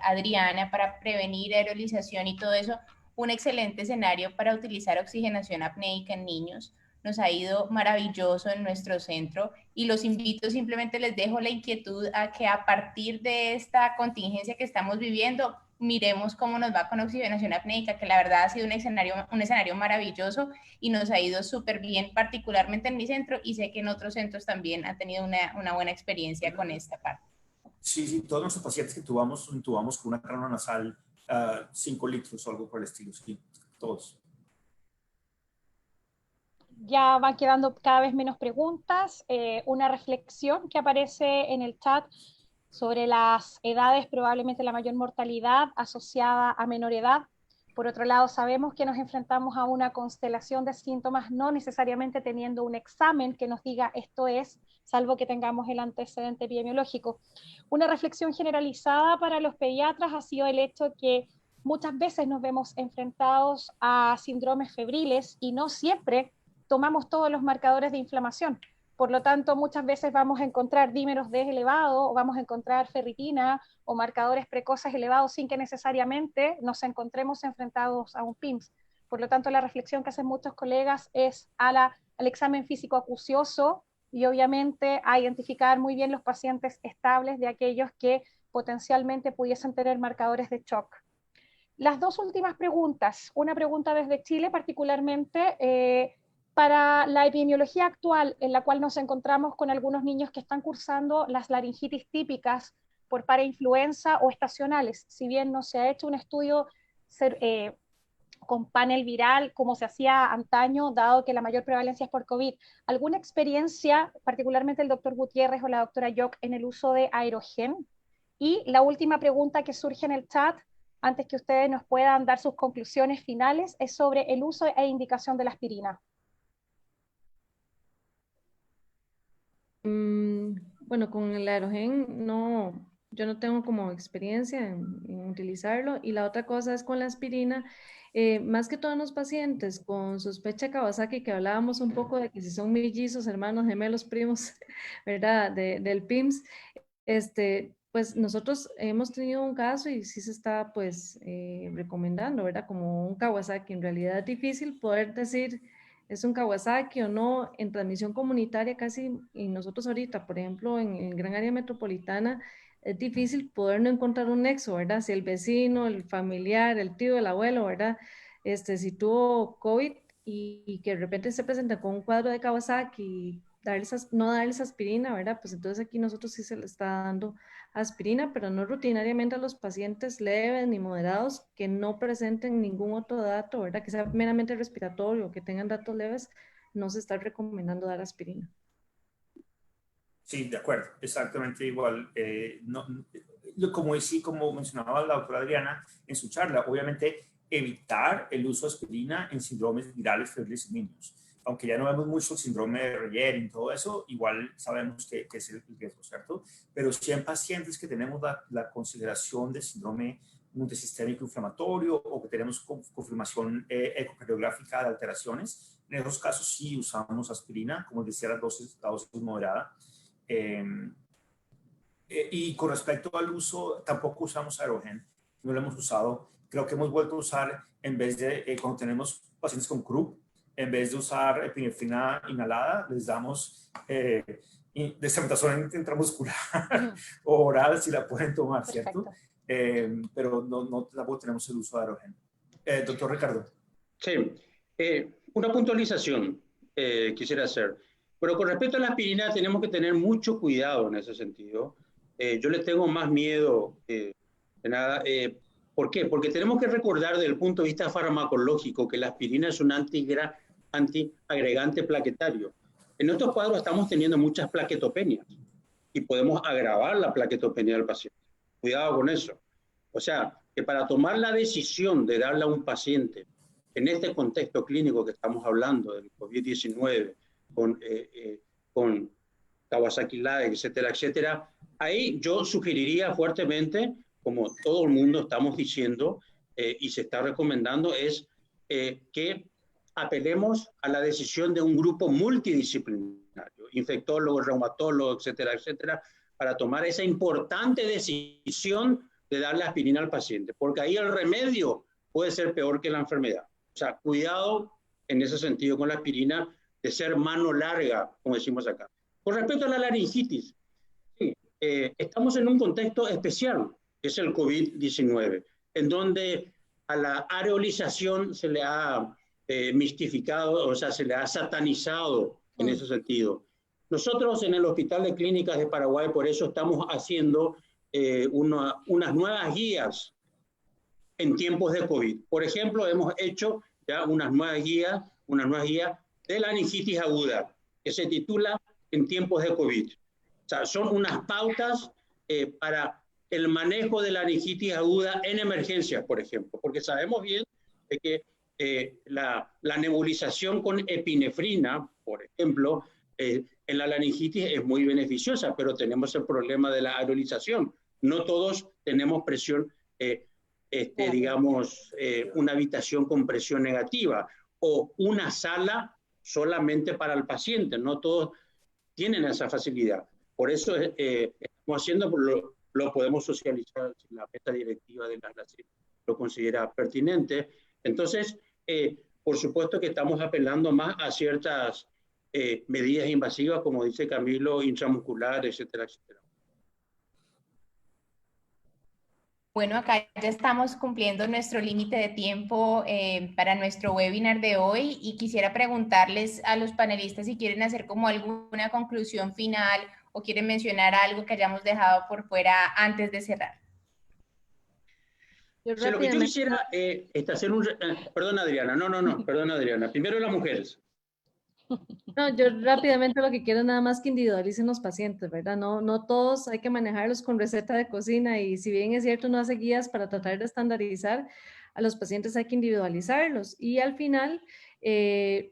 Speaker 3: Adriana para prevenir aerolización y todo eso, un excelente escenario para utilizar oxigenación apneica en niños. Nos ha ido maravilloso en nuestro centro y los invito, simplemente les dejo la inquietud a que a partir de esta contingencia que estamos viviendo, miremos cómo nos va con oxigenación apneica, que la verdad ha sido un escenario maravilloso y nos ha ido súper bien, particularmente en mi centro, y sé que en otros centros también han tenido una buena experiencia con esta parte.
Speaker 6: Sí, todos nuestros pacientes que intubamos con una carga nasal 5 litros o algo por el estilo, sí, todos.
Speaker 4: Ya van quedando cada vez menos preguntas. Una reflexión que aparece en el chat sobre las edades, probablemente la mayor mortalidad asociada a menor edad. Por otro lado, sabemos que nos enfrentamos a una constelación de síntomas, no necesariamente teniendo un examen que nos diga esto es, salvo que tengamos el antecedente epidemiológico. Una reflexión generalizada para los pediatras ha sido el hecho que muchas veces nos vemos enfrentados a síndromes febriles y no siempre tomamos todos los marcadores de inflamación. Por lo tanto, muchas veces vamos a encontrar dímeros D elevados o vamos a encontrar ferritina o marcadores precoces elevados sin que necesariamente nos encontremos enfrentados a un PIMS. Por lo tanto, la reflexión que hacen muchos colegas es al examen físico acucioso y obviamente a identificar muy bien los pacientes estables de aquellos que potencialmente pudiesen tener marcadores de shock. Las dos últimas preguntas, una pregunta desde Chile particularmente, para la epidemiología actual en la cual nos encontramos con algunos niños que están cursando las laringitis típicas por parainfluenza o estacionales, si bien no se ha hecho un estudio con panel viral, como se hacía antaño, dado que la mayor prevalencia es por COVID. ¿Alguna experiencia, particularmente el doctor Gutiérrez o la doctora Yoc, en el uso de Aerogen? Y la última pregunta que surge en el chat, antes que ustedes nos puedan dar sus conclusiones finales, es sobre el uso e indicación de la aspirina.
Speaker 5: Bueno, con el Aerogen no, yo no tengo como experiencia en utilizarlo. Y la otra cosa es con la aspirina, más que todos los pacientes con sospecha de Kawasaki, que hablábamos un poco de que si son mellizos, hermanos, gemelos, primos, ¿verdad? Del PIMS, pues nosotros hemos tenido un caso y sí se está pues recomendando, ¿verdad? Como un Kawasaki. En realidad es difícil poder decir es un Kawasaki o no en transmisión comunitaria casi, y nosotros ahorita, por ejemplo, en gran área metropolitana, es difícil poder no encontrar un nexo, ¿verdad? Si el vecino, el familiar, el tío, el abuelo, ¿verdad? Si tuvo COVID y que de repente se presenta con un cuadro de Kawasaki, no darles aspirina, ¿verdad? Pues entonces aquí nosotros sí se le está dando aspirina, pero no rutinariamente a los pacientes leves ni moderados que no presenten ningún otro dato, ¿verdad? Que sea meramente respiratorio o que tengan datos leves, no se está recomendando dar aspirina.
Speaker 6: Sí, de acuerdo, exactamente igual. Como mencionaba la doctora Adriana en su charla, obviamente evitar el uso de aspirina en síndromes virales febriles en niños. Aunque ya no vemos mucho el síndrome de Reyer y todo eso, igual sabemos que es el riesgo, ¿cierto? Pero si en pacientes que tenemos la consideración de síndrome multisistémico inflamatorio o que tenemos confirmación ecocardiográfica de alteraciones, en esos casos sí usamos aspirina, como decía, la dosis moderada. Y con respecto al uso, tampoco usamos Aerogen, no lo hemos usado. Creo que hemos vuelto a usar, en vez de cuando tenemos pacientes con CRUP, en vez de usar epinefrina inhalada, les damos dexametasona intramuscular o oral si la pueden tomar, ¿cierto? Pero no tampoco tenemos el uso de Aerogen. Doctor Ricardo.
Speaker 1: Sí, una puntualización quisiera hacer. Pero con respecto a la aspirina tenemos que tener mucho cuidado en ese sentido. Yo le tengo más miedo de nada. ¿Por qué? Porque tenemos que recordar desde el punto de vista farmacológico que la aspirina es un antiagregante plaquetario. En estos cuadros estamos teniendo muchas plaquetopenias y podemos agravar la plaquetopenia del paciente. Cuidado con eso. O sea, que para tomar la decisión de darle a un paciente en este contexto clínico que estamos hablando del COVID-19, con Kawasaki-like, etcétera, etcétera, ahí yo sugeriría fuertemente, como todo el mundo estamos diciendo y se está recomendando, es que apelemos a la decisión de un grupo multidisciplinario, infectólogos, reumatólogos, etcétera, etcétera, para tomar esa importante decisión de darle aspirina al paciente, porque ahí el remedio puede ser peor que la enfermedad. O sea, cuidado en ese sentido con la aspirina, de ser mano larga, como decimos acá. Con respecto a la laringitis, sí, estamos en un contexto especial, que es el COVID-19, en donde a la areolización se le ha mistificado, o sea, se le ha satanizado en ese sentido. Nosotros en el Hospital de Clínicas de Paraguay, por eso estamos haciendo unas nuevas guías en tiempos de COVID. Por ejemplo, hemos hecho ya unas nuevas guías de la laringitis aguda, que se titula En tiempos de COVID. O sea, son unas pautas para el manejo de la laringitis aguda en emergencias, por ejemplo, porque sabemos bien de que la nebulización con epinefrina, por ejemplo, en la laringitis es muy beneficiosa, pero tenemos el problema de la aerolización. No todos tenemos presión, digamos, una habitación con presión negativa o una sala solamente para el paciente. No todos tienen esa facilidad. Por eso estamos haciendo, lo podemos socializar si la mesa directiva de la clase lo considera pertinente. Entonces, por supuesto que estamos apelando más a ciertas medidas invasivas, como dice Camilo, intramuscular, etcétera, etcétera.
Speaker 3: Bueno, acá ya estamos cumpliendo nuestro límite de tiempo para nuestro webinar de hoy y quisiera preguntarles a los panelistas si quieren hacer como alguna conclusión final o quieren mencionar algo que hayamos dejado por fuera antes de cerrar.
Speaker 5: Yo
Speaker 1: O sea, lo que yo quisiera es hacer un... perdón, Adriana. No, perdón, Adriana. Primero las mujeres.
Speaker 5: No, yo rápidamente lo que quiero es nada más que individualicen los pacientes, ¿verdad? No, no todos hay que manejarlos con receta de cocina y si bien es cierto no hace guías para tratar de estandarizar, a los pacientes hay que individualizarlos y al final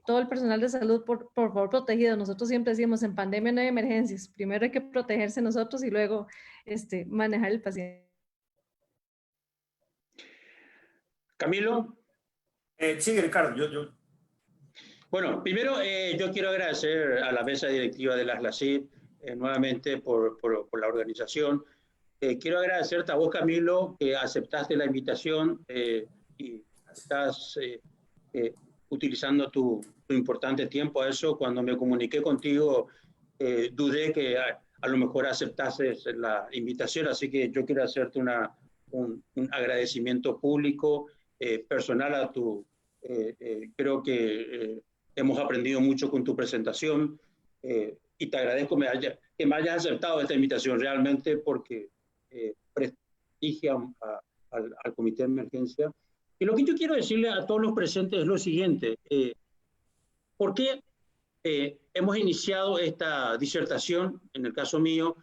Speaker 5: todo el personal de salud por favor protegido. Nosotros siempre decimos en pandemia no hay emergencias, primero hay que protegerse nosotros y luego manejar el paciente.
Speaker 1: Camilo.
Speaker 6: Sí, Ricardo,
Speaker 1: Bueno, primero yo quiero agradecer a la mesa directiva de las LACIP nuevamente por la organización. Quiero agradecerte a vos, Camilo, que aceptaste la invitación y estás utilizando tu importante tiempo a eso. Cuando me comuniqué contigo, dudé que a lo mejor aceptases la invitación, así que yo quiero hacerte un agradecimiento público, personal a tu... creo que hemos aprendido mucho con tu presentación y te agradezco que me hayas aceptado esta invitación realmente porque prestigia al Comité de Emergencia. Y lo que yo quiero decirle a todos los presentes es lo siguiente. ¿Por qué hemos iniciado esta disertación, en el caso mío,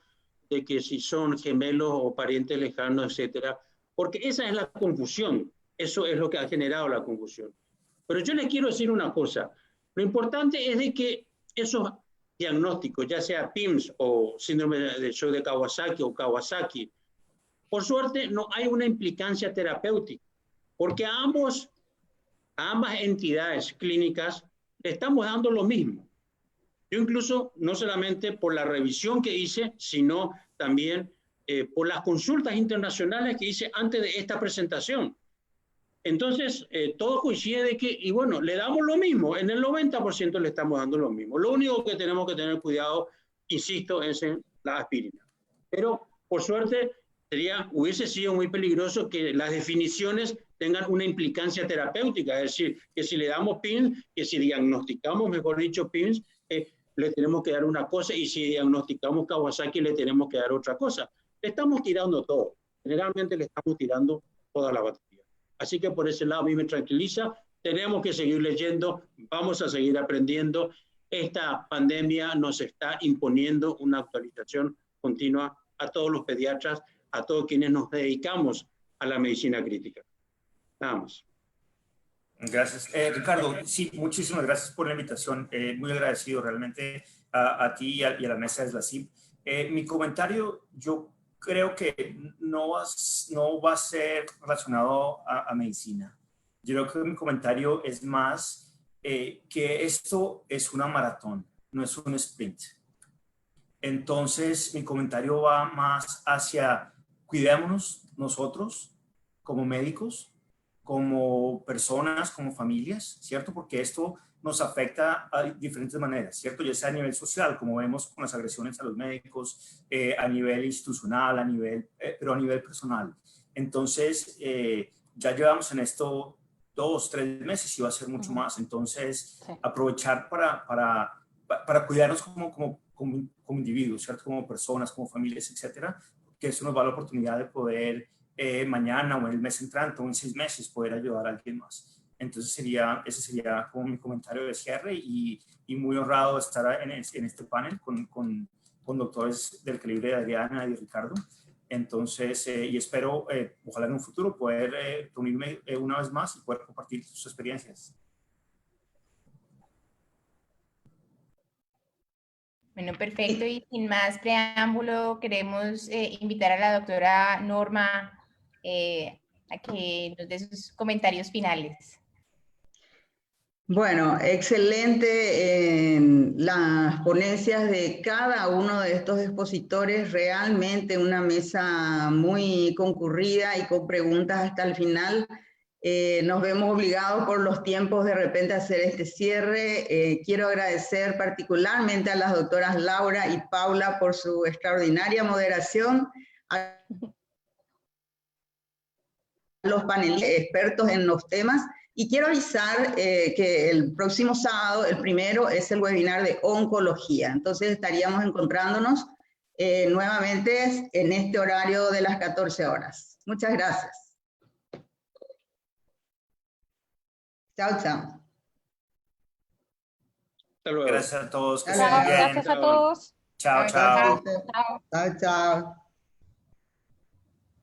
Speaker 1: de que si son gemelos o parientes lejanos, etcétera? Porque esa es la confusión. Eso es lo que ha generado la confusión. Pero yo les quiero decir una cosa. Lo importante es de que esos diagnósticos, ya sea PIMS o síndrome de shock de Kawasaki o Kawasaki, por suerte no hay una implicancia terapéutica, porque a ambas entidades clínicas le estamos dando lo mismo. Yo incluso, no solamente por la revisión que hice, sino también por las consultas internacionales que hice antes de esta presentación. Entonces, todo coincide de que, y bueno, le damos lo mismo, en el 90% le estamos dando lo mismo. Lo único que tenemos que tener cuidado, insisto, es en la aspirina. Pero, por suerte, hubiese sido muy peligroso que las definiciones tengan una implicancia terapéutica, es decir, que si le damos PIMS, que si diagnosticamos, mejor dicho, PIMS, le tenemos que dar una cosa, y si diagnosticamos Kawasaki, le tenemos que dar otra cosa. Le estamos tirando todo. Generalmente le estamos tirando toda la batería. Así que por ese lado a mí me tranquiliza. Tenemos que seguir leyendo, vamos a seguir aprendiendo. Esta pandemia nos está imponiendo una actualización continua a todos los pediatras, a todos quienes nos dedicamos a la medicina crítica. Nada más.
Speaker 6: Gracias. Ricardo, sí, muchísimas gracias por la invitación. Muy agradecido realmente a ti y a la mesa de SLACIP. Mi comentario, yo creo que no va a ser relacionado a medicina. Yo creo que mi comentario es más que esto es una maratón, no es un sprint. Entonces, mi comentario va más hacia cuidémonos nosotros como médicos, como personas, como familias, ¿cierto? Porque esto nos afecta a diferentes maneras, ¿cierto? Ya sea a nivel social, como vemos con las agresiones a los médicos, a nivel institucional, pero a nivel personal. Entonces, ya llevamos en esto 2, 3 meses y va a ser mucho más. Entonces, aprovechar para cuidarnos como individuos, ¿cierto? Como personas, como familias, etcétera, que eso nos da la oportunidad de poder mañana o en el mes entrante o en 6 meses poder ayudar a alguien más. Entonces ese sería como mi comentario de cierre y muy honrado de estar en este panel con doctores del calibre de Adriana y de Ricardo. Entonces, y espero, ojalá en un futuro, poder reunirme una vez más y poder compartir sus experiencias.
Speaker 3: Bueno, perfecto. Y sin más preámbulo, queremos invitar a la doctora Norma a que nos dé sus comentarios finales.
Speaker 2: Bueno, excelente las ponencias de cada uno de estos expositores, realmente una mesa muy concurrida y con preguntas hasta el final. Nos vemos obligados por los tiempos de repente a hacer este cierre. Quiero agradecer particularmente a las doctoras Laura y Paula por su extraordinaria moderación, a los panelistas expertos en los temas. Y quiero avisar que el próximo sábado, el primero, es el webinar de oncología. Entonces estaríamos encontrándonos nuevamente en este horario de las 14 horas. Muchas gracias. Chao, chao.
Speaker 1: Hasta luego.
Speaker 6: Gracias a todos. Que
Speaker 2: Chao,
Speaker 6: estén bien.
Speaker 4: Gracias a todos.
Speaker 6: Chao,
Speaker 3: Chao,
Speaker 6: chao.
Speaker 3: chao.
Speaker 2: Chao, chao.